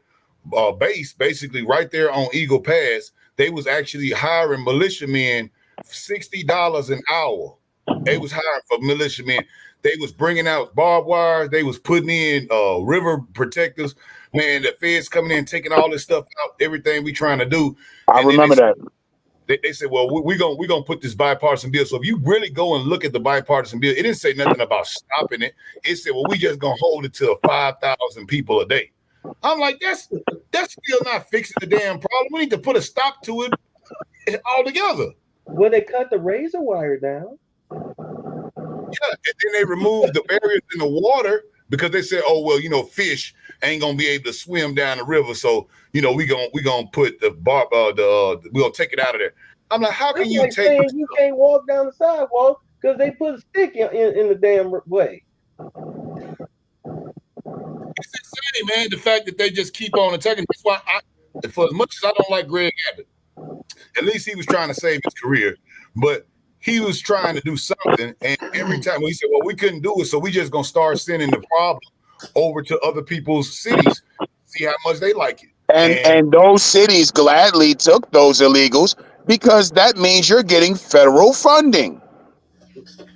base basically right there on Eagle Pass. They was actually hiring militiamen $60 an hour. They was hiring for militiamen. They was bringing out barbed wire. They was putting in river protectors. Man, the feds coming in, taking all this stuff out, everything we trying to do.
I remember that.
They said, well, we're gonna put this bipartisan bill. So if you really go and look at the bipartisan bill, it didn't say nothing about stopping it. It said, well, we just gonna hold it to 5,000 people a day. I'm like, that's still not fixing the damn problem. We need to put a stop to it altogether.
Well, they cut the razor wire down.
Yeah, and then they removed the barriers in the water because they said, oh, well, fish ain't gonna be able to swim down the river, so we gonna put the we gonna take it out of there. I'm like, how can you take?
You can't walk down the sidewalk because they put a stick in the damn way.
It's insane, man. The fact that they just keep on attacking. That's why, for as much as I don't like Greg Abbott, at least he was trying to save his career, but he was trying to do something. And every time he said, well, we couldn't do it, so we just gonna start sending the problem over to other people's cities, see how much they like it.
And those cities gladly took those illegals because that means you're getting federal funding.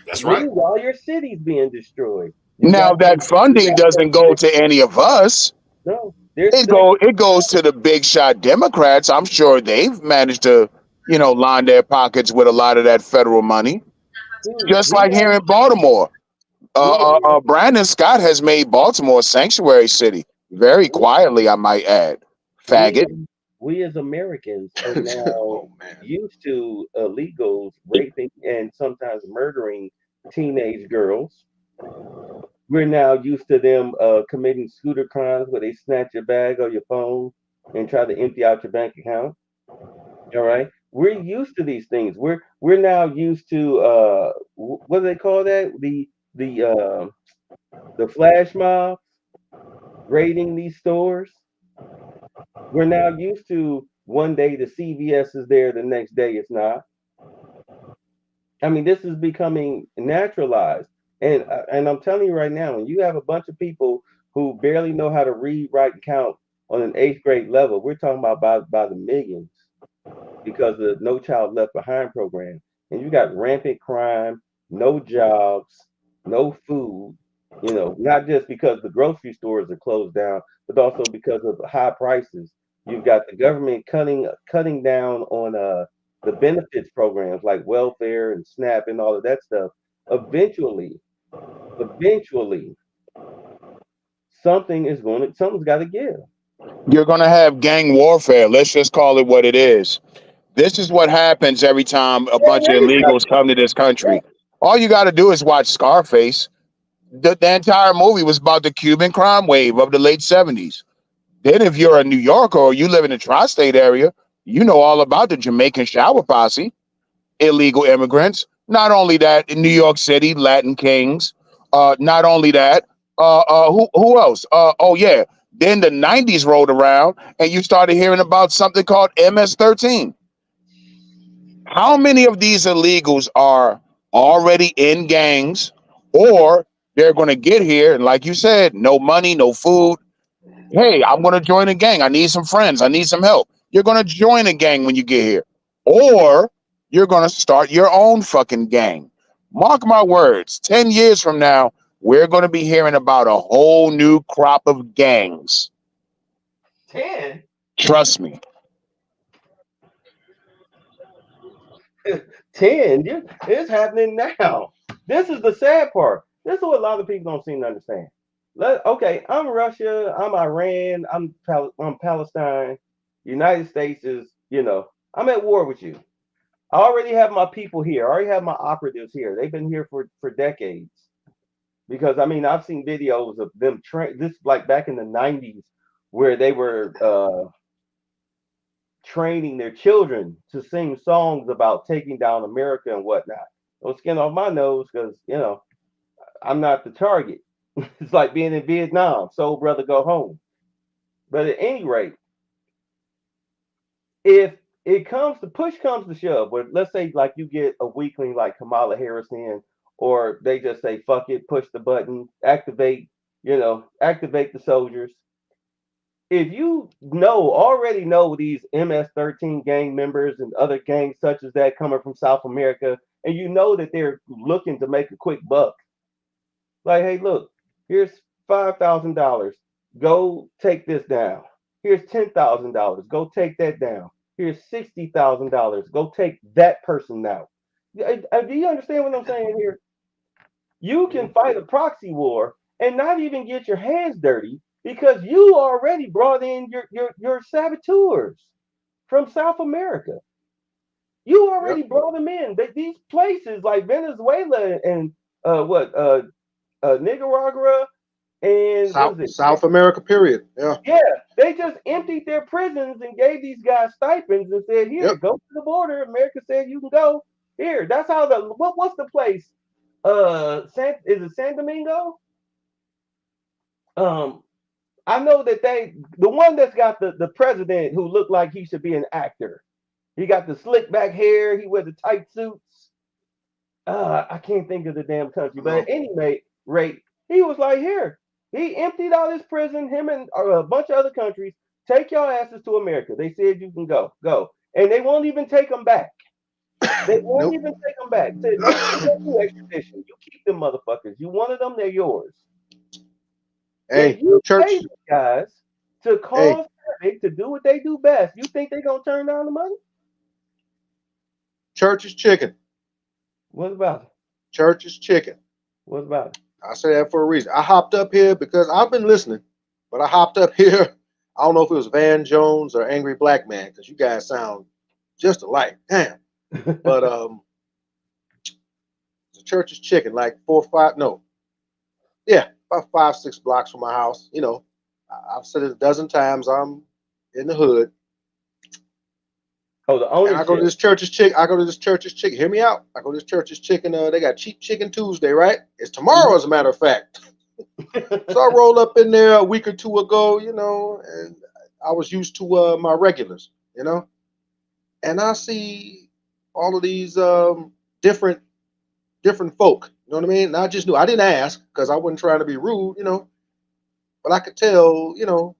That's right.
While your city's being destroyed.
Now that funding doesn't go to any of us.
No.
It goes to the big shot Democrats. I'm sure they've managed to line their pockets with a lot of that federal money.
Dude,
Just like here in Baltimore.
we
Brandon Scott has made Baltimore a sanctuary city. Very quietly, I might add.
we
Faggot.
we as Americans are now
Oh man.
used to illegals raping and sometimes murdering teenage girls. We're now used to them committing scooter crimes where they snatch your bag or your phone and try to empty out your bank account. All right, we're used to these things. We're now used to what do they call that? The flash mob raiding these stores. We're now used to one day the CVS is there, the next day it's not. I mean, this is becoming naturalized, and I'm telling you right now, when you have a bunch of people who barely know how to read, write, and count on an eighth grade level, we're talking about by the millions because of the No Child Left Behind program, and you got rampant crime, no jobs, no food. Not just because the grocery stores are closed down, but also because of the high prices. You've got the government cutting down on the benefits programs like welfare and SNAP and all of that stuff. Eventually, something's got to give.
You're going to have gang warfare. Let's just call it what it is. This is what happens every time a bunch of illegals come to this country. All you got to do is watch Scarface. The entire movie was about the Cuban crime wave of the late 70s. Then, if you're a New Yorker or you live in the tri state area, you know all about the Jamaican shower posse, illegal immigrants. Not only that, in New York City, Latin Kings. Not only that, who else? Oh yeah. Then the '90s rolled around, and you started hearing about something called MS-13. How many of these illegals are already in gangs, or they're going to get here and, like you said, no money, no food? Hey, I'm going to join a gang. I need some friends. I need some help. You're going to join a gang when you get here, or you're going to start your own fucking gang. Mark my words, 10 years from now, we're going to be hearing about a whole new crop of gangs.
10,
Trust me.
10. It's happening now. This is the sad part. This is what a lot of people don't seem to understand. Okay, I'm Russia, I'm Iran, I'm Palestine. United States is, I'm at war with you. I already have my people here. I already have my operatives here. They've been here for decades. Because I mean, I've seen videos of them this like back in the '90s where they were training their children to sing songs about taking down America and whatnot. Don't skin off my nose because I'm not the target. It's like being in Vietnam. Soul brother, go home. But at any rate, if push comes to shove, but let's say like you get a weakling like Kamala Harris in, or they just say fuck it, push the button, activate the soldiers. If you already know these MS-13 gang members and other gangs such as that coming from South America, and you know that they're looking to make a quick buck, like, hey, look, here's $5,000. Go take this down. Here's $10,000. Go take that down. Here's $60,000. Go take that person out. Do you understand what I'm saying here? You can fight a proxy war and not even get your hands dirty because you already brought in your saboteurs from South America. You already brought them in. These places like Venezuela and Nicaragua and what is it?
South America, period. Yeah.
Yeah, they just emptied their prisons and gave these guys stipends and said, "Here,
Yep.
go to the border." America said, "You can go here." That's how what's the place? Is it San Domingo? Um, I know that the one that's got the president who looked like he should be an actor. He got the slick back hair. He wears the tight suits. I can't think of the damn country, but at any rate, he was like, here. He emptied out his prison. Him and a bunch of other countries. Take your asses to America. They said you can go, and they won't even take them back. They won't
Nope.
even take them back. Said no extradition. You keep them motherfuckers. You wanted them, they're yours.
Hey,
If you
church.
pay these guys to cause traffic to do what they do best, you think they're gonna turn down the money?
Church is chicken.
What about it?
Church is chicken.
What about it?
I say that for a reason. I hopped up here because I've been listening, but I hopped up here. I don't know if it was Van Jones or Angry Black Man because you guys sound just alike. Damn. But the church is chicken, like 4 or 5. No, yeah, about 5, 6 blocks from my house. You know, I've said it a dozen times. I'm in the hood.
Oh, the only
And I go to this church's chicken. I go to this church's chicken. Hear me out. I go to this church's chicken. They got cheap chicken Tuesday, right? It's tomorrow, as a matter of fact. So I rolled up in there a week or two ago, you know, and I was used to my regulars, you know, and I see all of these different folk. You know what I mean? And I just knew. I didn't ask because I wasn't trying to be rude, you know, but I could tell, you know,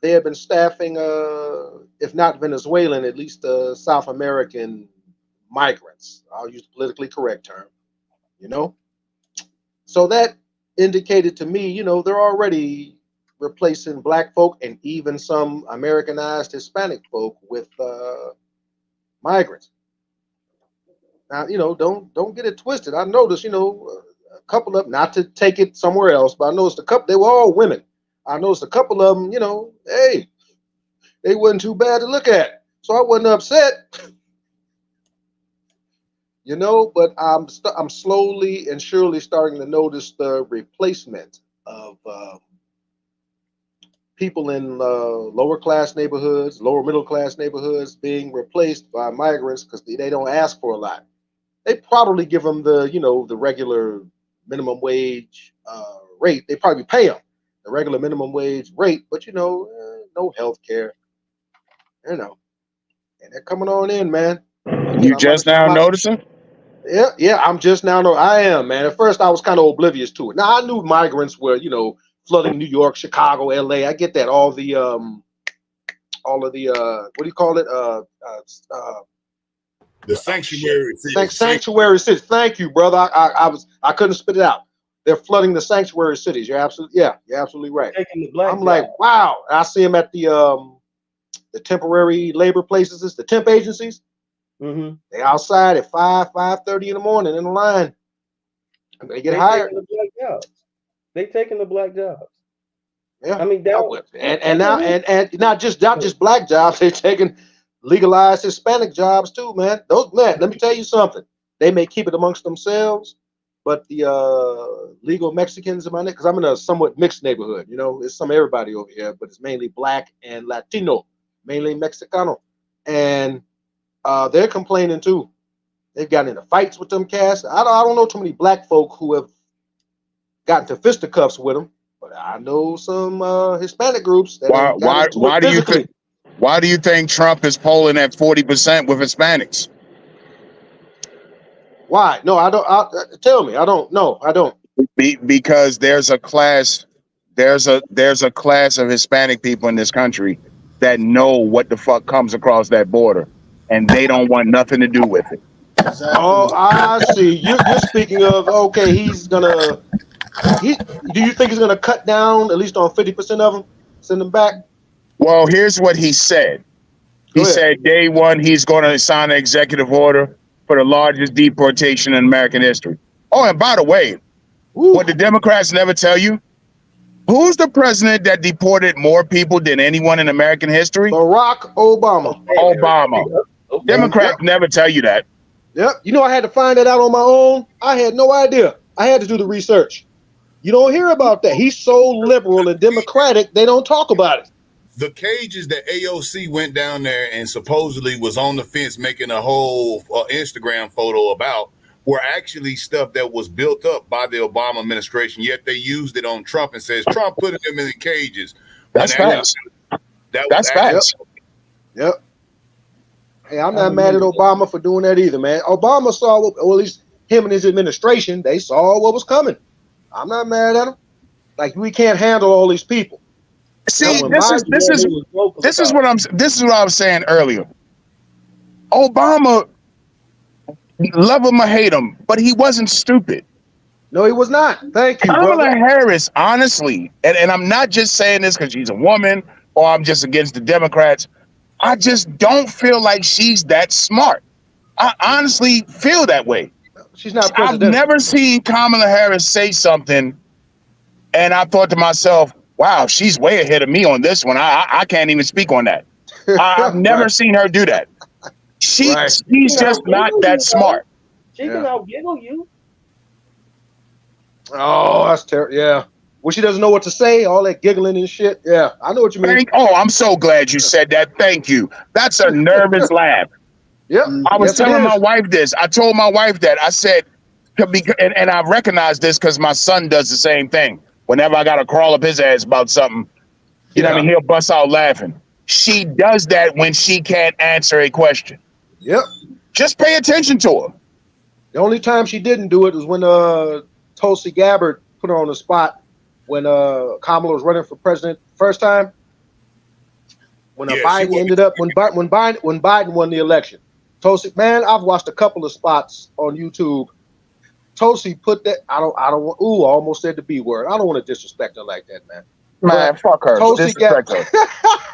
they had been staffing, if not Venezuelan, at least South American migrants. I'll use the politically correct term, you know. So that indicated to me, you know, they're already replacing black folk and even some Americanized Hispanic folk with migrants. Now, you know, don't get it twisted. I noticed, you know, a couple of, not to take it somewhere else, but I noticed a couple. They were all women. I noticed a couple of them, you know, hey, they wasn't too bad to look at. So I wasn't upset, you know, but I'm slowly and surely starting to notice the replacement of people in lower class neighborhoods, lower middle class neighborhoods being replaced by migrants because they don't ask for a lot. They probably give them the, you know, the regular minimum wage rate. They probably pay them the regular minimum wage rate, but you know, no health care, you know, and they're coming on in, man.
You just now noticing?
Yeah, I'm just now. No, I am, man. At first, I was kind of oblivious to it. Now I knew migrants were, you know, flooding New York, Chicago, LA. I get that. All of the what do you call it?
The sanctuary cities.
Sanctuary cities. Thank you, brother. I couldn't spit it out. They're flooding the sanctuary cities. You're absolutely right.
Taking the black
I'm like, wow. I see them at the temporary labor places, the temp agencies.
Mm-hmm.
They outside at 5:30 in the morning in the line. And they get hired.
They taking the black jobs.
Yeah,
I mean,
and not just black jobs. They're taking legalized Hispanic jobs too, man. Those, man, let me tell you something. They may keep it amongst themselves, but the legal Mexicans in my neck, because I'm in a somewhat mixed neighborhood. You know, it's some everybody over here, but it's mainly black and Latino, mainly Mexicano, and they're complaining too. They've gotten into fights with them cats. I don't know too many black folk who have gotten to fisticuffs with them, but I know some Hispanic groups that
why do you think Trump is polling at 40% with Hispanics?
Why? No, I don't. Tell me. I don't know. I don't.
Because there's a class of Hispanic people in this country that know what the fuck comes across that border, and they don't want nothing to do with it.
Exactly. Oh, I see. You're speaking of, okay, he's gonna. Do you think he's gonna cut down at least on 50% of them, send them back?
Well, here's what he said. He said day one he's going to sign an executive order for the largest deportation in American history. Oh, and by the way, what the Democrats never tell you, who's the president that deported more people than anyone in American history?
Barack Obama.
Okay. Democrats never tell you that.
Yep. You know, I had to find that out on my own. I had no idea. I had to do the research. You don't hear about that. He's so liberal and democratic, they don't talk about it.
The cages that AOC went down there and supposedly was on the fence making a whole Instagram photo about were actually stuff that was built up by the Obama administration, yet they used it on Trump and says Trump put them in the cages.
That's facts. That's facts.
Yep. Hey, I'm not mad at Obama for doing that either, man. Obama saw, or at least him and his administration, they saw what was coming. I'm not mad at him. Like, we can't handle all these people.
See, this is what I was saying earlier. Obama, love him or hate him, but he wasn't stupid.
No, he was not. Thank you,
Kamala Harris, honestly, and I'm not just saying this because she's a woman or I'm just against the Democrats. I just don't feel like she's that smart. I honestly feel that way.
She's not
I've
presidential.
never seen Kamala Harris say something, and I thought to myself, "Wow, she's way ahead of me on this one. I can't even speak on that." I've never
Right.
seen her do that.
Right.
She's just not that smart.
She can
Yeah.
out giggle you.
Oh, that's terrible. Yeah. When she doesn't know what to say, all that giggling and shit. Yeah, I know what you mean.
I'm so glad you said that. Thank you. That's a nervous laugh.
Yep.
I was
Yes, it
telling my
is.
wife this. I told my wife that. I said, and I recognize this because my son does the same thing. Whenever I got to crawl up his ass about something, you know what I mean? He'll bust out laughing. She does that when she can't answer a question.
Yep.
Just pay attention to her.
The only time she didn't do it was when Tulsi Gabbard put her on the spot when Kamala was running for president the first time. When Biden ended up when Biden won the election. Tulsi, man, I've watched a couple of spots on YouTube. Tulsi put that. I don't want. Ooh, I almost said the B word. I don't want to disrespect her like that, man.
Man, fuck her.
Tulsi
Disrespect her.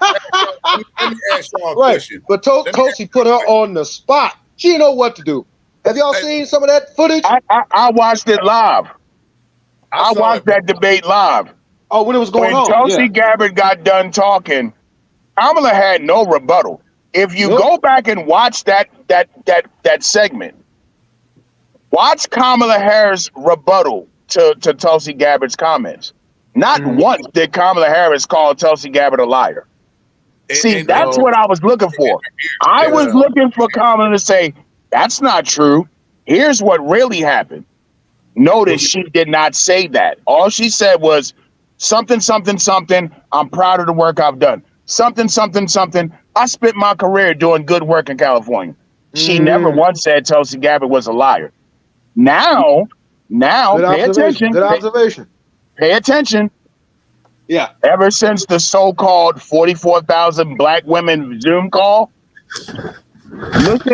Let me ask y'all a
Right,
question.
but Tulsi put her on the spot. She didn't know what to do. Have y'all seen some of that footage?
I watched it live. I watched that debate live.
Oh, when it was going on.
When Tulsi Gabbard got done talking, Kamala had no rebuttal. If you go back and watch that segment, watch Kamala Harris' rebuttal to Tulsi Gabbard's comments. Not once did Kamala Harris call Tulsi Gabbard a liar. See, that's what I was looking for. I was looking for Kamala to say, that's not true. Here's what really happened. Notice she did not say that. All she said was something, something, something. I'm proud of the work I've done. Something, something, something. I spent my career doing good work in California. She never once said Tulsi Gabbard was a liar. Now, pay attention.
Good observation.
Pay attention.
Yeah.
Ever since the so-called 44,000 black women Zoom call,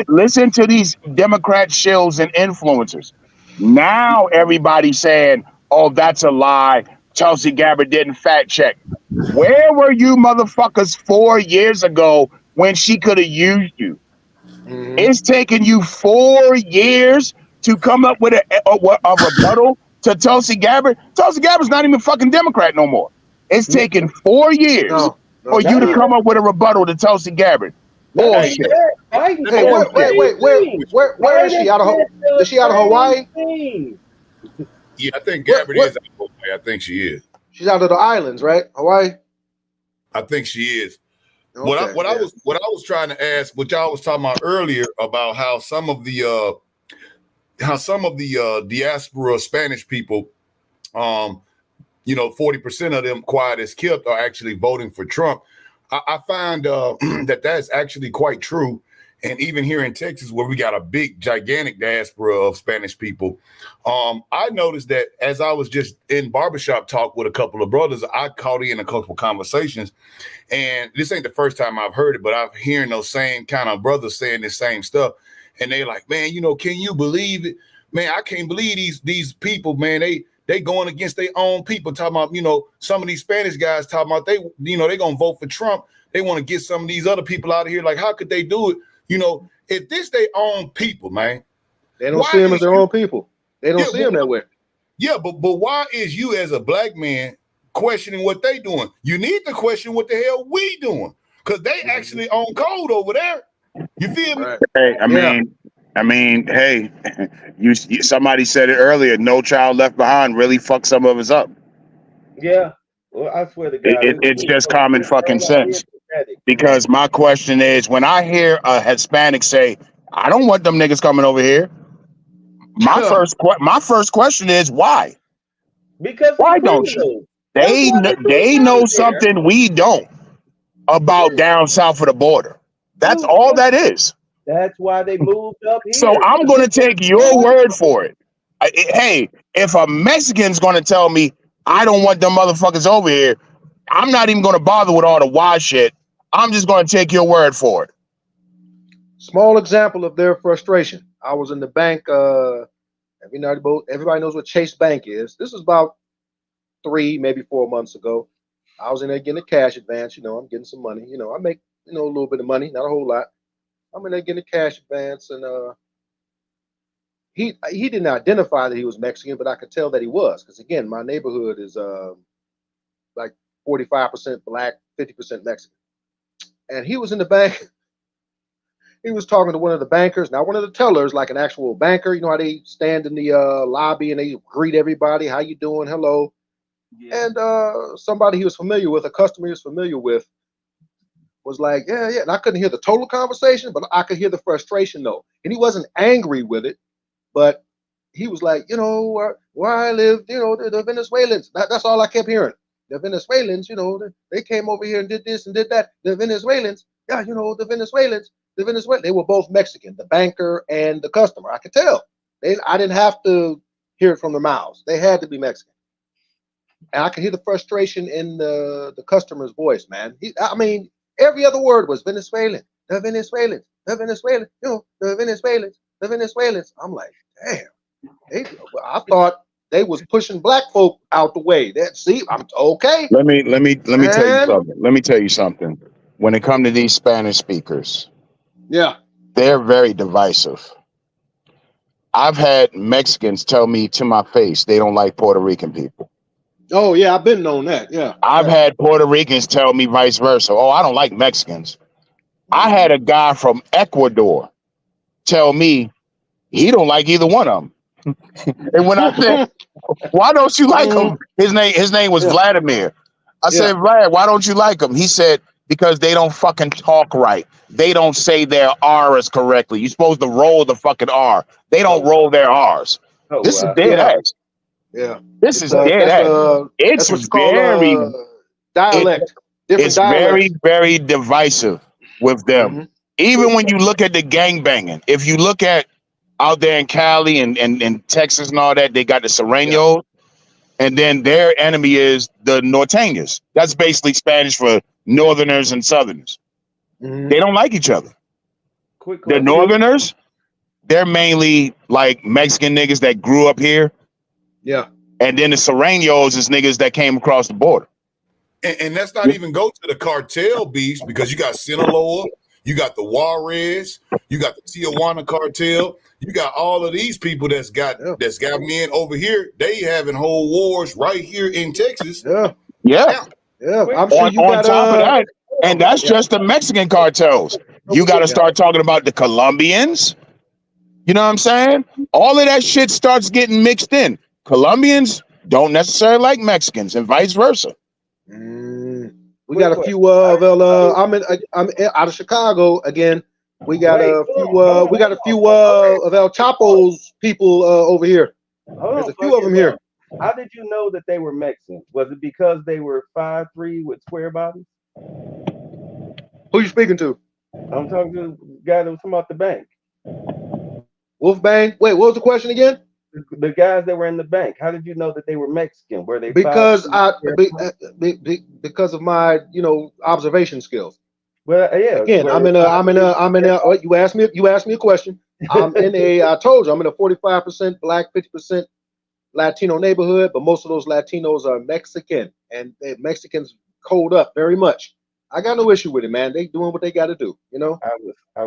listen to these Democrat shills and influencers. Now everybody's saying, oh, that's a lie. Tulsi Gabbard didn't fact check. Where were you motherfuckers 4 years ago when she could have used you? It's taken you 4 years to come up with a rebuttal to Tulsi Gabbard. Tulsi Gabbard's not even fucking Democrat no more. It's taken 4 years for you to come up with a rebuttal to Tulsi Gabbard. Bullshit.
Hey, where is she? Is she out of Hawaii?
Yeah, I think Gabbard is out of Hawaii. I think she is.
She's out of the islands, right? Hawaii?
I think she is.
Okay,
what I was trying to ask, what y'all was talking about earlier about how some of the diaspora Spanish people, 40% of them, quiet as kept, are actually voting for Trump. I find that that's actually quite true. And even here in Texas, where we got a big, gigantic diaspora of Spanish people, I noticed that as I was just in barbershop talk with a couple of brothers, I caught in a couple of conversations. And this ain't the first time I've heard it, but I'm hearing those same kind of brothers saying the same stuff. And they like, man, can you believe it? Man, I can't believe these people, man, they going against their own people, talking about, some of these Spanish guys talking about they gonna vote for Trump. They want to get some of these other people out of here. Like, how could they do it? If this their own people, man.
They don't see them as their own people. They don't see them that way.
Yeah, but why is you as a black man questioning what they doing? You need to question what the hell we doing. Because they actually on code over there. You feel me?
Hey, I mean, hey, somebody said it earlier. No Child Left Behind really fucked some of us up.
Yeah, well, I swear to God,
It's just common fucking sense. Because my question is, when I hear a Hispanic say, "I don't want them niggas coming over here," my first question is why?
Because
why don't you? They know something we don't about down south of the border. That's all that is.
That's why they moved up here.
So I'm going to take your word for it. Hey, if a Mexican's going to tell me I don't want them motherfuckers over here, I'm not even going to bother with all the wild shit. I'm just going to take your word for it.
Small example of their frustration. I was in the bank. Everybody knows what Chase Bank is. This is about 3, maybe 4 months ago. I was in there getting a cash advance. I'm getting some money. I make a little bit of money, not a whole lot. I'm in there getting a cash advance, and he didn't identify that he was Mexican, but I could tell that he was, because again, my neighborhood is like 45% black, 50% Mexican. And he was in the bank. He was talking to one of the bankers, not one of the tellers, like an actual banker. You know how they stand in the lobby and they greet everybody, how you doing, hello.
Yeah.
And somebody he was familiar with, a customer he was familiar with, was like, yeah, yeah. And I couldn't hear the total conversation, but I could hear the frustration though. And he wasn't angry with it, but he was like, you know, where I live, you know, the Venezuelans. That's all I kept hearing. The Venezuelans, you know, they came over here and did this and did that. The Venezuelans, yeah, you know, the Venezuelans. They were both Mexican, the banker and the customer. I could tell. I didn't have to hear it from their mouths. They had to be Mexican. And I could hear the frustration in the customer's voice, man. I mean, every other word was Venezuelan, the Venezuelans, the Venezuelans, you know, the Venezuelans, the Venezuelans. I'm like, damn. I thought they was pushing black folk out the way. I'm okay.
Let me tell you something. Let me tell you something. When it comes to these Spanish speakers,
yeah,
they're very divisive. I've had Mexicans tell me to my face they don't like Puerto Rican people.
Oh yeah, I've been known that. Yeah,
I've had Puerto Ricans tell me vice versa. Oh, I don't like Mexicans. I had a guy from Ecuador tell me he don't like either one of them. And when I said, "Why don't you like him?" His name was Vladimir. I said, "Vlad, why don't you like him?" He said, "Because they don't fucking talk right. They don't say their R's correctly. You're supposed to roll the fucking R. They don't roll their R's." This is dead ass.
Yeah.
This is dead ass. It's very
dialect.
It's very, very divisive with them. Even when you look at the gangbanging, if you look at out there in Cali and Texas and all that, they got the Sereños, and then their enemy is the Norteños. That's basically Spanish for Northerners and Southerners. They don't like each other. The Northerners, they're mainly like Mexican niggas that grew up here.
Yeah.
And then the Sereños is niggas that came across the border.
And let's not even go to the cartel beast, because you got Sinaloa, you got the Juarez, you got the Tijuana cartel, you got all of these people that's got men over here. They having whole wars right here in Texas.
Yeah.
I'm sure
on top of that, and that's just the Mexican cartels. You got to start talking about the Colombians. You know what I'm saying? All of that shit starts getting mixed in. Colombians don't necessarily like Mexicans, and vice versa.
We got a few I'm out of Chicago again. We got a few of El Chapo's people over here. There's a few of them here.
How did you know that they were Mexican? Was it because they were 5'3" with square bodies?
Who you speaking to?
I'm talking to the guy that was talking about the bank.
Wolfbang. Wait, what was the question again?
The guys that were in the bank. How did you know that they were Mexican? Were they
because of my observation skills.
Well, yeah.
Again, you asked me a question. I told you I'm in a 45% black, 50% Latino neighborhood, but most of those Latinos are Mexican, and Mexicans code up very much. I got no issue with it, man. They doing what they got to do, you know. I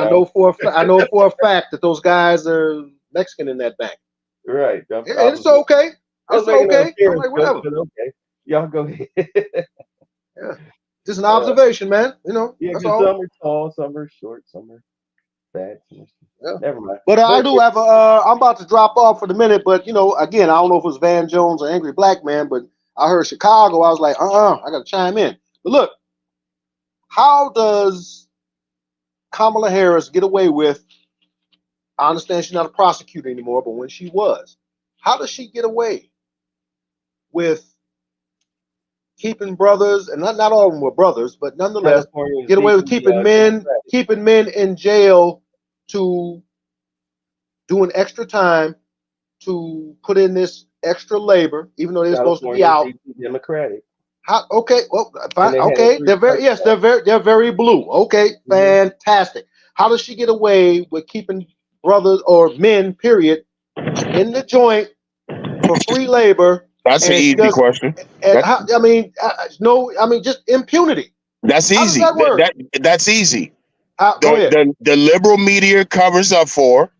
know for a fact that those guys are Mexican in that bank.
Right.
It's okay. It's okay. I'm like, whatever.
Okay. Y'all go ahead.
Yeah. Just an observation, man. You know.
Yeah,
that's all.
Some are tall, some are short, some are fat. Yeah. Never mind.
But I do have I'm about to drop off for the minute, but again, I don't know if it was Van Jones or Angry Black Man, but I heard Chicago. I was like, I got to chime in. But look, how does Kamala Harris get away with? I understand she's not a prosecutor anymore, but when she was, how does she get away with keeping brothers, and not all of them were brothers, but nonetheless, get away with keeping men in jail to doing extra time to put in this extra labor, even though they're supposed to be out.
Democratic.
Okay, well, fine. Okay, they're very blue. Okay, fantastic. How does she get away with keeping brothers or men, period, in the joint for free labor?
That's an easy question.
Just impunity.
That's easy.
How does that work?
That's easy.
Go ahead.
The liberal media covers up for.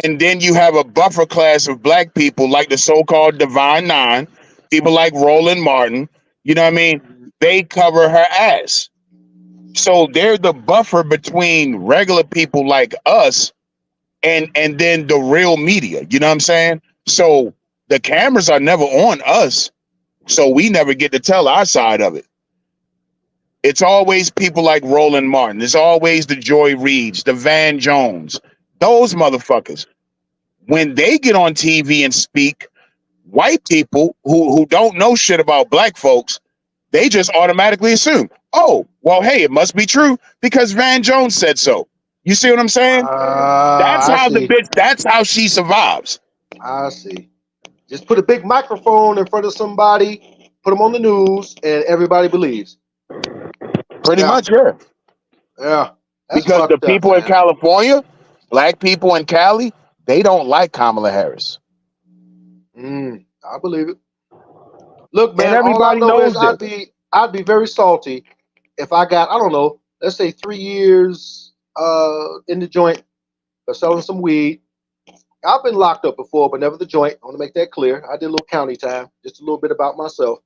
And then you have a buffer class of black people like the so-called Divine Nine, people like Roland Martin. You know what I mean? They cover her ass. So they're the buffer between regular people like us and then the real media. You know what I'm saying? So the cameras are never on us, so we never get to tell our side of it. It's always people like Roland Martin. It's always the Joy Reids, the Van Jones, those motherfuckers. When they get on TV and speak, white people who don't know shit about black folks, they just automatically assume, oh, well, hey, it must be true because Van Jones said so. You see what I'm saying? That's
I
how the
see.
bitch, that's how she survives.
I see. Just put a big microphone in front of somebody, put them on the news, and everybody believes.
Pretty
Yeah.
much, yeah.
Yeah. That's
Because the
fucked up,
people in
man.
California, black people in Cali, they don't like Kamala Harris.
I believe it. Look,
And
man, all I
everybody
know is
knows this.
I'd be very salty if I got, I don't know, let's say 3 years in the joint for selling some weed. I've been locked up before, but never the joint. I want to make that clear. I did a little county time, just a little bit about myself.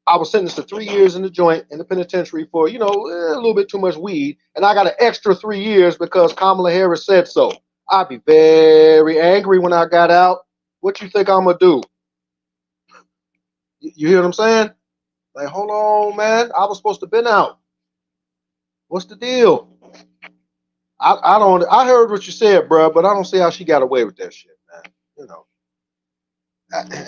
I was sentenced to 3 years in the joint in the penitentiary for, a little bit too much weed, and I got an extra 3 years because Kamala Harris said so. I'd be very angry when I got out. What you think I'm gonna do? You hear what I'm saying? Like, hold on, man. I was supposed to been out. What's the deal? I heard what you said, bro, but I don't see how she got away with that shit, man.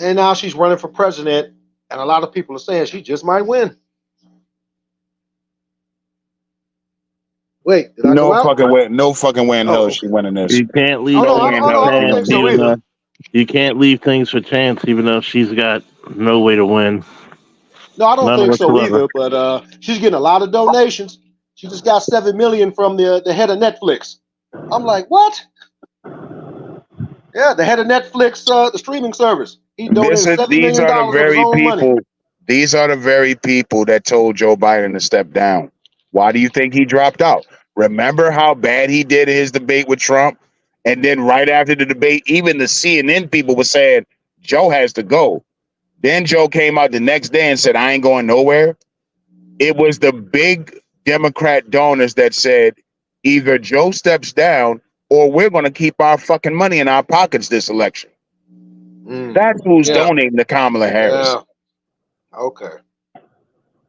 And now she's running for president, and a lot of people are saying she just might win. Wait, did I go out?
No fucking way in hell
Oh,
is she
okay.
winning this.
You can't leave
Oh, no,
No way
things
in
I
hell
for
is she
don't
chance,
think
winning
so
this.
even
either.
though you can't leave things for chance, even though she's got no way to win,
No, I don't
none
think so
whatsoever.
either. But she's getting a lot of donations. She just got $7 million from the head of Netflix. I'm like, what? Yeah, the head of Netflix, the streaming service. He donated $7
These
million
are the
of his
very
own money.
people. These are the very people that told Joe Biden to step down. Why do you think he dropped out? Remember how bad he did in his debate with Trump? And then right after the debate, even the CNN people were saying, Joe has to go. Then Joe came out the next day and said, I ain't going nowhere. It was the big Democrat donors that said, either Joe steps down or we're going to keep our fucking money in our pockets this election. That's who's
Yeah,
donating to Kamala Harris.
yeah. Okay.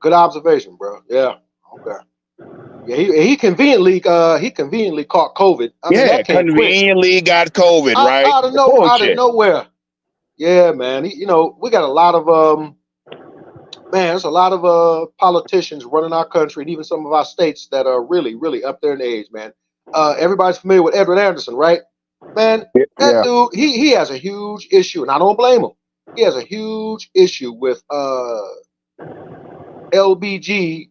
Good observation, bro. Yeah. Okay. Yeah, he conveniently caught COVID. I mean,
Yeah,
that came quick.
conveniently got COVID, right?
Out of
Bullshit.
nowhere. Yeah, man. We got a lot of there's a lot of politicians running our country and even some of our states that are really, really up there in age, man. Everybody's familiar with Edward Anderson, right? Man, that
Yeah.
dude, he has a huge issue, and I don't blame him. He has a huge issue with LBG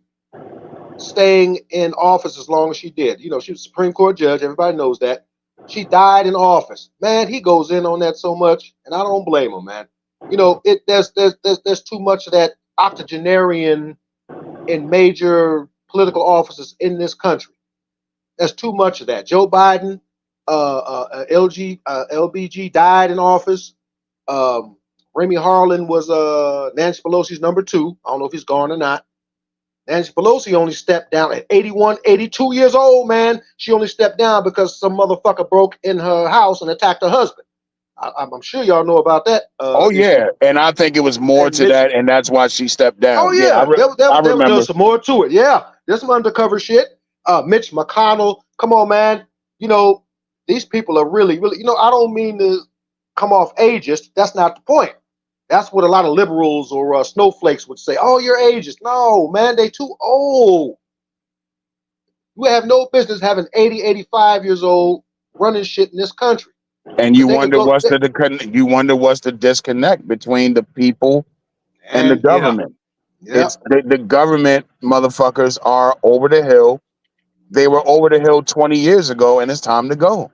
staying in office as long as she did. She was a Supreme Court judge. Everybody knows that. She died in office. Man, he goes in on that so much, and I don't blame him, man. There's too much of that octogenarian in major political offices in this country. There's too much of that. Joe Biden, LBG died in office. Remy Harlan was Nancy Pelosi's number 2. I don't know if he's gone or not. Nancy Pelosi only stepped down at 81, 82 years old, man. She only stepped down because some motherfucker broke in her house and attacked her husband. I'm sure y'all know about that.
Oh, yeah. And I think it was more to that, and that's why she stepped down.
Oh, yeah.
I remember.
There was some more to it. Yeah. There's some undercover shit. Mitch McConnell. Come on, man. These people are really, really, I don't mean to come off ageist. That's not the point. That's what a lot of liberals or snowflakes would say. Oh, you're ageist. No, man, they too old. You have no business having 80, 85 years old running shit in this country.
And you wonder what's the disconnect between the people and the government.
Yeah.
It's the government motherfuckers are over the hill. They were over the hill 20 years ago, and it's time to go.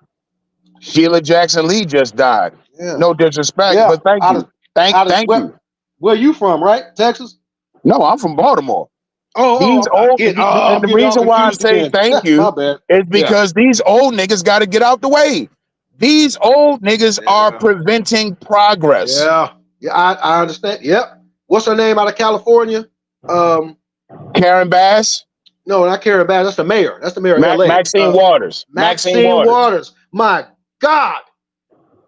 Sheila Jackson Lee just died.
Yeah.
No disrespect, but thank you. Thank you.
Where you from, right? Texas?
No, I'm from Baltimore.
And
the reason why I say thank you
My bad.
is because these old niggas got to get out the way. These old niggas are
Yeah.
preventing progress.
Yeah. Yeah, I understand. Yep. What's her name out of California?
Karen Bass,
No, not Karen Bass. That's the mayor. That's the mayor of LA.
Maxine Waters.
Maxine Waters. My God.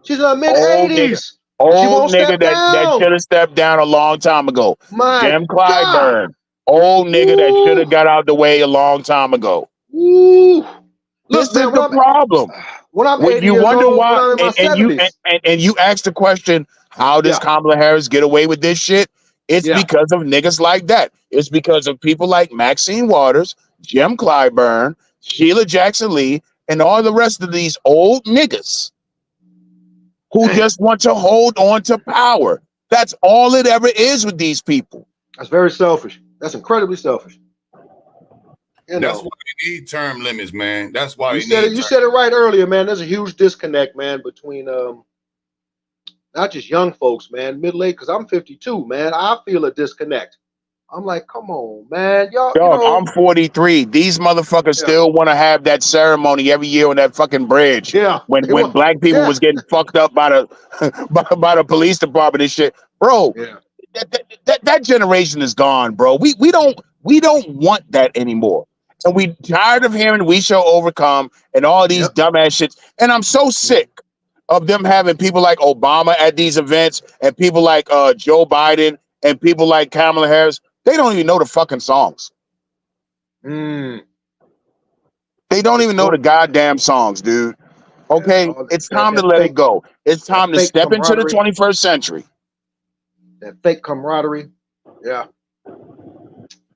She's in her mid
Old nigga.
80s. She
Old
won't
nigga
step
that
down.
should have stepped down a long time ago.
My
Jim
God.
Clyburn. Old nigga that should
Ooh.
have got out the way a long time ago.
Ooh.
This
Look, man,
is the problem.
when I'm
When
80
you
years
wonder
old,
why,
when I'm in my
and
70s.
you ask the question, how does
Yeah.
Kamala Harris get away with this shit? It's
Yeah.
because of niggas like that. It's because of people like Maxine Waters, Jim Clyburn, Sheila Jackson Lee, and all the rest of these old niggas who
Man,
just want to hold on to power. That's all it ever is with these people.
that's very selfish. That's incredibly selfish. You
That's
know,
why they need term limits, man. That's why
you
they
said
need
it. You
term.
said it right earlier, man. There's a huge disconnect, man, between not just young folks, man, middle age. Because I'm 52, man. I feel a disconnect. I'm like, come on, man, y'all. You
Dog,
know,
I'm 43. These motherfuckers
yeah,
still want to have that ceremony every year on that fucking bridge
yeah.
when
They want,
black people
yeah,
was getting fucked up by the by the police department and shit. Bro,
yeah.
that generation is gone, bro. We don't want that anymore. And we tired of hearing "We Shall Overcome" and all these
Yep.
dumbass shits. And I'm so sick of them having people like Obama at these events and people like Joe Biden and people like Kamala Harris. They don't even know the fucking songs.
Mm.
They don't
It's
even know the
cool.
goddamn songs, dude.
Yeah,
Okay,
all
it's time to let it go. It's time to
fake
step into the
camaraderie,
21st century.
that fake camaraderie. Yeah.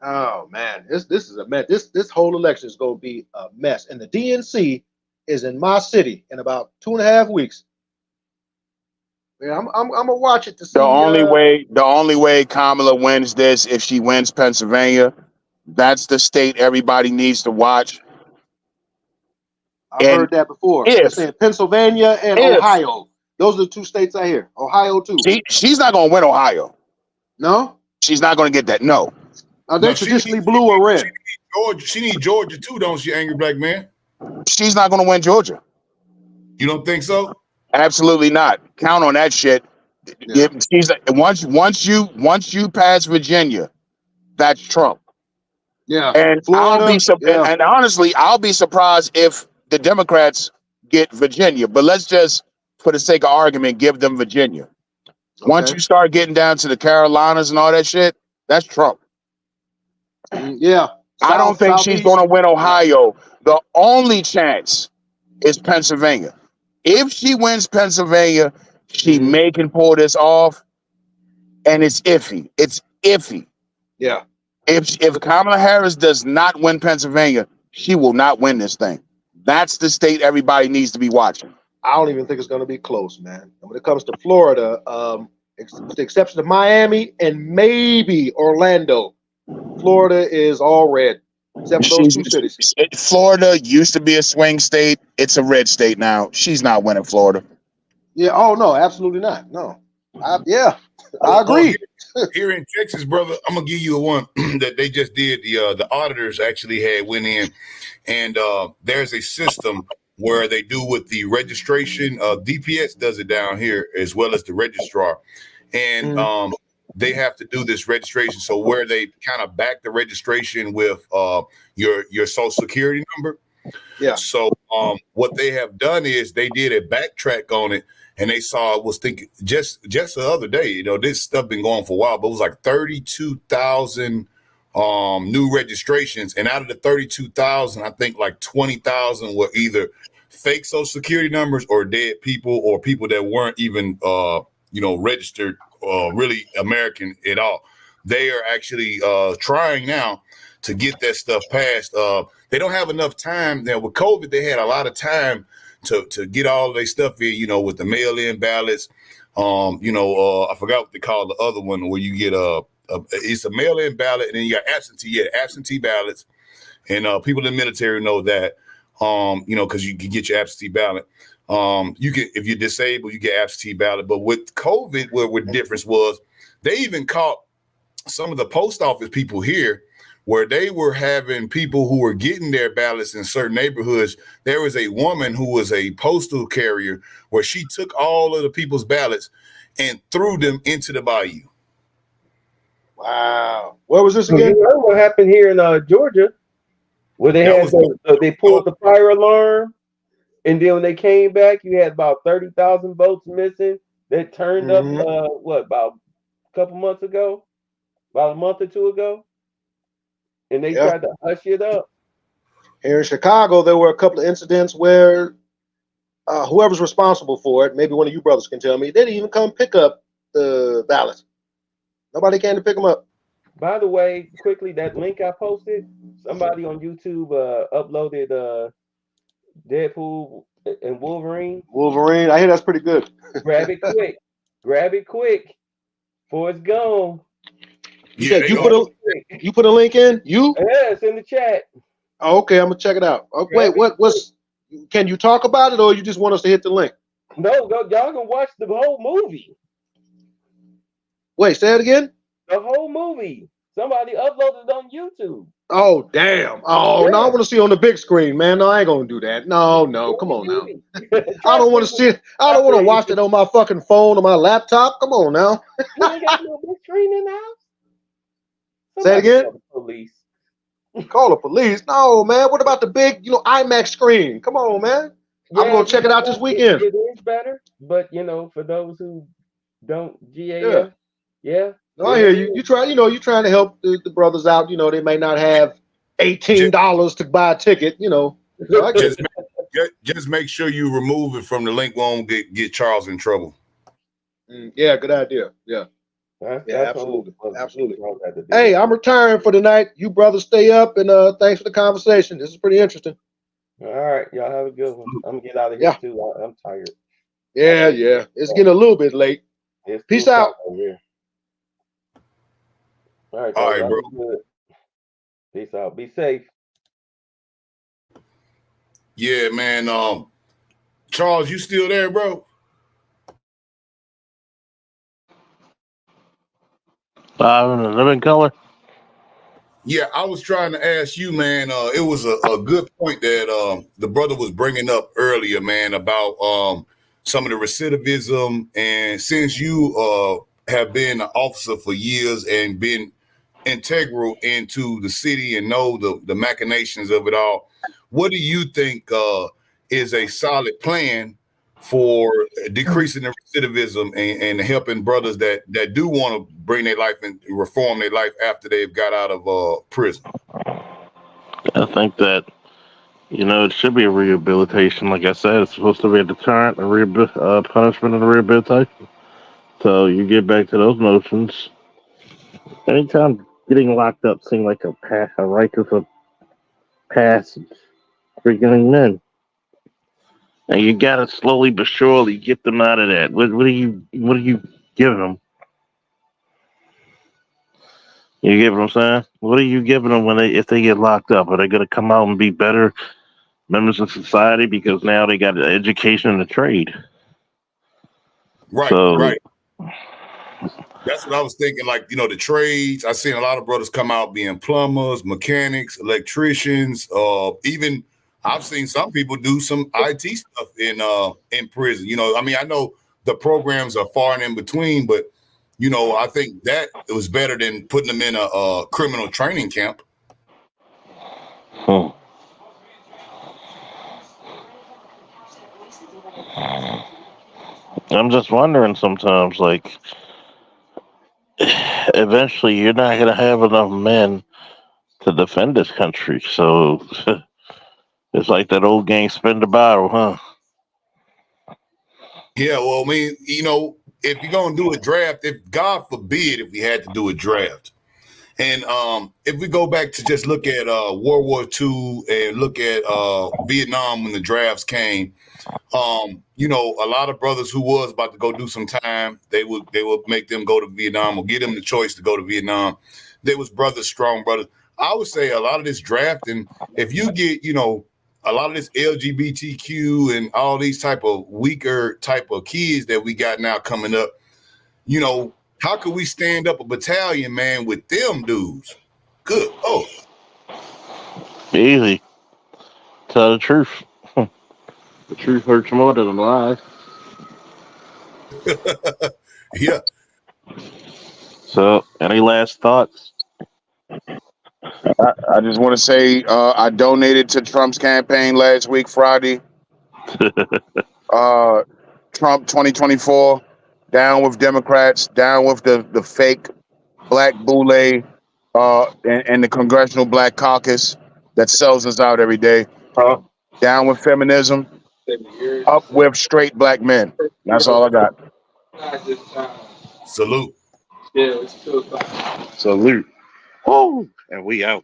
Oh man, this is a mess. This whole election is going to be a mess, and the DNC is in my city in about 2.5 weeks. Yeah, I'm gonna watch it to
The
see.
only way Kamala wins this if she wins Pennsylvania. That's the state everybody needs to watch.
I've
And
heard that before. They're saying Pennsylvania and
if
Ohio. Those are the two states I hear. Ohio too.
she's not gonna win Ohio.
No,
She's not gonna get that. No.
are they
No,
traditionally blue or red?
Georgia. She needs Georgia too, don't she, angry black man?
She's not gonna win Georgia.
You don't think so?
Absolutely not. Count on that shit.
Yeah.
She's once you pass Virginia, that's Trump.
Yeah.
And
Florida.
and honestly, I'll be surprised if the Democrats get Virginia. But let's just, for the sake of argument, give them Virginia. Once you start getting down to the Carolinas and all that shit, that's Trump.
Yeah.
I don't think she's going to win Ohio. The only chance is Pennsylvania. If she wins Pennsylvania, she may can pull this off, and it's iffy. It's iffy.
Yeah.
If Kamala Harris does not win Pennsylvania, she will not win this thing. That's the state everybody needs to be watching.
I don't even think it's going to be close, man. And when it comes to Florida, with the exception of Miami and maybe Orlando, Florida is all red, except for those two cities.
Florida used to be a swing state. It's a red state now. She's not winning Florida.
Yeah. Oh no, absolutely not. No. I agree.
Here in Texas, brother, I'm gonna give you a one that they just did. The auditors actually went in, and there's a system where they do with the registration. DPS does it down here as well as the registrar, and they have to do this registration. So where they kind of back the registration with your social security number.
Yeah.
So what they have done is they did a backtrack on it, and they was thinking just the other day, this stuff been going for a while, but it was like 32,000 new registrations, and out of the 32,000, I think like 20,000 were either fake social security numbers or dead people or people that weren't even registered really American at all. They are actually trying now to get that stuff passed. They don't have enough time now. With COVID, they had a lot of time to get all their stuff in, with the mail-in ballots. I forgot what they call the other one where you get it's a mail-in ballot, and then you got absentee ballots. And people in the military know that, because you can get your absentee ballot. You can, if you're disabled, you get absentee ballot. But with COVID, what the difference was, they even caught some of the post office people here where they were having people who were getting their ballots in certain neighborhoods. There was a woman who was a postal carrier where she took all of the people's ballots and threw them into the bayou.
Wow. Where was this
So
again?
you know what happened here in Georgia, where they
That
had
was-
they pulled the fire alarm, and then when they came back, you had about 30,000 votes missing. That turned up about a couple months ago, about a month or two ago, and they
Yeah.
tried to hush it up.
Here in Chicago, there were a couple of incidents where whoever's responsible for it, maybe one of you brothers can tell me, they didn't even come pick up the ballots. Nobody came to pick them up.
By the way, quickly, that link I posted, somebody on YouTube uploaded Deadpool and Wolverine.
Wolverine, I hear that's pretty good.
Grab it quick. Grab it quick before it's gone.
You said you put a link in? You?
Yeah, it's in the chat.
Oh, okay, I'm gonna check it out. Oh, wait, what's can you talk about it, or you just want us to hit the link?
No, y'all can watch the whole movie.
Wait, say it again.
The whole movie. Somebody uploaded it on YouTube.
Oh, damn. Oh,
Yeah.
no, I want to see on the big screen, man. No, I ain't gonna do that. No, come on now. I don't want to see it. I don't want to watch it on my fucking phone or my laptop. Come on now.
You ain't got no big screen in the house?
Say it again.
Call the police.
Call the police. No, man. What about the big, IMAX screen? Come on, man.
Yeah,
I'm gonna check it out this weekend.
It is better, but for those who don't GAF, yeah.
No, I hear you. You trying to help the brothers out. They may not have $18 to buy a ticket. So I get it.
Just make sure you remove it from the link. Won't get Charles in trouble.
Yeah, good idea. Yeah.
That's
absolutely. Hey, I'm retiring for the night. You brothers stay up, and thanks for the conversation. This is pretty interesting.
All right, y'all have a good one. I'm gonna get out of here too. I'm tired.
Yeah. It's getting a little bit late. Peace out.
All right,
bro.
Good. Peace out. Be safe.
Yeah, man. Charles, you still there, bro?
In the living color.
Yeah, I was trying to ask you, man. It was a good point that the brother was bringing up earlier, man, about some of the recidivism. And since you have been an officer for years and been integral into the city and know the machinations of it all, what do you think is a solid plan for decreasing the recidivism and helping brothers that do want to bring their life and reform their life after they've got out of prison?
I think that, it should be a rehabilitation. Like I said, it's supposed to be a deterrent, a punishment, and a rehabilitation. So you get back to those notions. Anytime getting locked up seems like a righteous passage for young men. And you gotta slowly but surely get them out of that. What are you giving them? You get what I'm saying? What are you giving them if they get locked up? Are they gonna come out and be better members of society because now they got an education and a trade?
Right, right. That's what I was thinking. Like, the trades. I've seen a lot of brothers come out being plumbers, mechanics, electricians, even I've seen some people do some IT stuff in prison. I know the programs are far and in between, but I think that it was better than putting them in a criminal training camp.
I'm just wondering sometimes, like, eventually you're not gonna have enough men to defend this country. So it's like that old gang, spin the bottle, huh?
Yeah, well, I mean, if you're gonna do a draft, if God forbid if we had to do a draft, and if we go back to just look at World War II and look at Vietnam when the drafts came, a lot of brothers who was about to go do some time, they would make them go to Vietnam or give them the choice to go to Vietnam. There was brothers, strong brothers. I would say a lot of this drafting, if you get, a lot of this LGBTQ and all these type of weaker type of kids that we got now coming up, how could we stand up a battalion, man, with them dudes? Good. Oh,
Easy. Tell the truth. The truth hurts more than a lie.
yeah.
So, any last thoughts?
I just want to say I donated to Trump's campaign last week, Friday. Trump 2024, down with Democrats, down with the fake black boule, and the Congressional Black Caucus that sells us out every day. Down with feminism, up with straight black men. That's all I got.
Salute.
Salute. Woo! And we out.